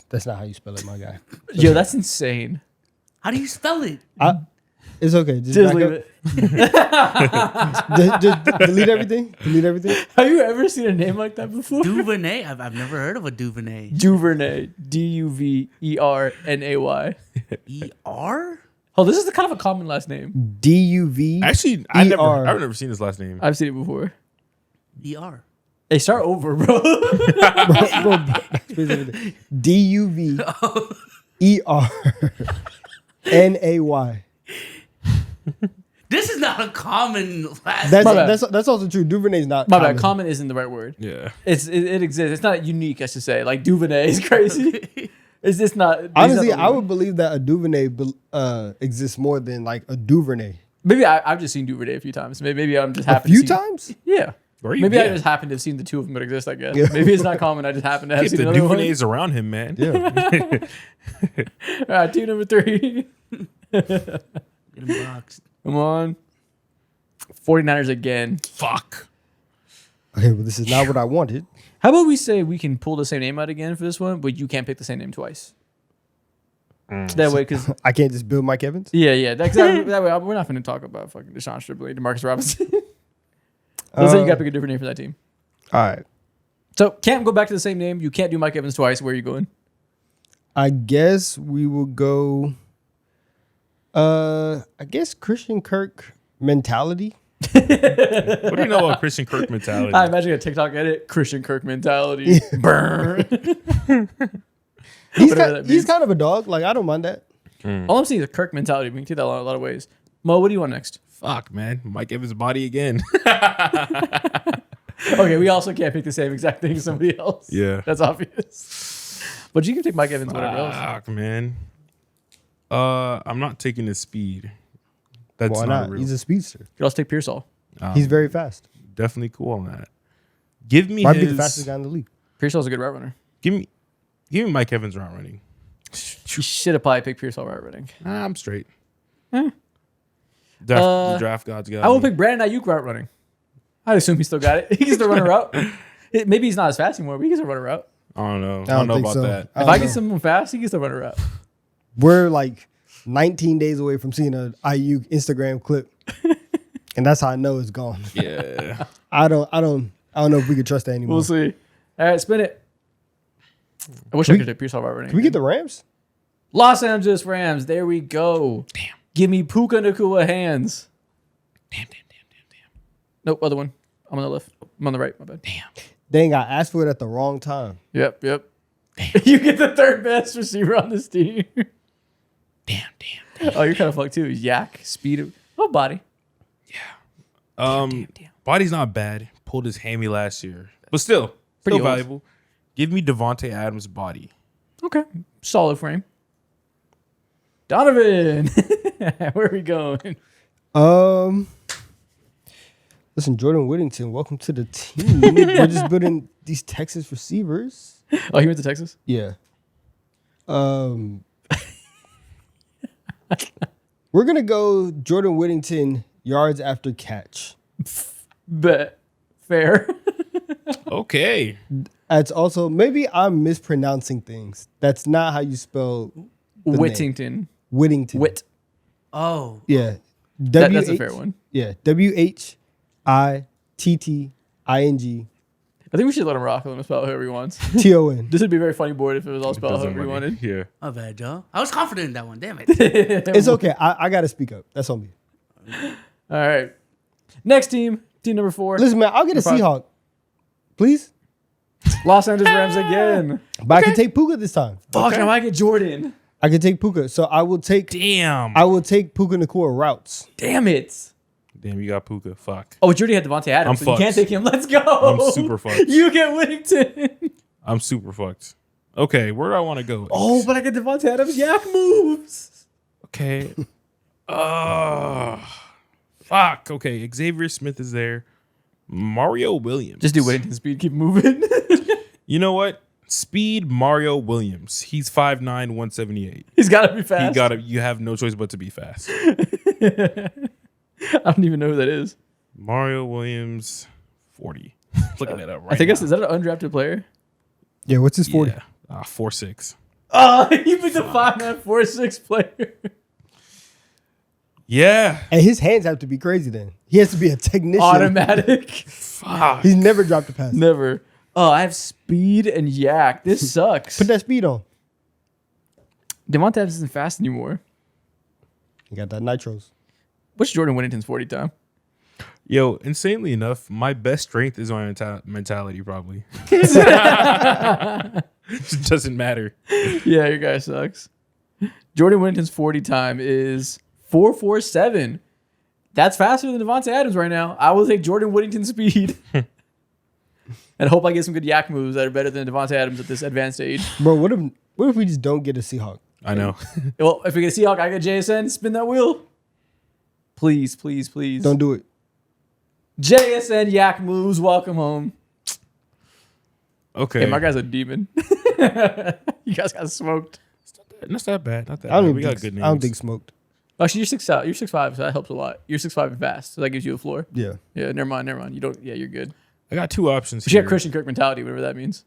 that's not how you spell it, my guy. Yo, that's insane. How do you spell it? It's okay. Just, Just back leave up. it. Just delete everything. Delete everything. Have you ever seen a name like that before? Duvernay. I've never heard of a Duvernay. Duvernay. Duvernay. E-R? Oh, this is kind of a common last name. DUV. Actually, I've never seen his last name. I've seen it before. E-R. Hey, start over, bro. DUVERNAY. This is not a common last That's My bad. that's also true. Duvernay is not My common. bad. Common isn't the right word. Yeah. It exists. It's not unique, I should say. Like Duvernay is crazy. It's just not. he's Honestly, not the I word. would believe that a Duvernay exists more than like a Duvernay. Maybe I've just seen Duvernay a few times. Maybe I'm just A happen few to see, times? Yeah. Or you- Maybe I yeah. just happen to have seen the two of them that exist. I guess. Yeah. Maybe it's not common. I just happen to have Keep seen the another one. Duvernays around him, man. Yeah. All right, team number 3. Get him boxed. Come on. 49ers again. Fuck. Okay, well, this is not what I wanted. How about we say we can pull the same name out again for this one, but you can't pick the same name twice. That way, because I can't just build Mike Evans. that way we're not going to talk about fucking Deshaun Stribley, DeMarcus Robinson. Let's say you got to pick a different name for that team. All right. So can't go back to the same name. You can't do Mike Evans twice. Where are you going? I guess we will go. I guess Christian Kirk mentality. What do you know about Christian Kirk mentality? I imagine a TikTok edit. Christian Kirk mentality. Burn. He's Whatever that he's means. kind of a dog. Like I don't mind that. All I'm seeing is a Kirk mentality. We can take that a lot of ways. Mo, what do you want next? Fuck, man. Mike Evans' body again. Okay, we also can't pick the same exact thing as somebody else. Yeah. That's obvious. But you can take Mike Evans, whatever else. Fuck, man. I'm not taking his speed. That's Why not not? real. He's a speedster. You can also take Pearsall. He's very fast. Definitely cool on that. Give me Might be his. the fastest guy in the league. Pearsall's a good route runner. Give me Mike Evans route running. You should have probably picked Pearsall route running. I'm straight. Eh. The draft gods got I will me. pick Brandon Ayuk route running. I assume he still got it. He gets to run a route. Maybe he's not as fast anymore, but he gets to run a route. I don't know. I don't don't know think about so. that. If don't I know. get someone fast, he gets to run a route. We're like 19 days away from seeing an IU Instagram clip, and that's how I know it's gone. Yeah. I don't know if we could trust that anymore. We'll see. All right, spin it. I wish I could take Pearsall route running. Can we get the Rams? Los Angeles Rams. There we go. Damn. Give me Puka Nacua hands. Damn. Nope, other one. I'm on the left. I'm on the right. My bad. Damn. Dang, I asked for it at the wrong time. Yep. You get the third best receiver on this team. Damn. Oh, you're kind of fucked too. Yak, speed, body. Body's not bad. Pulled his hammy last year, but still Pretty old. valuable. Give me Devontae Adams' body. Okay, solid frame. Donovan, where are we going? Listen, Jordan Whittington, welcome to the team. We're just building these Texas receivers. Oh, he went to Texas. Yeah. We're gonna go Jordan Whittington yards after catch. Bet. Fair. Okay. That's also maybe I'm mispronouncing things. That's not how you spell the name. Whittington. Whittington. Wit. Oh, Yeah. That's a fair one. Yeah. WHITTING. I think we should let him rock. Let him spell it however he wants. TON. This would be a very funny board if it was all spelled Doesn't however he matter. wanted. Yeah. my bad, Joe. I was confident in that one. Damn it. It's okay. I gotta speak up. That's on me. All right. Next team, team number 4. Listen, man, I'll get a No problem. Seahawk. Please. Los Angeles Rams again. But I can take Puka this time. Fuck, now I get Jordan. I can take Puka. So I will take Damn. Puka Nacua routes. Damn it. Damn, you got Puka. Fuck. Oh, but you already had Devontae Adams, I'm so you can't fucked. take him. Let's go. I'm super fucked. You get Whittington. I'm super fucked. Okay, where do I want to go? Oh, but I get Devontae Adams. Yak moves. Okay. Fuck. Okay, Xavier Smith is there. Mario Williams. Just do Whittington speed. Keep moving. You know what? Speed Mario Williams. He's 5'9", 178. He's got to be fast. You have no choice but to be fast. I don't even know who that is. Mario Williams, 40. Looking that up right I think now. is that an undrafted player? Yeah, what's his 40? Yeah. 4'6". Oh, he picked a 5'9", 4'6" player. Yeah. And his hands have to be crazy then. He has to be a technician. Automatic. Fuck. He's never dropped a pass. Never. Oh, I have speed and yak. This sucks. Put that speed on. Devontae Adams isn't fast anymore. You got that nitros. What's Jordan Whittington's 40 time? Yo, insanely enough, my best strength is my mentality, probably. It doesn't matter. Yeah, your guy sucks. Jordan Whittington's 40 time is 4.47. That's faster than Devontae Adams right now. I will take Jordan Whittington's speed. And hope I get some good yak moves that are better than Devontae Adams at this advanced age. Bro, what if we just don't get a Seahawk? I know. Well, if we get a Seahawk, I get JSN. Spin that wheel. Please, please, please. Don't do it. JSN yak moves. Welcome home. Okay. Hey, my guy's a demon. You guys got smoked. That's not bad. Not that I don't bad. even We think, got good names. I don't think smoked. Actually, you're 6'5", so that helps a lot. You're 6'5" and fast, so that gives you a floor. Yeah. Yeah, never mind. You don't. Yeah, you're good. I got two options But you here. got Christian Kirk mentality, whatever that means.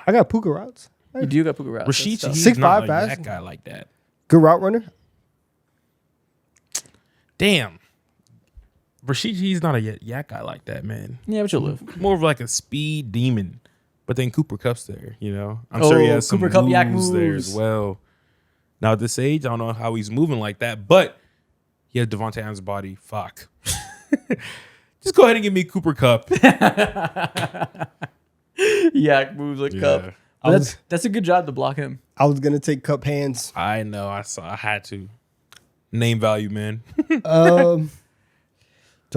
I got Puka routes. You do got Puka routes. Rashid That's Shaheed's 6'5" not a fast. yak guy like that. Good route runner. Damn. Rashid Shaheed's not a yak guy like that, man. tough. Yeah, but you'll live. More of like a speed demon. But then Cooper Cup's there, you know? I'm sure he Oh, has some Cooper Kupp yak moves there moves. as well. Now at this age, I don't know how he's moving like that, but he has Devontae Adams' body. Fuck. Just go ahead and give me Cooper Cup. Yak moves like Cup. That's a good job to block him. I was gonna take Cup hands. I know. I had to. Name value, man. Do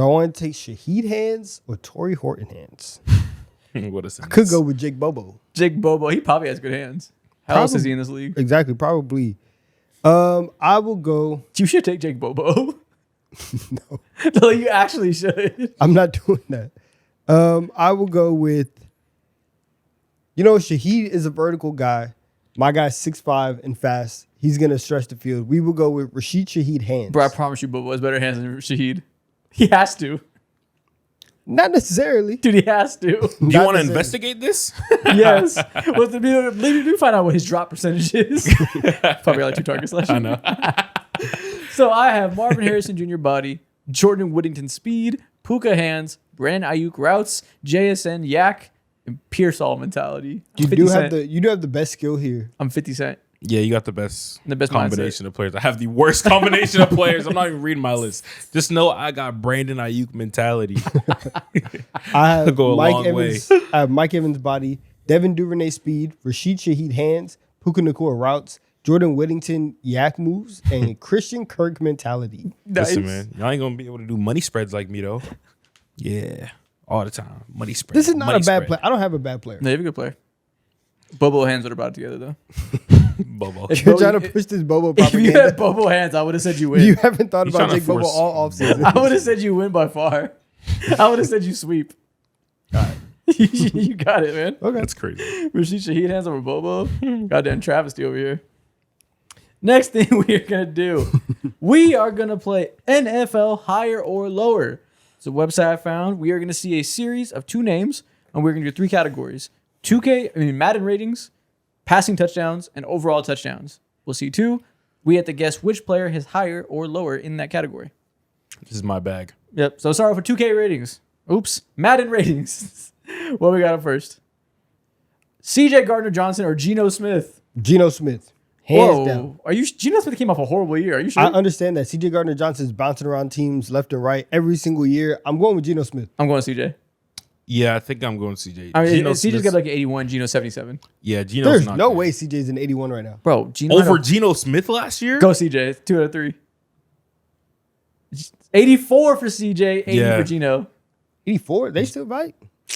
I want to take Shaheed hands or Torrey Horton hands? What a sentence. Could go with Jake Bobo. Jake Bobo, he probably has good hands. How else is he in this league? Exactly, probably. I will go. You should take Jake Bobo. No, you actually should. I'm not doing that. I will go with. Shaheed is a vertical guy. My guy's 6'5" and fast. He's gonna stretch the field. We will go with Rashid Shaheed hands. Bro, I promise you, Bobo has better hands than Shaheed. He has to. Not necessarily. Dude, he has to. Do you want to necessarily. investigate this? Yes. Well, maybe do find out what his drop percentage is. Probably like 2 targets last year. I know. So I have Marvin Harrison Jr. body, Jordan Whittington speed, Puka hands, Brandon Ayuk routes, JSN yak, and Pierce all mentality. I'm You 50 do Cent. have the best skill here. I'm 50 Cent. Yeah, you got the best The best combination of players. I have the worst combination of players. I'm not even reading my list. Just know I got Brandon Ayuk mentality. I have Go a Mike long Evans. I have Mike Evans body, Devin Duvernay speed, Rashid Shaheed hands, Puka Nacua routes, Jordan Whittington yak moves, and Christian Kirk mentality. Listen, Nice. man, y'all ain't gonna be able to do money spreads like me though. Yeah, all the time. Money spread. This is not money a bad spread. play. I don't have a bad player. No, you have a good player. Bobo hands would have brought it together though. Bobo. If You're Bobo- trying to push this Bobo If you had propaganda. Bobo hands, I would have said you win. You haven't thought He's about trying to Jake Bobo force- all offseason. I would have said you win by far. I would have said you sweep. You got it, man. Okay. That's crazy. Rashid Shaheed hands over Bobo. Goddamn travesty over here. Next thing we are gonna do, we are gonna play NFL higher or lower. It's a website I found. We are gonna see a series of 2 names, and we're gonna do 3 categories: Madden ratings, passing touchdowns, and overall touchdowns. We'll see 2. We have to guess which player is higher or lower in that category. This is my bag. Yep. So sorry for 2K ratings. Oops. Madden ratings. What we got up first? CJ Gardner-Johnson or Geno Smith? Geno Smith. Hands down. Are you? Geno Smith came off a horrible year. Are you sure? I understand that CJ Gardner-Johnson is bouncing around teams left and right every single year. I'm going with Geno Smith. I'm going CJ. Yeah, I think I'm going CJ. I mean, Geno CJ's Smith's- got like 81, Geno 77. Yeah, Geno's There's not no good. way CJ's an 81 right now. Bro, Geno Over Geno Smith last year? Go CJ. 2 out of 3. 84 for CJ, 80 Yeah. for Geno. 84? They still fight?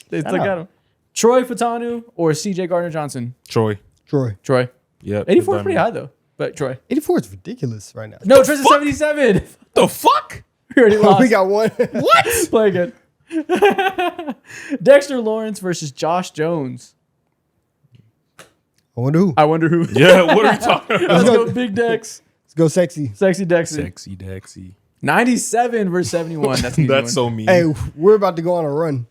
They still Shout got out. him. Troy Fatanu or CJ Gardner-Johnson? Troy. Troy. Troy. Yep. 84 is pretty high though, but Troy. 84 is ridiculous right now. No, Troy's a 77. The fuck? We already lost. We got one. What? Play again. Dexter Lawrence versus Josh Jones. I wonder who. I wonder who. Yeah, what are we talking about? Let's go. go Big Dex. Let's go sexy. Sexy Dexter. Sexy Dexy. 97 versus 71. That's an easy That's one. so mean. Hey, we're about to go on a run.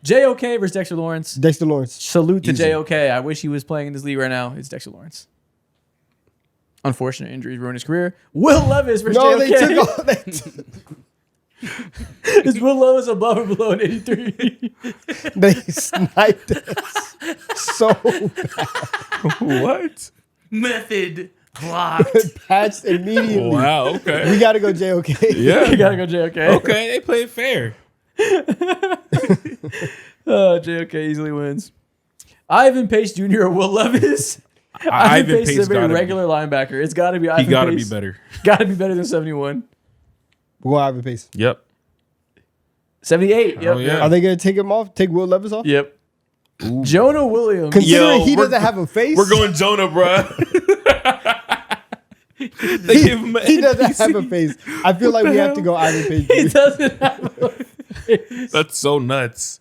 JOK versus Dexter Lawrence. Dexter Lawrence. Salute to Easy. JOK. I wish he was playing in this league right now. It's Dexter Lawrence. Unfortunate injuries ruined his career. Will Levis versus No, they JOK. took all that. Is Will Levis above or below an 83? They sniped us so What? Method blocked. patched immediately. Wow. Okay. We gotta go JOK. Yeah. You gotta go JOK. Okay. They played fair. JOK easily wins. Ivan Pace Jr. or Will Levis? Ivan Pace is a very gotta be- regular linebacker. It's got to be Ivan He got to be Pace. better. Got to be better than 71. We're going Ivan Pace. Yep. 78. Yep. Oh, yeah. Are they gonna take him off? Take Will Levis off? Yep. Jonah Williams. Considering Yo, he we're- doesn't have a face, We're going Jonah, bro. They give him he doesn't NPC. have a face. I feel like we have to go Ivan Pace. He doesn't have a face. That's so nuts.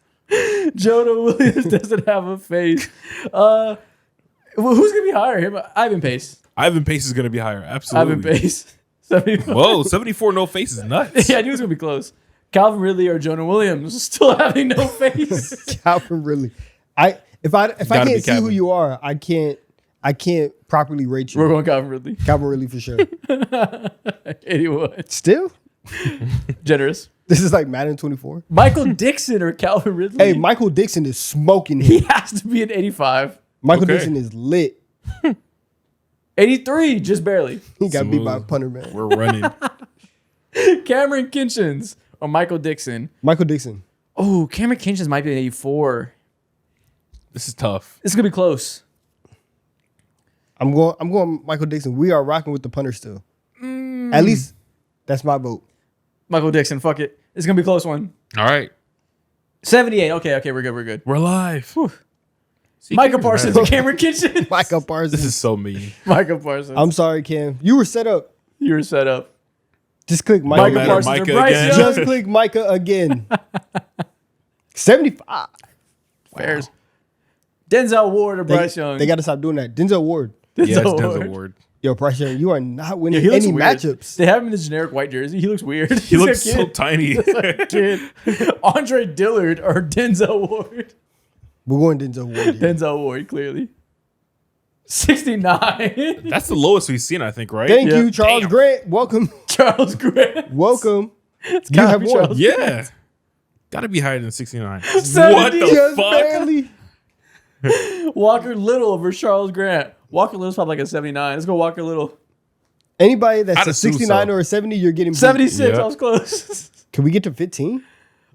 Jonah Williams doesn't have a face. Well, who's gonna be higher, him? Ivan Pace. Ivan Pace is going to be higher. Absolutely. Ivan Pace. 74. Whoa, 74 no face is nuts. Yeah, I knew it was gonna be close. Calvin Ridley or Jonah Williams still having no face. Calvin really. If I Gotta be can't see who Calvin. you are, I can't properly rate you. We're going Calvin Ridley. Calvin really for sure. 81. Still, Generous. this is like Madden 24. Michael Dixon or Calvin Ridley? Hey, Michael Dixon is smoking He here. has to be an 85. Michael Okay. Dixon is lit. 83, just barely. He got beat by a Smooth. punter, man. We're running. Cameron Kinchins or Michael Dixon. Michael Dixon. Oh, Cameron Kinchins might be an 84. This is tough. It's gonna be close. I'm going Michael Dixon. We are rocking with the punter still. At least that's my vote. Michael Dixon, fuck it. It's gonna be a close one. All right. 78. Okay, we're good. We're live. See, Michael Cameron's Parsons mad. or Cameron Kinchins. Michael Parsons. This is so mean. Michael Parsons. I'm sorry, Cam. You were set up. You were set up. Just click Michael Micah. Parsons Micah or Bryce again. Young. Just click Micah again. 75. Bears. Denzel Ward or Bryce Young. They got to stop doing that. Denzel Ward. Yeah, it's Denzel Denzel Ward. Yo, Bryce Young, you are not winning He looks any weird. matchups. They have him in the generic white jersey. He looks weird. He looks so tiny. kid. Andre Dillard or Denzel Ward. We're going Denzel Ward. here. Denzel Ward, clearly. 69. That's the lowest we've seen, I think, right? Thank Yeah. you, Charles Damn. Grant. Welcome. Charles Grant. Welcome. You gotta have be won. Charles Yeah. Gotta be higher than 69. 70. What the Just fuck? barely. Walker Little versus Charles Grant. Walker Little's probably like a 79. Let's go Walker Little. Anybody that's I'd a assume 69 so. or a 70, you're getting beat. 76. Yeah. I was close. Can we get to 15?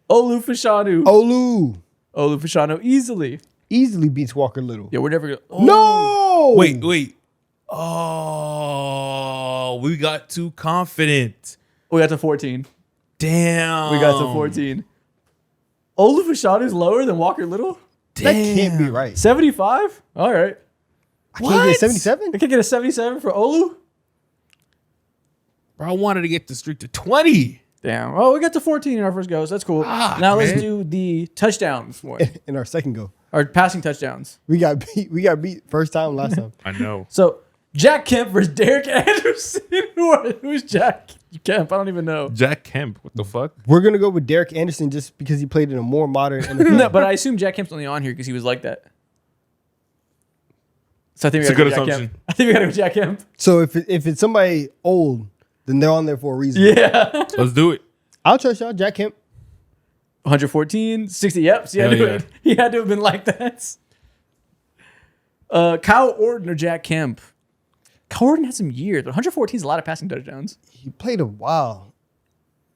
Olu Fashanu. Olu Olu Fashanu easily. easily beats Walker Little. Yeah, we're never going to. No! Wait. Oh, we got too confident. We got to 14. Damn. We got to 14. Olu Fashanu's lower than Walker Little? That can't be right. 75? All right. I can't get 77? I can get a 77 for Olu? Bro, I wanted to get the streak to 20. Damn. Oh, we got to 14 in our first goes. That's cool. Now let's man. do the touchdowns one. In our second go. Or passing touchdowns. We got beat first time last time. I know. So Jack Kemp versus Derek Anderson. Who's Jack Kemp? I don't even know. Jack Kemp. What the fuck? We're going to go with Derek Anderson just because he played in a more modern NFL. No, but I assume Jack Kemp's only on here because he was like that. So I think we It's a gotta good go Jack assumption. Kemp. I think we gotta go Jack Kemp. So if it's somebody old, then they're on there for a reason. Yeah. Let's do it. I'll trust y'all. Jack Kemp. 114, 60. Yep. See, Hell yeah. he had to have been like that. Kyle Orton or Jack Kemp? Kyle Orton had some years, but 114 is a lot of passing touchdowns. He played a while.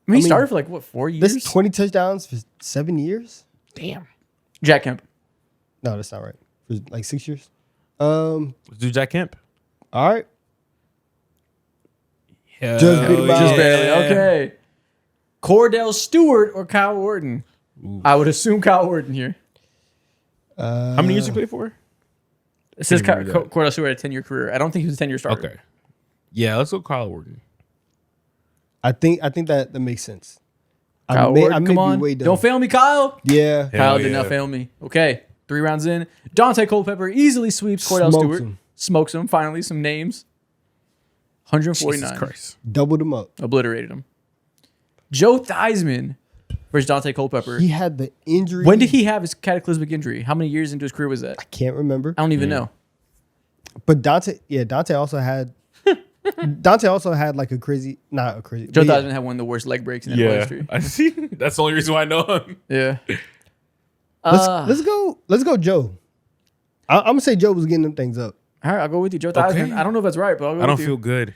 I mean, he mean, started for like, what, 4 years? That's 20 touchdowns for 7 years? Damn. Jack Kemp. No, that's not right. For like 6 years. Let's do Jack Kemp. All right. Hell Just beat him out. Just Oh, barely. Okay. Cordell Stewart or Kyle Orton? I would assume Kyle Orton here. How many years you play for? It says Can't remember that. Cordell Stewart had a 10-year career. I don't think he was a 10-year starter. Okay. Yeah, let's go Kyle Orton. I think that makes sense. Kyle Orton, may come be on. way dumb. Don't fail me, Kyle. Yeah. Hell Kyle did yeah. not fail me. Okay. 3 rounds in. Dante Culpepper easily sweeps Cordell Smokes Stewart. him. Smokes him. Finally, some names. 149. Jesus Christ. Doubled him up. Obliterated him. Joe Theismann versus Dante Culpepper. He had the injury. When did he have his cataclysmic injury? How many years into his career was that? I can't remember. I don't even know. But Dante also had Dante also had like not a crazy. Joe but yeah. Theismann had one of the worst leg breaks in NFL Yeah, history. I see. That's the only reason why I know him. Yeah. Let's go, Joe. I'm gonna say Joe was getting them things up. All right, I'll go with you, Joe Theismann. Okay. I don't know if that's right, but I'll go I don't with you. feel good.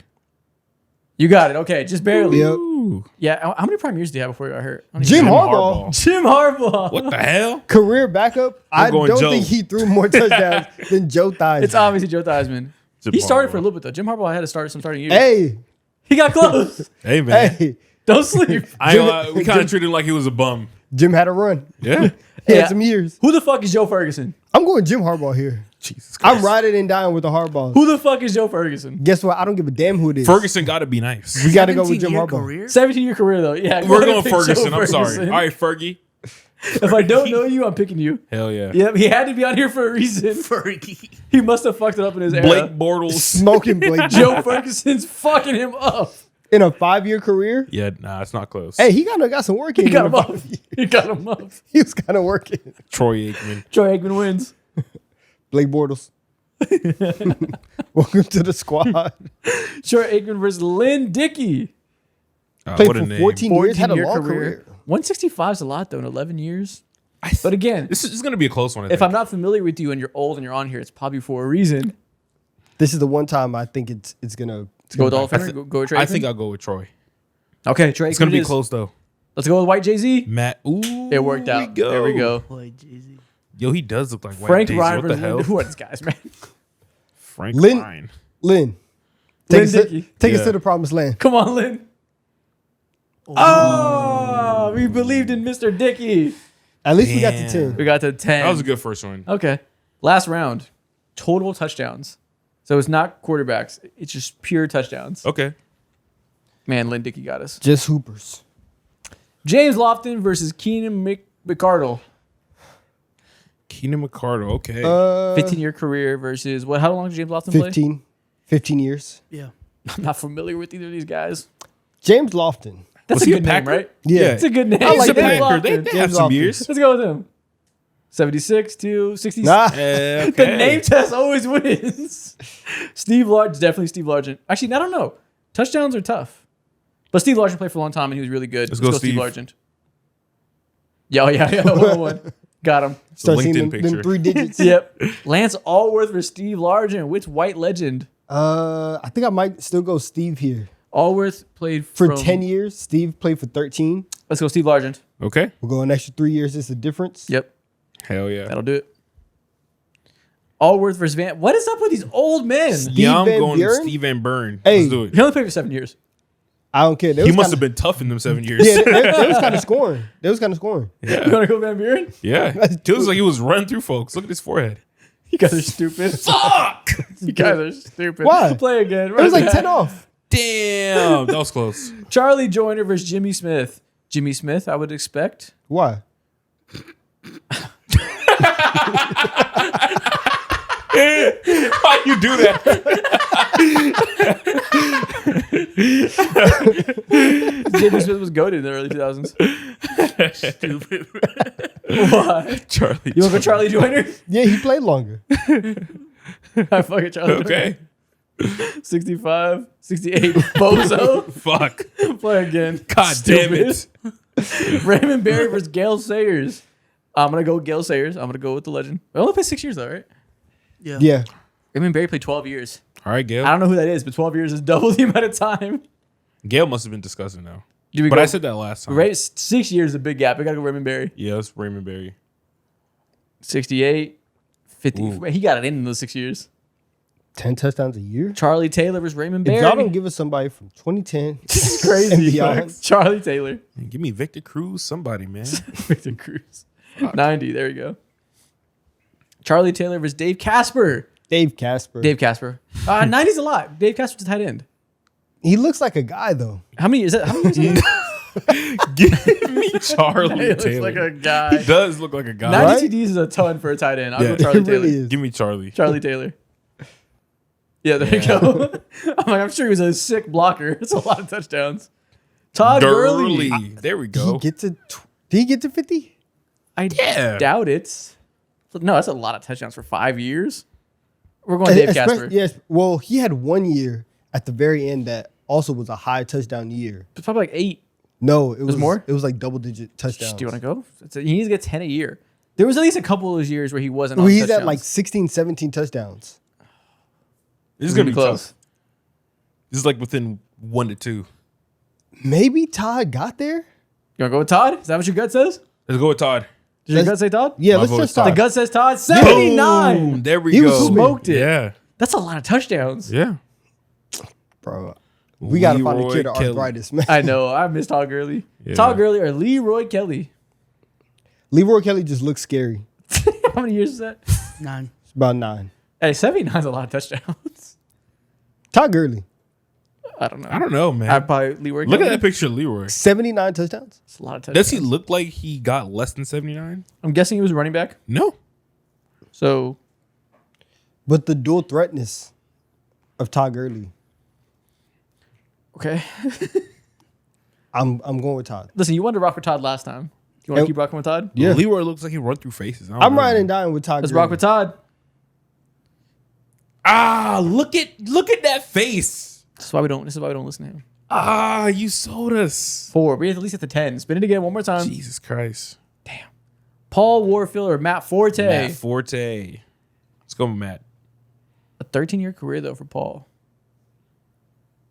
You got it. Okay, just barely. Yep. Ooh, Yeah. How many prime years do you have before you got hurt? Jim Jim Harbaugh, Jim Harbaugh. What the hell? career backup. I going don't Joe. think he threw more touchdowns than Joe Theismann. It's obviously Joe Theismann. Jim He started Harbaugh. for a little bit though. Jim Harbaugh had to start some starting years. Hey, He got close. Hey man, hey, Don't sleep. I ain't gonna lie, we kind of treated him like he was a bum. Jim had a run. Yeah. He Yeah. had some years. Who the fuck is Joe Ferguson? I'm going Jim Harbaugh here. Jesus Christ. I'm riding and dying with the Harbaugh. Who the fuck is Joe Ferguson? Guess what? I don't give a damn who it is. Ferguson got to be nice. We got to go with Jim 17-year Harbaugh. career? 17-year career though. Yeah. We're go ahead going and pick Joe Ferguson. I'm sorry. Ferguson. All right, Fergie. If I don't know you, I'm picking you. Hell yeah. Yep, he had to be on here for a reason. Fergie. He must have fucked it up in his era. Blake Bortles. Smoking Blake Joe Ferguson's fucking him up. in a 5-year career. Yeah, nah, it's not close. Hey, he got some work in. He got in him the up. 5 years. He got him up. He was kind of working. Troy Aikman. Troy Aikman wins. Blake Bortles. Welcome to the squad. Troy Aikman versus Lynn Dickey. Played what a for name. 14 years. Had a 14-year long career. 165 is a lot though in 11 years. But again, This is going to be a close one. I if think. I'm not familiar with you and you're old and you're on here, it's probably for a reason. This is the one time I think it's gonna Go with Hall of I Famer. thi- Go with Troy I Aikman? think I'll go with Troy. Okay, Troy It's going Aikman to be is. close though. Let's go with White Jay-Z. Matt. Ooh. It worked out. There we go. Boy, Jay-Z. Yo, he does look like White Frank Daisy. Ryan What the versus hell? Lynn. Who are these guys, man? Frank Lynn. Ryan. Lynn. Lynn Take, us, Dickey. take us Yeah. to the promised land. Come on, Lynn. Oh, we believed in Mr. Dickey. At least we got to Damn. 10. We got to 10. That was a good first one. Okay. Last round. Total touchdowns. So it's not quarterbacks. It's just pure touchdowns. Okay. Man, Lynn Dickey got us. Just hoopers. James Lofton versus Keenan McCardle. Keenan McCardle. Okay. 15-year career versus what? How long did James Lofton play? 15 years. Yeah. I'm not familiar with either of these guys. James Lofton. That's Was a he a good name, Packer? right? Yeah. It's a good name. I like He's a that. Packer. They Lofton. have James some Lofton. years. Let's go with him. 76 to 60. Nah. The name test always wins. Steve Largent, definitely Steve Largent. Actually, I don't know. Touchdowns are tough. But Steve Largent played for a long time and he was really good. Let's go, Steve. Largent. Yeah, 101. Got him. Start LinkedIn seeing them picture. 3 digits. Yep. Lance Allworth versus Steve Largent. Which white legend? I think I might still go Steve here. Allworth played For from, 10 years, Steve played for 13. Let's go Steve Largent. Okay. We'll go an extra 3 years. It's a difference. Yep. Hell yeah. That'll do it. Allworth versus Van. What is up with these old men? Yeah, I'm Van going Buren? Steve Van Buren. Hey. Let's do it. He only played for 7 years. I don't care. They He was must kinda- have been tough in them 7 years. Yeah, they was kind of scoring. They was kind of scoring. You want to go Van Buren? Yeah. Feels like he was running through folks. Look at his forehead. You guys are stupid. Fuck! You guys are stupid. Why? Play again. It was like 10 off. Damn. That was close. Charlie Joyner versus Jimmy Smith. Jimmy Smith, I would expect. Why? Why you do that? Jimmy Smith was goated in the early 2000s. Stupid. Why? Charlie. You want to go Charlie Joyner? Yeah, he played longer. I fucking Charlie Okay. Joyner. 65, 68. Bozo. Fuck. Play again. God damn it. Stupid. Raymond Berry versus Gail Sayers. I'm going to go with Gail Sayers. I'm going to go with the legend. I only played 6 years though, right? Yeah. Yeah. Raymond Berry played 12 years. All right, Gail. I don't know who that is, but 12 years is double the amount of time. Gail must have been discussing now. Do we But go, I said that last time. 6 years is a big gap. We got to go Raymond Berry. Yeah, it's Raymond Berry. 68, 50. Ooh. He got it in those 6 years. 10 touchdowns a year. Charlie Taylor versus Raymond If Berry. y'all don't give us somebody from 2010, This is crazy. and beyond. Charlie Taylor. Man, give me Victor Cruz, somebody, man. Victor Cruz. 90. There you go. Charlie Taylor versus Dave Casper. Dave Casper. Dave Casper. 90's a lot. Dave Casper's a tight end. He looks like a guy though. How many years? How many years? Give me Charlie He looks Taylor. like a guy. He does look like a guy. 90 Right? TDs is a ton for a tight end. I'll Yeah. go Charlie It really Taylor. is. Give me Charlie. Charlie Taylor. Yeah, there you go. I'm sure he was a sick blocker. It's a lot of touchdowns. Todd Gurley. Gurley. There we Did he go. get to? Did he get to 50? I Yeah. doubt it. No, that's a lot of touchdowns for 5 years. We're going Dave Casper. Yes. Well, he had 1 year at the very end that also was a high touchdown year. It's probably like 8. No, it was more? It was like double-digit touchdowns. Do you want to go? He needs to get 10 a year. There was at least a couple of those years where he wasn't Well, on he's touchdowns. at like 16, 17 touchdowns. This is gonna be close. tough. This is like within 1 to 2. Maybe Todd got there. You want to go with Todd? Is that what your gut says? Let's go with Todd. Does your gut say Todd? Yeah, My let's vote just is Todd. The Todd. gut says Todd. 79. Boom, there we He was go. smoked it. Yeah, That's a lot of touchdowns. yeah. Bro, we got to find a Leroy kid of Kelly. arthritis, man. I know. I miss Todd Gurley. Yeah. Todd Gurley or Leroy Kelly. Leroy Kelly just looks scary. How many years is that? 9. It's about 9. Hey, 79 is a lot of touchdowns. Todd Gurley, I don't know. I don't know, man. I'd probably Leroy Look Kelly. at that picture of Leroy. 79 touchdowns. It's a lot of touchdowns. Does he look like he got less than 79? I'm guessing he was a running back. No. So, But the dual threatness of Todd Gurley, okay. I'm going with Todd. Listen, you wanted to rock with Todd last time. You want to And- keep rocking with Todd? Yeah. Leroy looks like he run through faces. I don't I'm know. riding and dying with Todd Let's Gurley. rock with Todd. Look at that face. This is why we don't listen to him. You sold us. 4. We have to at least get to 10. Spin it again one more time. Jesus Christ. Paul Warfield or Matt Forte. Matt Forte. Let's go with Matt. A 13-year career though for Paul.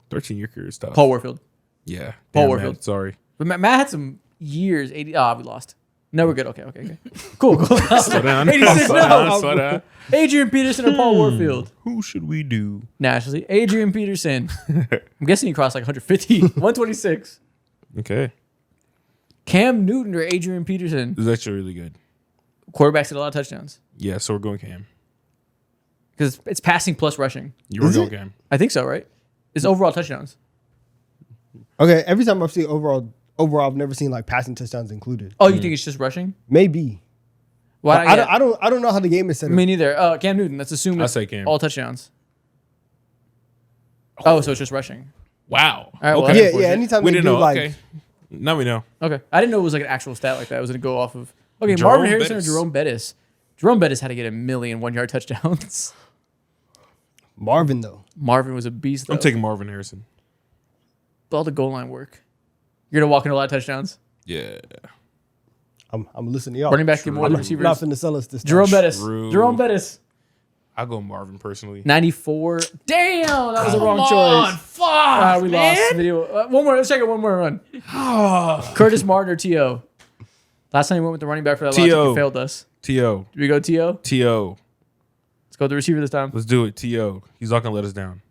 13-year career stuff. Paul Warfield. Yeah. Paul Damn, Warfield. Matt, sorry. But Matt had some years. 80. We lost. No, we're good. Okay. Cool. Slow down. 86. Slow No. down. Slow down. Adrian Peterson or Paul Warfield. Who should we do? Nationally, Adrian Peterson. I'm guessing he crossed like 150. 126. Okay. Cam Newton or Adrian Peterson. This is actually really good. Quarterbacks get a lot of touchdowns Yeah, so we're going Cam. because it's passing plus rushing. You were Is going it? Cam. I think so, right? It's overall touchdowns. Okay, every time I've seen overall, I've never seen like passing touchdowns included. Oh, you think it's just rushing? Maybe. Why not yet? I don't know how the game is set up. Me neither. Cam Newton. Let's assume I it's say Cam. all touchdowns. Oh, so it's just rushing. Wow. right, well, okay. yeah. Anytime We they didn't do know. like, Okay. Now we know. Okay, I didn't know it was like an actual stat like that. I was gonna go off of Jerome Marvin Harrison Bettis. or Jerome Bettis. Jerome Bettis had to get a million 1-yard touchdowns. Marvin though. Marvin was a beast though. I'm taking Marvin Harrison. all the goal line work. You're gonna walk into a lot of touchdowns. Yeah. I'm listening to y'all. Running back get more I'm than not receivers. finna sell us this. Jerome time. Bettis. True. Jerome Bettis. I'll go Marvin personally. 94. Damn, that was the wrong Come choice. on, fuck, We man. lost video. One more. Let's check it. One more run. Curtis Martin or T.O. Last time we went with the running back for that logic, T.O. you failed us. T.O. Do we go T.O.? T.O. Let's go with the receiver this time. Let's do it. T.O. He's not going to let us down.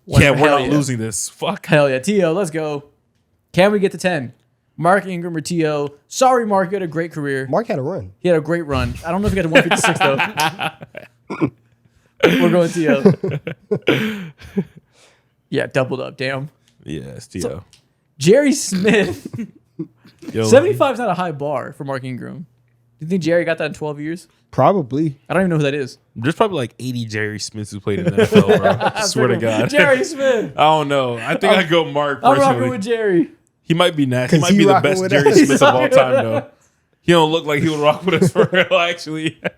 One- Yeah, we're hell not yeah. losing this. Fuck. Hell yeah. T.O., let's go. Can we get to 10? Mark Ingram or T.O. Sorry, Mark. You had a great career. Mark had a run. He had a great run. I don't know if he got to 156, though. We're going T.O. Yeah, doubled up. Damn. Yeah, it's T.O. Jerry Smith. Yo, 75 is not a high bar for Mark Ingram. Do you think Jerry got that in 12 years? Probably. I don't even know who that is. There's probably like 80 Jerry Smiths who played in the NFL, bro. I swear to God. Jerry Smith. I don't know. I think I'd go Mark I'm rocking personally. with Jerry. He might be nasty. He 'Cause might he be the rocking best with Jerry us. Smith of all time, though. He don't look like he would rock with us for real, actually. You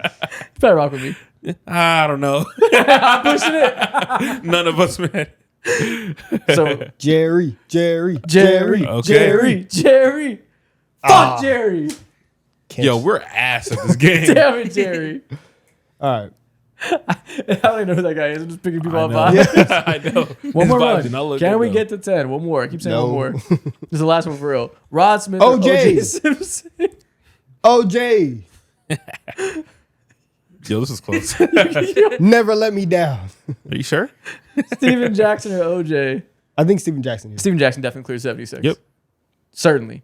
better rock with me. I don't know. I'm pushing it. None of us, man. So, Jerry. Jerry. Okay. Jerry. Fuck Jerry. Can't- Yo, we're ass at this game. Damn it, Jerry. All right. I don't even know who that guy is. I'm just picking people I up. know. I know. One His more vibes run. did not look Can good, we though. get to 10? One more. I keep saying No. one more. This is the last one for real. Rod Smith or OJ. OJ Simpson. OJ. Yo, this is close. Never let me down. Are you sure? Steven Jackson or OJ. I think Steven Jackson is. Steven Jackson definitely cleared 76. Yep. Certainly.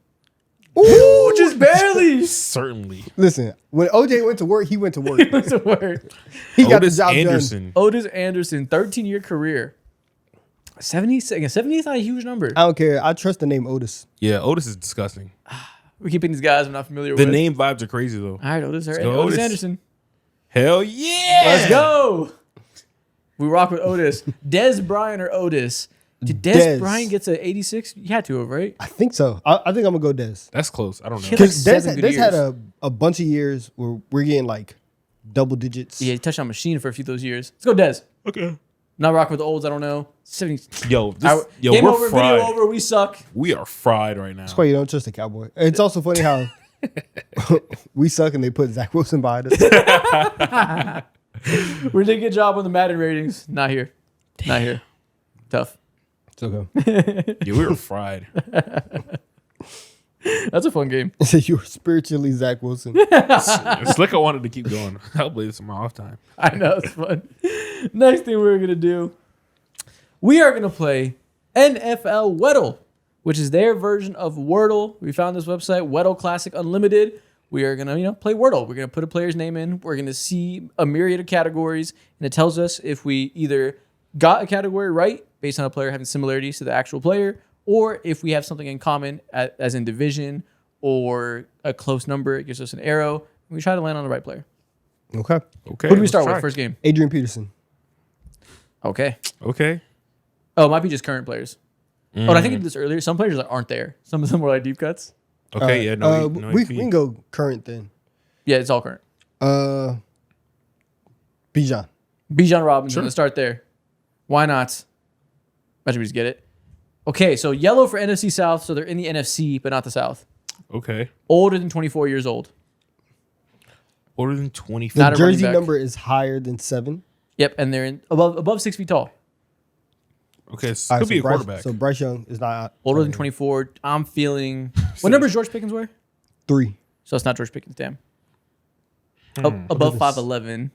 Ooh, Just barely. Certainly. Listen, when OJ went to work, he went to work. That's a word. He got the Otis job Anderson. Otis Anderson, 13-year career. 76. 70 is not a huge number. done. I don't care. I trust the name Otis. Yeah, Otis is disgusting. We're keeping these guys I'm not familiar The with. name vibes are crazy, though. All right, Otis. All right. go, Otis Otis. Anderson. Hell yeah. Let's go. We rock with Otis. Des Bryant or Otis. Did Des Dez. Bryant get to 86? You had to have, right? I think so. I think I'm gonna go Dez. That's close. I don't know. Kid- like Because 7 good Dez had years. a bunch of years where we're getting like double digits. Yeah, he touched on machine for a few of those years. Let's go, Des. Okay. Not rocking with the olds. I don't know. 70. Yo, Game we're over. fried. Video over. We suck. We are fried right now. That's why you don't trust the Cowboy. It's also funny how we suck and they put Zach Wilson behind us. We did a good job on the Madden ratings. Not here. Not here. Tough. It's okay. Yeah, we were fried. That's a fun game. So you were spiritually Zach Wilson. It's like I wanted to keep going. I'll play this in my off time. I know, it's fun. Next thing we're going to do, we are going to play NFL Weddle, which is their version of Wordle. We found this website, Weddle Classic Unlimited. We are going to, play Wordle. We're going to put a player's name in. We're going to see a myriad of categories, and it tells us if we either got a category right based on a player having similarities to the actual player, or if we have something in common, as in division or a close number. It gives us an arrow. And we try to land on the right player. Okay. Okay. Who do we let's start try. with first game? Adrian Peterson. Okay. Okay. Oh, it might be just current players. Oh, and I think I did this earlier. Some players aren't there. Some of them were like deep cuts. Okay. Yeah. No. we can go current then. Yeah, it's all current. Bijan. Bijan Robinson. Sure. Let's start there. Why not? Imagine we just get it. Okay, so yellow for NFC South. So they're in the NFC, but not the South. Okay. Older than 24 years old. Older than 25. The Not a running jersey back. number is higher than 7. Yep, and they're in above 6 feet tall. Okay. So All right, could be a Bryce, quarterback. So Bryce Young is not Older than 24. I'm feeling. What number does George Pickens wear? 3. So it's not George Pickens. Damn. Above 5'11".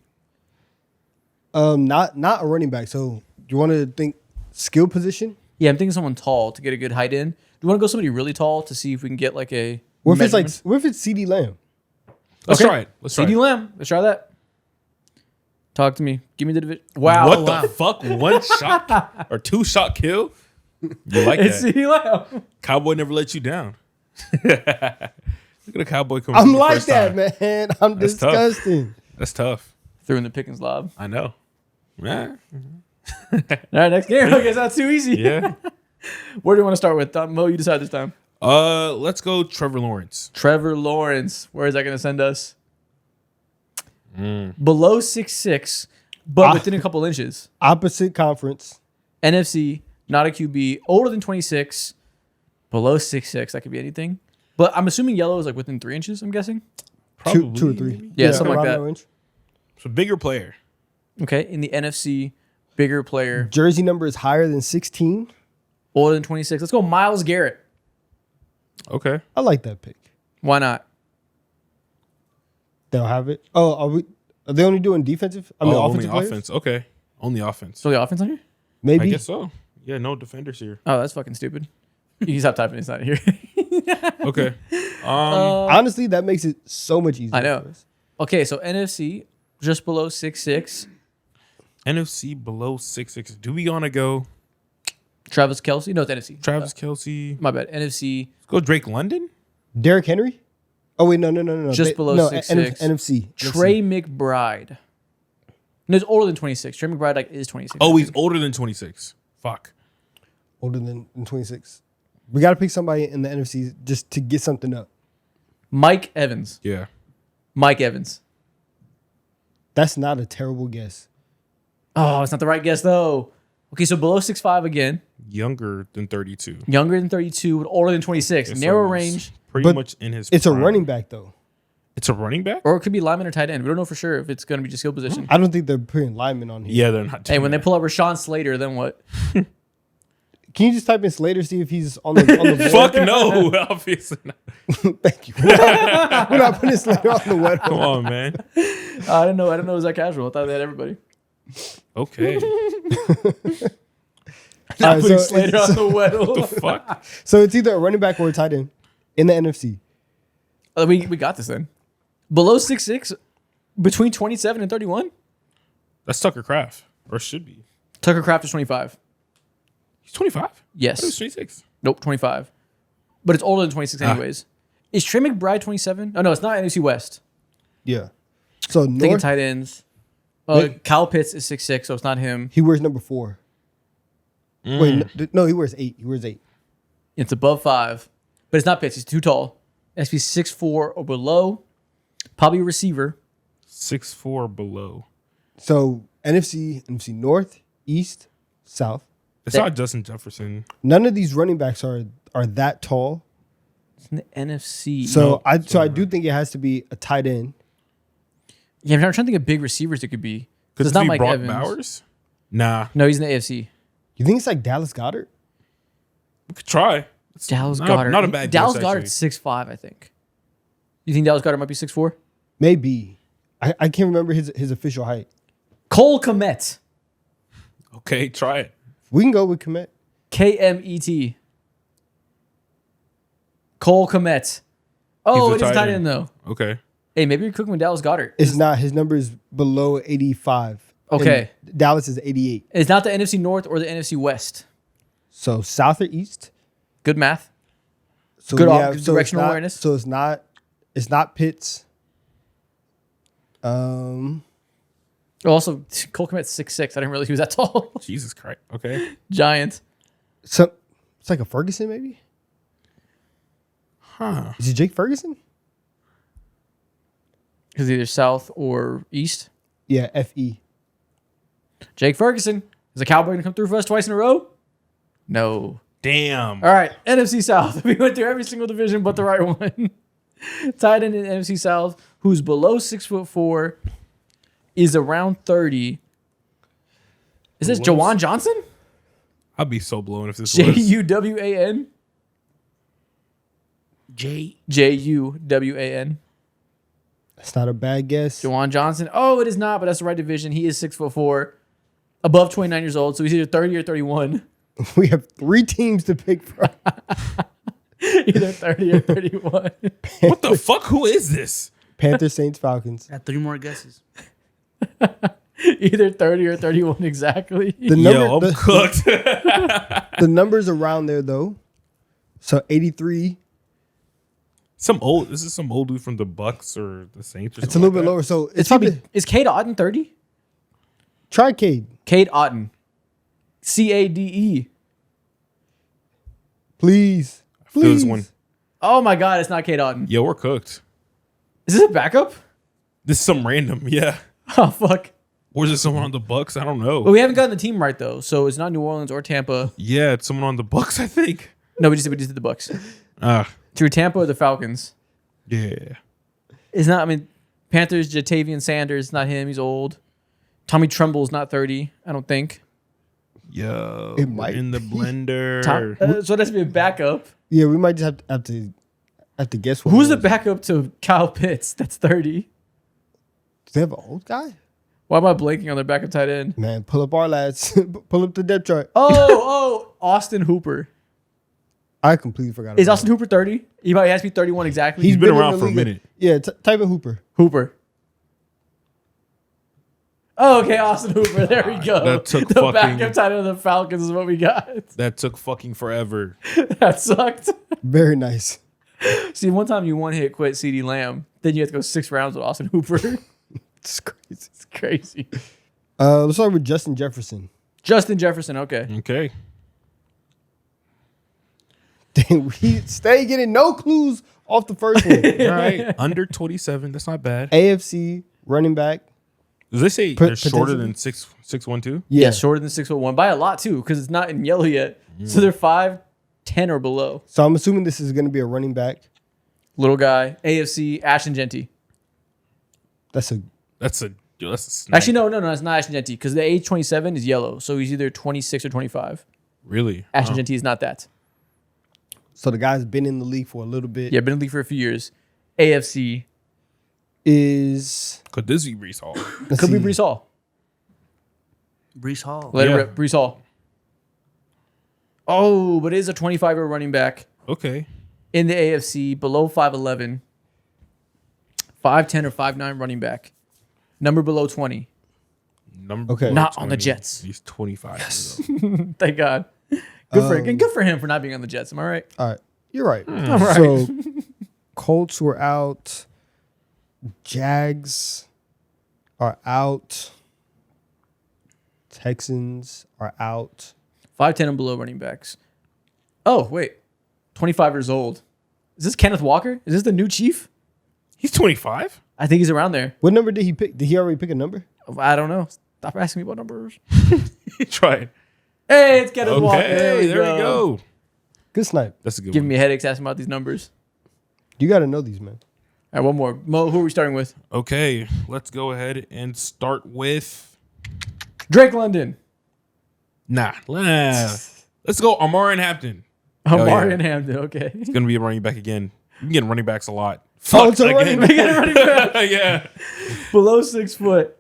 Not a running back. So do you want to think skill position? Yeah, I'm thinking someone tall to get a good height in. Do you want to go somebody really tall to see if we can get like a? What if measurement? what if it's CD Lamb? Let's Okay. try it. Let's try CD it. Lamb. Let's try that. Talk to me. Give me the division. Wow. What wow. the fuck? One shot or 2 shot kill? You like It's that? CD Lamb. Cowboy never let you down. Look at the Cowboy coming. I'm from the like first that, time. man. I'm That's tough. disgusting. That's tough. Threw in the Pickens lob. I know. Yeah. All right, next game. Okay, it's not too easy. Yeah. Where do you want to start with? Mo, you decide this time. Let's go Trevor Lawrence. Trevor Lawrence. Where is that going to send us? Below 6'6", but within a couple inches. Opposite conference. NFC, not a QB, older than 26, below 6'6". That could be anything. But I'm assuming yellow is like within 3 inches, I'm guessing. Probably. 2 or 3. Yeah, something like around that. range. So bigger player. Okay, in the NFC, bigger player, Jersey number is higher than 16. older than 26. Let's go Myles Garrett. Okay. I like that pick. Why not? They'll have it. Oh, are they only doing defensive? I mean, only offensive players? offense. Okay. Only offense. So the offense on here? Maybe. I guess so. Yeah, no defenders here. Oh, that's fucking stupid. You can stop typing. It's not here. Okay. Honestly, that makes it so much easier. I know. for us. Okay, so NFC, just below 6'6". NFC below 6'6". Do we want to go Travis Kelce. No, it's NFC. Travis Kelsey? My bad. NFC. Let's go Drake London? Derrick Henry? Oh, wait, no. Just below 6'6". NFC. Trey McBride. No, it's older than 26. Trey McBride is 26. Oh, he's older than 26. Fuck. Older than 26. We got to pick somebody in the NFC just to get something up. Mike Evans. Yeah. Mike Evans. That's not a terrible guess. Oh, it's not the right guess, though. Okay, so below 6'5" again. Younger than 32. Younger than 32, but older than 26. Okay, so Narrow he's range. Pretty But much in his It's a prime. running back, though. It's a running back? Or it could be lineman or tight end. We don't know for sure if it's going to be just skill position. I don't think they're putting linemen on here. Yeah, they're not. Hey, doing when they that. pull up Rashawn Slater, then what? Can you just type in Slater, see if he's on the board? Fuck no, obviously not. Thank you. We're not putting Slater on the web. Come on, man. I didn't know it was that casual. I thought they had everybody. Okay. All right, Putting Slater on the Weddle. Fuck. so it's either a running back or a tight end in the NFC. We got this then. Below 6'6", between 27 and 31. That's Tucker Craft. Or should be. Tucker Craft is 25. He's 25? Yes. He's 26. Nope, 25. But it's older than 26 Ah. anyways. Is Trey McBride 27? Oh, no, it's not NFC West. Yeah. So Thinking North, tight ends. Wait. Kyle Pitts is 6'6", so it's not him. he wears number 4. Wait, no, he wears 8. He wears 8. It's above 5. But it's not Pitts. He's too tall. It has to be 6'4" or below. Probably a receiver. 6'4" below. So NFC North, East, South. It's not Justin Jefferson. None of these running backs are that tall. It's in the NFC. So I sorry. do think it has to be a tight end. Yeah, I'm trying to think of big receivers it could be. Could It's it not be Mike Brock Evans. Bowers? Nah, No, he's in the AFC. You think it's like Dallas Goddard? we could try. It's Dallas not, Goddard. Not a bad Dallas guess, Goddard's 6'5", I think. You think Dallas Goddard might be 6'4"? Maybe. I can't remember his official height. Cole Kmet. Okay, try it. We can go with Komet. KMET. Cole Kmet. Oh, He's it a is tight tight end. end, though. Okay. Hey, maybe you're cooking with Dallas Goddard. It's not. His number is below 85. Okay. And Dallas is 88. It's not the NFC North or the NFC West. So South or East. Good math. So Good we off- have- good so it's directional not- awareness. So it's not Pitts. Also, Cole Kmet's 6'6". I didn't realize he was that tall. Jesus Christ. Okay. Giant. So it's like a Ferguson maybe. Huh. Is it Jake Ferguson? Because either South or East. Yeah, FE. Jake Ferguson. Is a Cowboy going to come through for us twice in a row? No. Damn. All right, NFC South. We went through every single division but the right one. Tight end in NFC South, who's below 6'4", is around 30. Is this Below Jawan Johnson? I'd be so blown if this was. Juwan? J. Juwan. That's not a bad guess. Jawan Johnson. Oh, it is not, but that's the right division. He is 6'4", above 29 years old, so he's either 30 or 31. We have 3 teams to pick from. Either 30 or 31. What the fuck? Who is this? Panthers, Saints, Falcons. Got 3 more guesses. Either 30 or 31 exactly. The Yo, I'm number, cooked. the numbers around there though. So 83. This is some old dude from the Bucks or the Saints or something. It's a little like bit that. lower. So It's probably, is Cade Otton 30? try Cade, Cade Otton. CADE. please. Feel Please. this one. Oh my God, it's not Cade Otton. Yo, we're cooked. Is this a backup? This is some random. Yeah. Oh, fuck. Or is it someone on the Bucks? I don't know. But we haven't gotten the team right, though. So it's not New Orleans or Tampa. Yeah, it's someone on the Bucks, I think. No, we just did the Bucks. Ah, Through Tampa or the Falcons. yeah. It's not, I mean, Panthers, Jatavian Sanders, not him. He's old. Tommy Tremble's not 30, I don't think. Yo, It we're might in the be. blender. So it has to be a backup. Yeah, we might just have to guess what. Who's it the is. backup to Kyle Pitts? That's 30. Do they have an old guy? Why am I blanking on their backup tight end? Man, pull up our lads. Pull up the depth chart. Austin Hooper. I completely forgot. Is about Austin Hooper 30? He might has to be 31 exactly. He's been in around the for a league. minute. Yeah, type in Hooper. Hooper. Oh, okay, Austin Hooper. There we go. That took the fucking- backup tight end of the Falcons is what we got. That took fucking forever. That sucked. Very nice. See, one time you one hit quit CeeDee Lamb, then you have to go 6 rounds with Austin Hooper. It's crazy. It's crazy. Let's start with Justin Jefferson. Justin Jefferson, okay. Okay. Dang, we stay getting no clues off the first one. All right. Under 27. That's not bad. AFC running back. Does they say Pot- they're shorter potentially. than 6'1", Yeah, shorter than 6'1" by a lot too, because it's not in yellow yet. So they're 5'10" or below. So I'm assuming this is going to be a running back. Little guy, AFC, Ashton Genty. That's a That's a snipe. Actually, no, it's not Ashton Genty because the age 27 is yellow, so he's either 26 or 25. Really? Ashton Wow. Genty is not that. so the guy's been in the league for a little bit. Yeah, been in the league for a few years. AFC Is Could this be Brees Hall? let's could be see. Brees Hall. Brees Hall. Let it Yeah. rip, Brees Hall. Oh, but it is a 25-year running back Okay. in the AFC, below 5'11", 5'10" or 5'9" running back. Number below 20. Number Okay. Not on the Jets. He's 25. Years old. Thank God. Good for him for not being on the Jets. Am I right? All right, you're right. right. So Colts were out. Jags are out. Texans are out. 5'10" and below running backs. Oh, wait. 25 years old. Is this Kenneth Walker? Is this the new chief? He's 25? I think he's around there. What number did he pick? Did he already pick a number? I don't know. Stop asking me about numbers. Try it. Hey, it's Kenneth Walker. Okay, there we go. Good snipe. That's a good Giving one. me headaches asking about these numbers. You got to know these, man. All right, one more. Mo, who are we starting with? Okay, let's go ahead and start with Drake London. Nah. Let's go Amari and Hampton. Amari yeah. and Hampton. Okay. It's gonna be a running back again. You can get running backs a lot. Oh, Fuck it's a running again. back. Yeah. Below 6 foot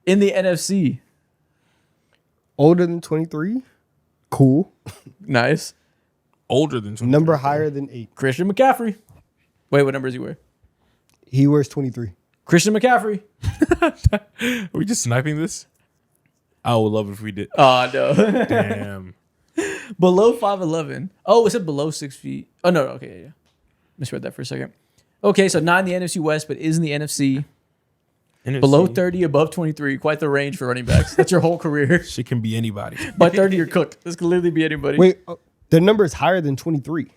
in the NFC. Older than 23. Cool. Nice. Older than 23. Number higher than 8. Christian McCaffrey. Wait, what number does he wear? He wears 23. Christian McCaffrey. Are we just sniping this? I would love it if we did. Oh, no. Damn. Below 5'11". Oh, it said below 6 feet. Oh, no. Okay, yeah. Misread that for a second. Okay, so not in the NFC West, but is in the NFC. NFC. Below 30, above 23. Quite the range for running backs. That's your whole career. She can be anybody. By 30, you're cooked. This could literally be anybody. Wait, the number is higher than 23.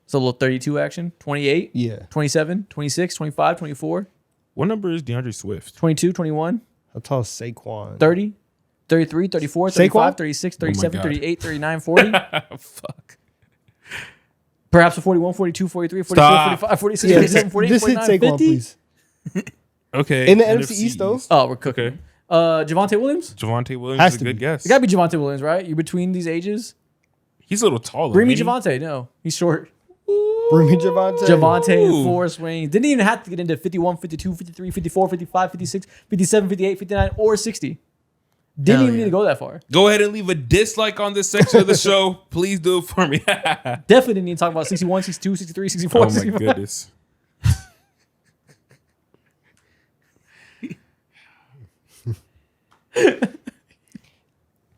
So a little 32 action. 28, Yeah. 27, 26, 25, 24, What number is DeAndre Swift? 22, 21, How tall is Saquon? 30, 33, 34, 35, Saquon? 36, Oh my 37, God. 38, 39, 40. Fuck. Perhaps a 41, 42, 43, 44, Stop. 45, 46, Yeah, 47, 48, just hit 49, Saquon, 50. please. Okay. In the NFC East, though? Oh, we're cooking. Okay. Javante Williams? Javante Williams Has is a to good be. guess. It gotta be Javante Williams, right? You're between these ages. He's a little taller. Bring me ain't he? Javante. No, he's short. Bring me Javante. Javante and Ooh. Forrest Wayne. Didn't even have to get into 51, 52, 53, 54, 55, 56, 57, 58, 59, or 60. Didn't Hell even yeah. need to go that far. Go ahead and leave a dislike on this section of the show. Please do it for me. Definitely didn't need to talk about 61, 62, 63, 64, Oh my 65. goodness.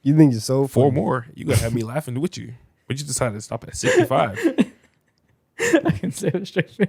You think you're so Four funny. more. You gotta have me laughing with you. But you decided to stop at 65. I can say it with a straight face.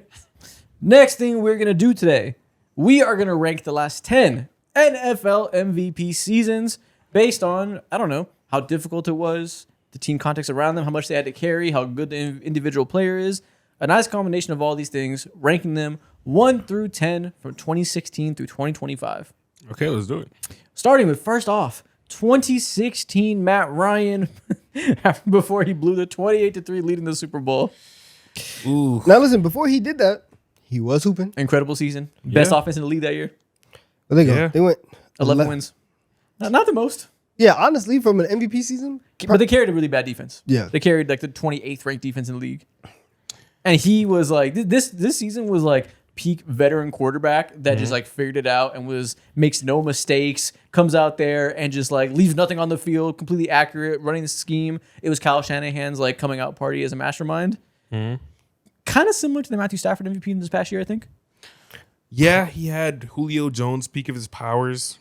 Next thing we're going to do today, we are going to rank the last 10 NFL MVP seasons based on, I don't know, how difficult it was, the team context around them, how much they had to carry, how good the individual player is. A nice combination of all these things, ranking them 1 through 10 from 2016 through 2025. Okay, let's do it. Starting with, first off, 2016 Matt Ryan before he blew the 28-3 lead in the Super Bowl. Ooh. Now listen, before he did that, he was hooping. Incredible season. Best Yeah. offense in the league that year. But they go. Yeah. They went 11 wins. Not the most, Yeah, honestly, from an MVP season, but they carried a really bad defense. Yeah. They carried like the 28th ranked defense in the league. And he was like, this season was like peak veteran quarterback that just like figured it out and makes no mistakes, comes out there and just like leaves nothing on the field, completely accurate, running the scheme. It was Kyle Shanahan's like coming out party as a mastermind. Kind of similar to the Matthew Stafford MVP in this past year, I think. Yeah, he had Julio Jones peak of his powers.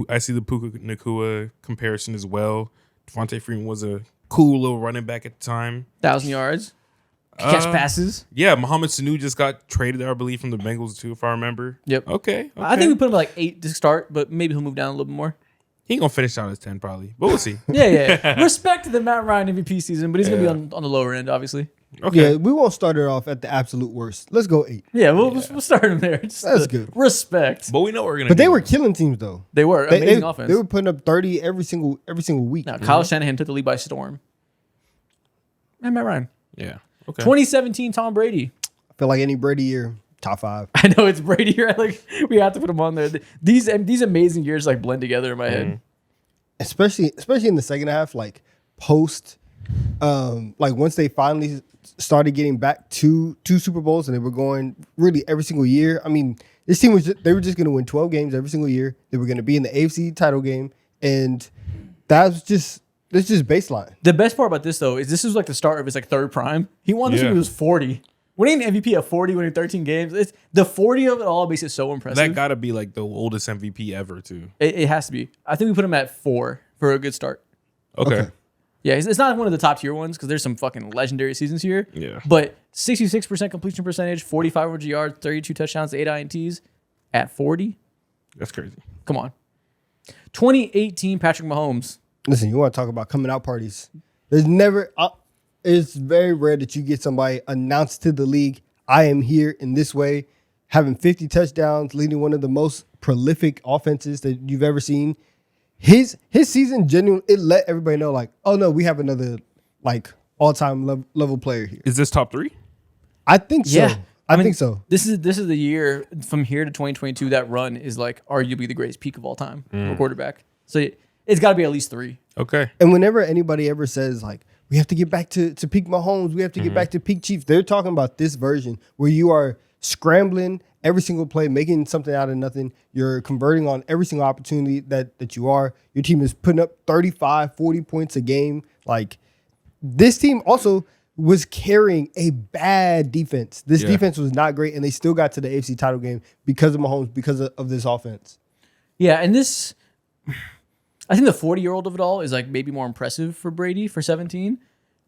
I see the Puka Nakua comparison as well. Devontae Freeman was a cool little running back at the time. 1,000 yards. Catch Uh, passes. Yeah, Mohamed Sanu just got traded there, I believe, from the Bengals too, if I remember. Yep. Okay. I think we put him at like 8 to start, but maybe he'll move down a little bit more. he ain't gonna finish out as 10 probably, but we'll see. Yeah. Respect to the Matt Ryan MVP season, but he's going to Yeah. be on the lower end, obviously. Okay. yeah, we won't start it off at the absolute worst. Let's go 8. Yeah, we'll start him there. Just That's good. Respect. But we know what we're gonna But do. they were killing teams though. They were They, amazing they, offense. they were putting up 30 every single week. Now, Kyle Shanahan took the lead by storm. And Matt Ryan. Yeah. Okay. 2017 Tom Brady. I feel like any Brady year, top 5. I know it's Brady, right? Like we have to put him on there. These amazing years like blend together in my head. Especially in the second half, like post, like once they finally started getting back to 2 Super Bowls and they were going really every single year. I mean, this team they were just going to win 12 games every single year. They were going to be in the AFC title game, and that's just baseline. The best part about this though is this was like the start of his like third prime. He won this Yeah. when he was 40. Winning an MVP at 40, winning 13 games. It's the 40 of it all makes it so impressive. That gotta be like the oldest MVP ever too. It has to be. I think we put him at 4 for a good start. Okay. Yeah, it's not one of the top tier ones because there's some fucking legendary seasons here. Yeah. But 66% completion percentage, 4,500 yards, 32 touchdowns, 8 INTs at 40. That's crazy. Come on. 2018 Patrick Mahomes. Listen, you want to talk about coming out parties? There's never. It's very rare that you get somebody announced to the league, I am here in this way, having 50 touchdowns, leading one of the most prolific offenses that you've ever seen, his season genuinely, it let everybody know like, oh no, we have another like all-time level player here. Is this top 3? I think so. Yeah. I mean, think so. This is the year from here to 2022. That run is like arguably the greatest peak of all time for a quarterback. So it's got to be at least 3. Okay. And whenever anybody ever says like, we have to get back to peak Mahomes, we have to get back to peak Chiefs, they're talking about this version where you are scrambling every single play, making something out of nothing. You're converting on every single opportunity that you are. Your team is putting up 35, 40 points a game. Like, this team also was carrying a bad defense. This defense was not great, and they still got to the AFC title game because of Mahomes, because of this offense. Yeah, and this, I think the 40-year-old of it all is like maybe more impressive for Brady for 17.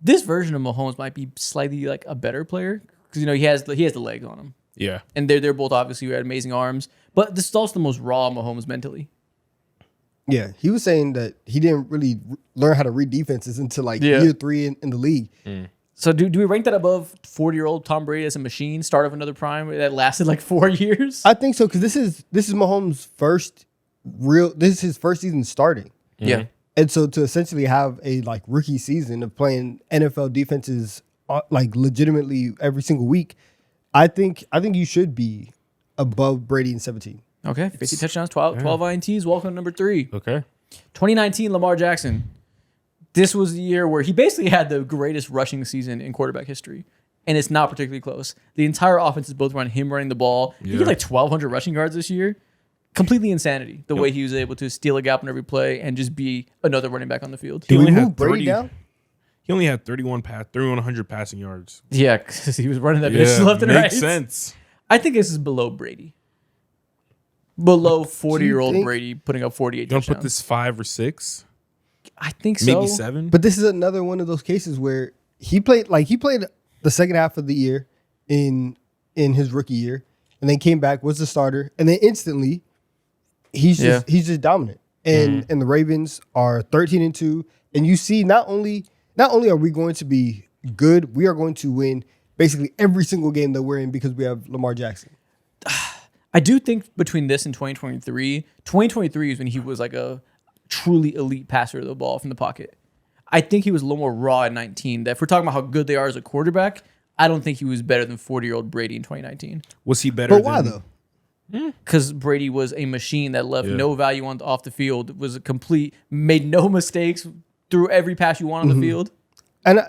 This version of Mahomes might be slightly like a better player because he has the legs on him, Yeah. and they're both obviously had amazing arms. But this is also the most raw Mahomes mentally. Yeah, he was saying that he didn't really learn how to read defenses until like year 3 in the league. So do we rank that above 40-year-old Tom Brady as a machine, start of another prime that lasted like 4 years? I think so because this is Mahomes' this is his first season starting. Yeah. And so to essentially have a like rookie season of playing NFL defenses like legitimately every single week, I think you should be above Brady in 17. Okay, 50 touchdowns, 12 INTs. Welcome to number 3. Okay. 2019, Lamar Jackson. This was the year where he basically had the greatest rushing season in quarterback history. And it's not particularly close. The entire offense is both around him running the ball. He had like 1,200 rushing yards this year. Completely insanity, the way he was able to steal a gap on every play and just be another running back on the field. Did we only had move Brady 30 down? He only had 3,100 passing yards. Yeah, because he was running that bitch left and right. Makes sense. I think this is below Brady. Below 40-year-old think- Brady putting up 48 You don't touchdowns. put this 5 or 6, I think so. maybe 7. But this is another one of those cases where he played the second half of the year in his rookie year, and then came back, was the starter, and then instantly he's just dominant. And and the Ravens are 13-2, and you see not only are we going to be good, we are going to win basically every single game that we're in because we have Lamar Jackson. I do think between this and 2023 is when he was like a truly elite passer of the ball from the pocket. I think he was a little more raw at 19. That if we're talking about how good they are as a quarterback, I don't think he was better than 40-year-old Brady in 2019. Was he better But why than, though? Because Brady was a machine that left no value off the field, was a complete, made no mistakes, threw every pass you want on the field. And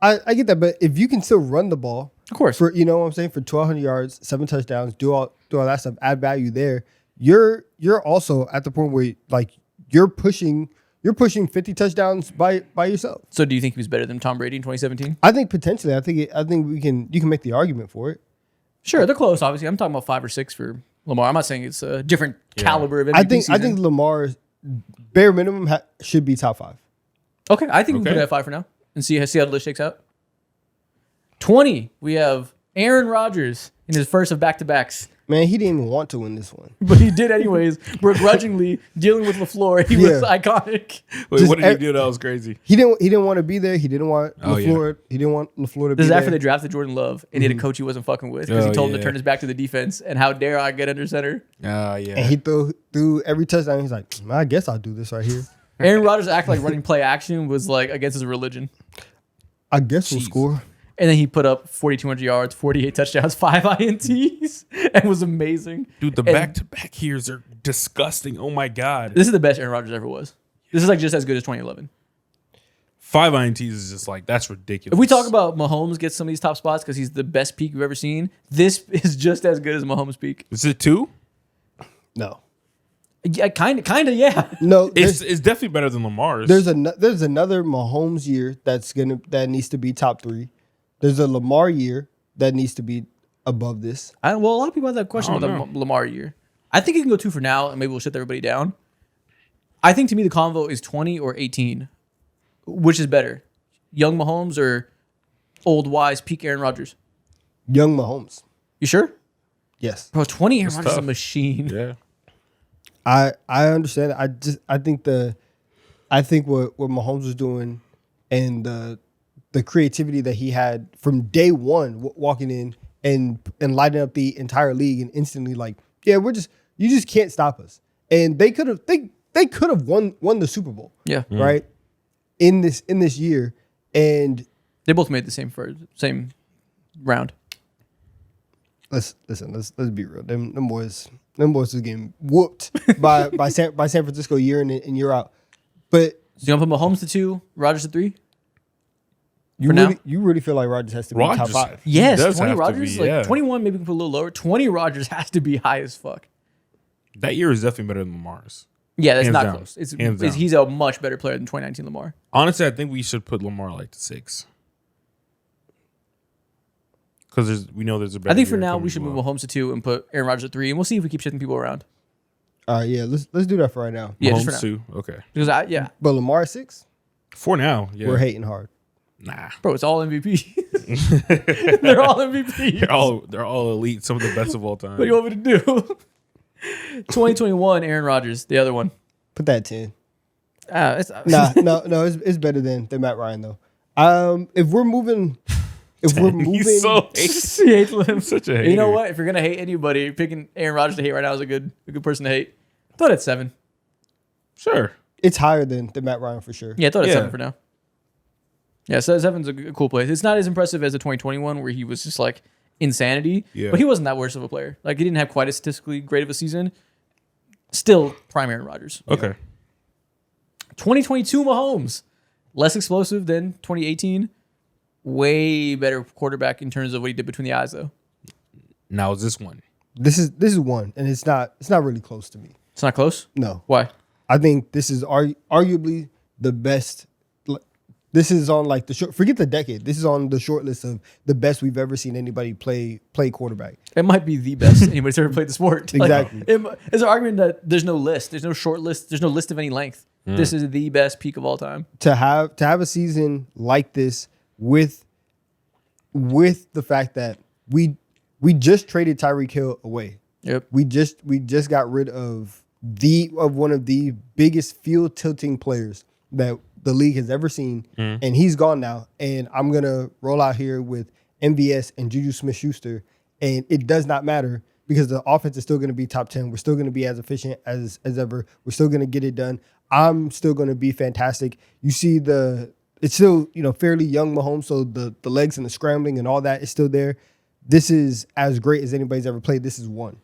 I get that, but if you can still run the ball, Of course. for you know what I'm saying, for 1,200 yards, 7 touchdowns, do all that stuff, add value there. You're also at the point where like you're pushing 50 touchdowns by yourself. So do you think he was better than Tom Brady in 2017? I think potentially. I think you can make the argument for it. Sure, they're close, obviously. I'm talking about 5 or 6 for Lamar. I'm not saying it's a different caliber of MVP I think season. Lamar bare minimum should be top 5. Okay, I think we can put Okay. it at 5 for now and see how the list shakes out. 20, we have Aaron Rodgers in his first of back-to-backs. Man, he didn't even want to win this one. But he did anyways, begrudgingly dealing with LaFleur. He was Yeah. iconic. Wait, Just what did he do that was crazy? He didn't want to be there. He didn't want Oh, yeah. LaFleur. He didn't want LaFleur to be This is there. after they drafted Jordan Love, and he had a coach he wasn't fucking with because he Oh, told him to yeah. turn his back to the defense. And how dare I get under center? Yeah. And he threw every touchdown. He's like, I guess I'll do this right here. Aaron Rodgers acted like running play action was like against his religion. I guess we'll Jeez. score. And then he put up 4,200 yards, 48 touchdowns, 5 INTs, and was amazing. Dude, the And back-to-back years are disgusting. Oh my god. This is the best Aaron Rodgers ever was. This is like just as good as 2011. 5 INTs is just like, that's ridiculous. If we talk about Mahomes gets some of these top spots because he's the best peak you've ever seen, this is just as good as Mahomes' peak. Is it 2? No, Yeah, kind of, yeah. no. It's definitely better than Lamar's. There's another Mahomes year that needs to be top 3. There's a Lamar year that needs to be above this. Well, a lot of people have that question I about don't the Lamar year. I think you can go 2 for now, and maybe we'll shut everybody down. I think to me the convo is 20 or 18. Which is better, young Mahomes or old wise peak Aaron Rodgers? Young Mahomes. You sure? Yes, Bro, 20 Aaron That's Rodgers is a tough. machine. Yeah. I understand. I think what Mahomes was doing and the creativity that he had from day one, walking in and lighting up the entire league and instantly like, yeah, you just can't stop us. And they they could have won the Super Bowl, Yeah. right? In this year, and They both made the same round. let's be real. Them boys was getting whooped by San Francisco year in and year out. But So you want to put Mahomes to 2, Rodgers to 3? you For now? really feel like Rodgers has to be top Rodgers. 5. Yes, does 20 have to Rodgers. be, yeah. 21 maybe we can put a little lower. 20 Rodgers has to be high as fuck. That year is definitely better than Lamar's. Yeah, that's Hands not down. close. Hands down. He's a much better player than 2019 Lamar. Honestly, I think we should put Lamar like to 6. Because we know there's a better I think for year now coming we should as move well. Mahomes to 2 and put Aaron Rodgers at 3, and we'll see if we keep shifting people around. All right, yeah, let's do that for right now. Yeah, Mahomes just for now. 2. Okay. Because But Lamar at 6, For now, yeah. we're hating hard. Nah. bro, it's all MVP. They're all MVP. They're all elite, some of the best of all time. What do you want me to do? 2021 Aaron Rodgers, the other one. Put that at 10. It's, No, it's better than Matt Ryan though. If we're moving, He's so he hates him. such a hater. You know what? If you're gonna hate anybody, picking Aaron Rodgers to hate right now is a good person to hate. Throw it at 7. Sure. it's higher than Matt Ryan for sure. Yeah, throw it at Yeah. 7 for now. Yeah, so 7's a cool place. It's not as impressive as the 2021 where he was just like insanity. Yeah. But he wasn't that worse of a player. Like he didn't have quite a statistically great of a season. Still prime Aaron Rodgers. Okay. 2022 Mahomes. Less explosive than 2018. Way better quarterback in terms of what he did between the eyes though. Now is this one. This is one, and it's not really close to me. It's not close? No, Why? I think this is arguably the best. This is on like the short. Forget the decade. This is on the short list of the best we've ever seen anybody play quarterback. It might be the best anybody's ever played the sport. Exactly. It's an argument that there's no list. There's no short list. There's no list of any length. This is the best peak of all time. To have a season like this with the fact that we just traded Tyreek Hill away. Yep. We just got rid of one of the biggest field tilting players that the league has ever seen, and he's gone now. And I'm gonna roll out here with MVS and Juju Smith-Schuster, and it does not matter because the offense is still gonna be top 10. We're still gonna be as efficient as ever. We're still gonna get it done. I'm still gonna be fantastic. You see it's still fairly young Mahomes, so the legs and the scrambling and all that is still there. This is as great as anybody's ever played. This is one.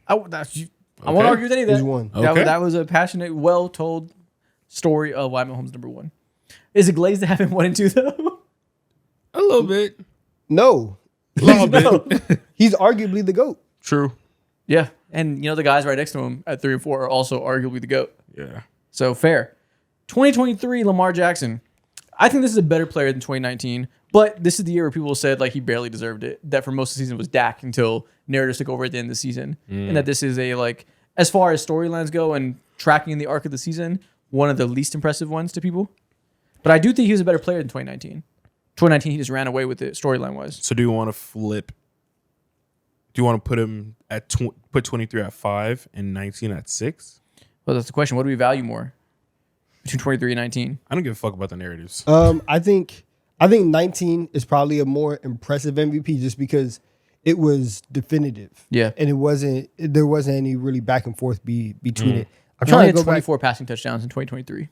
I won't argue with any of that. He's one. Okay. That was a passionate, well-told story of why Mahomes number 1. Is it glazed to have him 1 and 2 though? A little bit. No, A little bit. he's arguably the GOAT. True. Yeah, and the guys right next to him at 3 and 4 are also arguably the GOAT. Yeah. So fair. 2023 Lamar Jackson. I think this is a better player than 2019, but this is the year where people said like he barely deserved it. That for most of the season was Dak until narratives took over at the end of the season, and that this is a as far as storylines go and tracking the arc of the season, one of the least impressive ones to people. But I do think he was a better player than 2019. 2019 he just ran away with it storyline wise. So do you want to flip? Do you want to put him at put 23 at 5 and 19 at 6? Well, that's the question. What do we value more between 23 and 19? I don't give a fuck about the narratives. I think 19 is probably a more impressive MVP just because it was definitive. Yeah. And there wasn't any really back and forth between it. I'm He only trying had to go 24 passing touchdowns in 2023.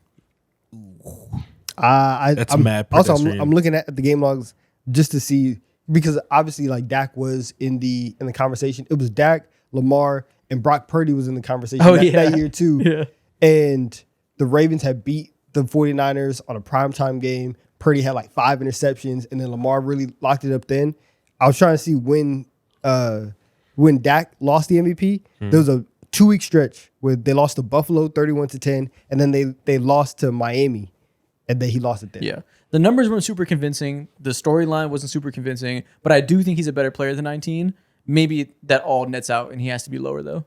back. That's mad Also, pedestrian. I'm looking at the game logs just to see because obviously like Dak was in the conversation. It was Dak, Lamar, and Brock Purdy was in the conversation that year too. Yeah. And the Ravens had beat the 49ers on a primetime game. Purdy had like 5 interceptions, and then Lamar really locked it up then. I was trying to see when Dak lost the MVP. There was a 2-week stretch where they lost to Buffalo 31-10, and then they lost to Miami, and then he lost it there. Yeah. The numbers weren't super convincing. The storyline wasn't super convincing, but I do think he's a better player than 19. Maybe that all nets out and he has to be lower though.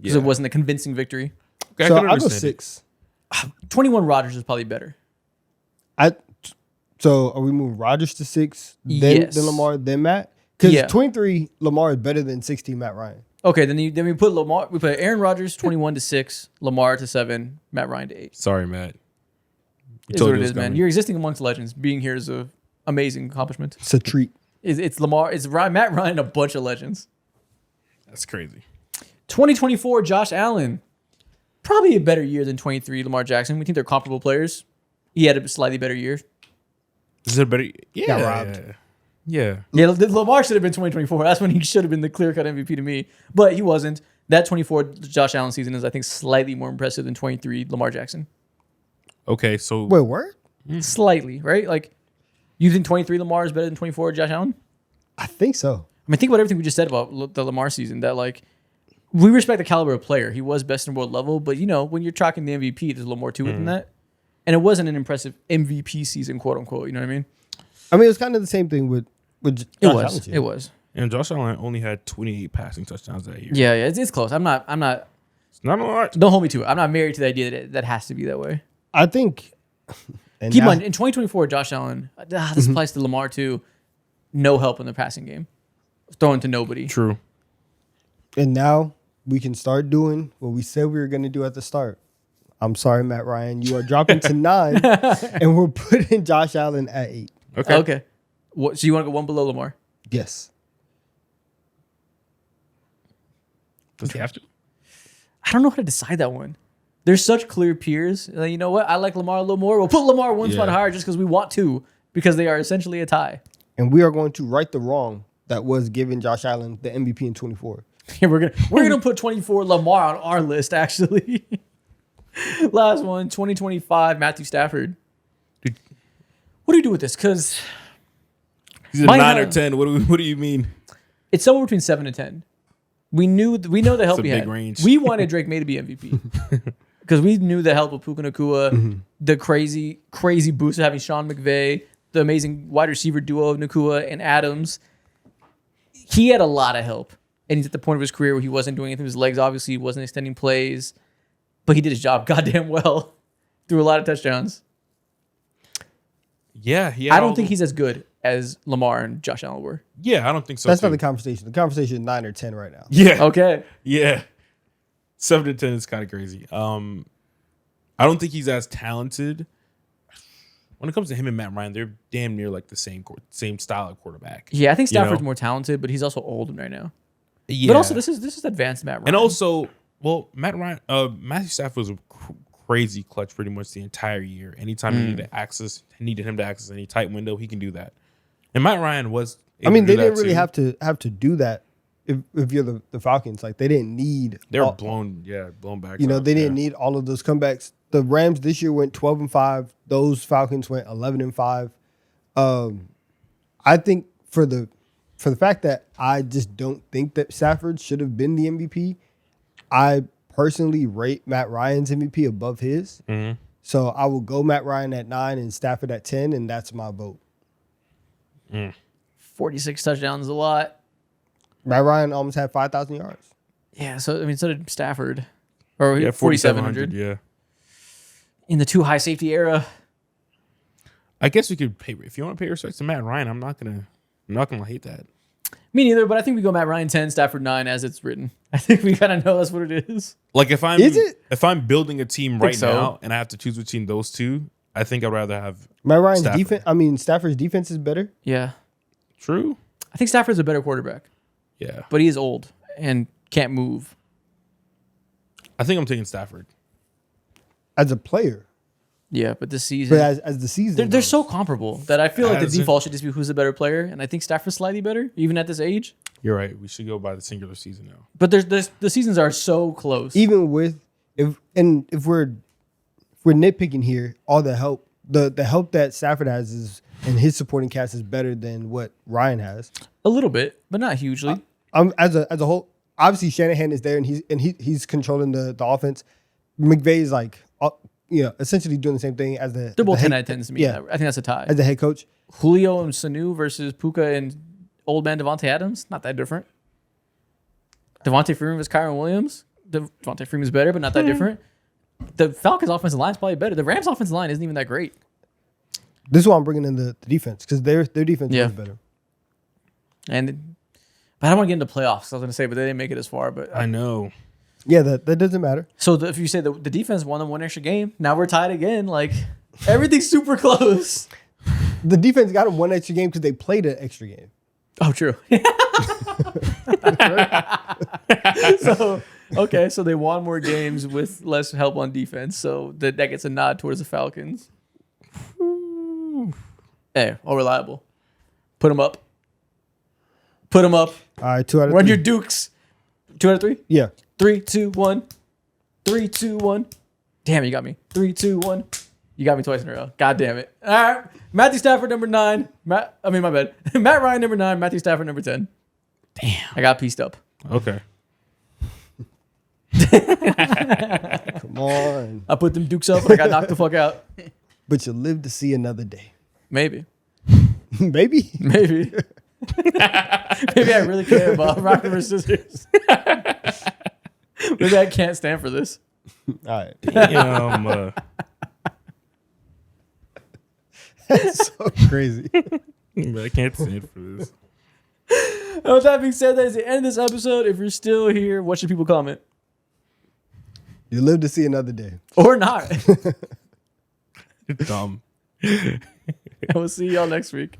Because it wasn't a convincing victory. Okay, I So can I'll go understand it. 6. 21 Rodgers is probably better. So are we moving Rodgers to 6, Yes. then Lamar, then Matt? Because Yeah. 23 Lamar is better than 16 Matt Ryan. Okay, then we put Lamar. We put Aaron Rodgers 21 to 6, Lamar to 7, Matt Ryan to 8. Sorry, Matt. You Is told what you it was is, man. coming. You're existing amongst legends. Being here is a amazing accomplishment. It's a treat. It's Lamar. It's Matt Ryan, a bunch of legends. That's crazy. 2024 Josh Allen. probably a better year than 23 Lamar Jackson. We think they're comparable players. He had a slightly better year. Is it better? Yeah. Got robbed. Yeah. Yeah, Lamar should have been 2024. That's when he should have been the clear-cut MVP to me. But he wasn't. That 24 Josh Allen season is, I think, slightly more impressive than 23 Lamar Jackson. Okay, so Wait, word? Slightly, right? Like, you think 23 Lamar is better than 24 Josh Allen? I think so. I mean, think about everything we just said about the Lamar season. That, like, we respect the caliber of player. He was best in world level. But, you know, when you're tracking the MVP, there's a little more to it than that. And it wasn't an impressive MVP season, quote unquote. You know what I mean? I mean, it was kind of the same thing with Josh Allen season. It was. and Josh Allen only had 28 passing touchdowns that year. Yeah, it's close. I'm not. It's not a lot. Don't hold me to it. I'm not married to the idea that that has to be that way. I think. And Keep in now- mind, in 2024, Josh Allen. This applies to Lamar too. No help in the passing game, throwing to nobody. True. And now we can start doing what we said we were going to do at the start. I'm sorry, Matt Ryan. You are dropping to 9, and we're putting Josh Allen at 8. Okay. Okay. What? So you want to go one below Lamar? Yes. Does he have to? I don't know how to decide that one. There's such clear peers. Like, you know what? I like Lamar a little more. We'll put Lamar one spot Yeah. higher just because we want to, because they are essentially a tie. And we are going to right the wrong that was giving Josh Allen the MVP in 24. Yeah, we're gonna put 24 Lamar on our list. Actually, last one, 2025 Matthew Stafford. Dude. What do you do with this? Because He's a Might 9 or have- 10. What do you mean? it's somewhere between 7 and 10. We know the help a he big had. range. We wanted Drake May to be MVP because we knew the help of Puka Nacua, the crazy boost of having Sean McVay, the amazing wide receiver duo of Nacua and Adams. He had a lot of help, and he's at the point of his career where he wasn't doing anything with his legs. Obviously, he wasn't extending plays, but he did his job goddamn well. Threw a lot of touchdowns. Yeah. I don't think he's as good as Lamar and Josh Allen were. Yeah, I don't think so. That's not too. the conversation. The conversation is 9 or 10 right now. Yeah. Okay. Yeah. 7 to 10 is kind of crazy. I don't think he's as talented. When it comes to him and Matt Ryan, they're damn near like the same style of quarterback. Yeah, I think You know? Stafford's more talented, but he's also old right now. Yeah. But also, this is advanced Matt Ryan. And also, well, Matthew Stafford was a crazy clutch pretty much the entire year. Anytime he needed him to access any tight window, he can do that. And Matt Ryan was. I mean, they able to do didn't that really too. have to do that if you're the Falcons. Like, they didn't need. They were all- blown back. You know, they didn't need all of those comebacks. The Rams this year went 12-5. Those Falcons went 11-5. I think for the fact that I just don't think that Stafford should have been the MVP, I personally rate Matt Ryan's MVP above his. Mhm. So I will go Matt Ryan at 9 and Stafford at 10, and that's my vote. 46 touchdowns is a lot. Matt Ryan almost had 5,000 yards. Yeah, so I mean, so did Stafford, or Yeah, 4,700 Yeah. in the too high safety era. I guess we could pay if you want to pay respect to Matt Ryan. I'm not gonna hate that. Me neither, but I think we go Matt Ryan 10, Stafford 9 as it's written. I think we kind of know that's what it is. Like if I'm Is it? if I'm building a team right so. now and I have to choose between those two, I think I'd rather have Matt Ryan's Stafford. defense. I mean, Stafford's defense is better. Yeah, True. I think Stafford's a better quarterback, Yeah. but he is old and can't move. I think I'm taking Stafford. As a player, Yeah, but this season, but as the season, they're goes. so comparable that I feel like the As in- default should just be who's the better player, and I think Stafford's slightly better, even at this age. You're right. We should go by the singular season now. But the seasons are so close. even with if we're nitpicking here, all the help the help that Stafford has is and his supporting cast is better than what Ryan has. A little bit, but not hugely. As a whole, obviously Shanahan is there and he's controlling the offense. McVay is like essentially doing the same thing as the They're both the 10 head- out of 10s to me. Yeah, I think that's a tie. as the head coach. Julio and Sanu versus Puka and old man Devontae Adams, not that different. Devontae Freeman versus Kyron Williams. Devontae Freeman's better, but not that different. The Falcons' offensive line is probably better. The Rams' offensive line isn't even that great. This is why I'm bringing in the defense because their defense Yeah. is better. But I don't want to get into playoffs. I was going to say, but they didn't make it as far. But I know. Yeah, that doesn't matter. so if you say the defense won them one extra game, now we're tied again. Like everything's super close. The defense got him one extra game because they played an extra game. Oh, true. So Okay, so they won more games with less help on defense, so that gets a nod towards the Falcons. Hey, all reliable. Put them up. Put them up. All right, 2 out of Run 3. your Dukes. 2 out of 3? Yeah. 3, 2, 1. 3, 2, 1. Damn, you got me. 3, 2, 1. You got me twice in a row. God damn it. All right. Matthew Stafford, number 9. My bad. Matt Ryan, number 9. Matthew Stafford, number 10. Damn. I got pieced up. Okay. Come on. I put them Dukes up and I got knocked the fuck out. But you'll live to see another day. Maybe. Maybe. Maybe. Maybe I really care about rock, paper, scissors. Maybe I can't stand for this. All right. Damn. That's so crazy. I can't stand for this. And with that being said, that is the end of this episode. If you're still here, what should people comment? You live to see another day. Or not. Dumb. We'll see y'all next week.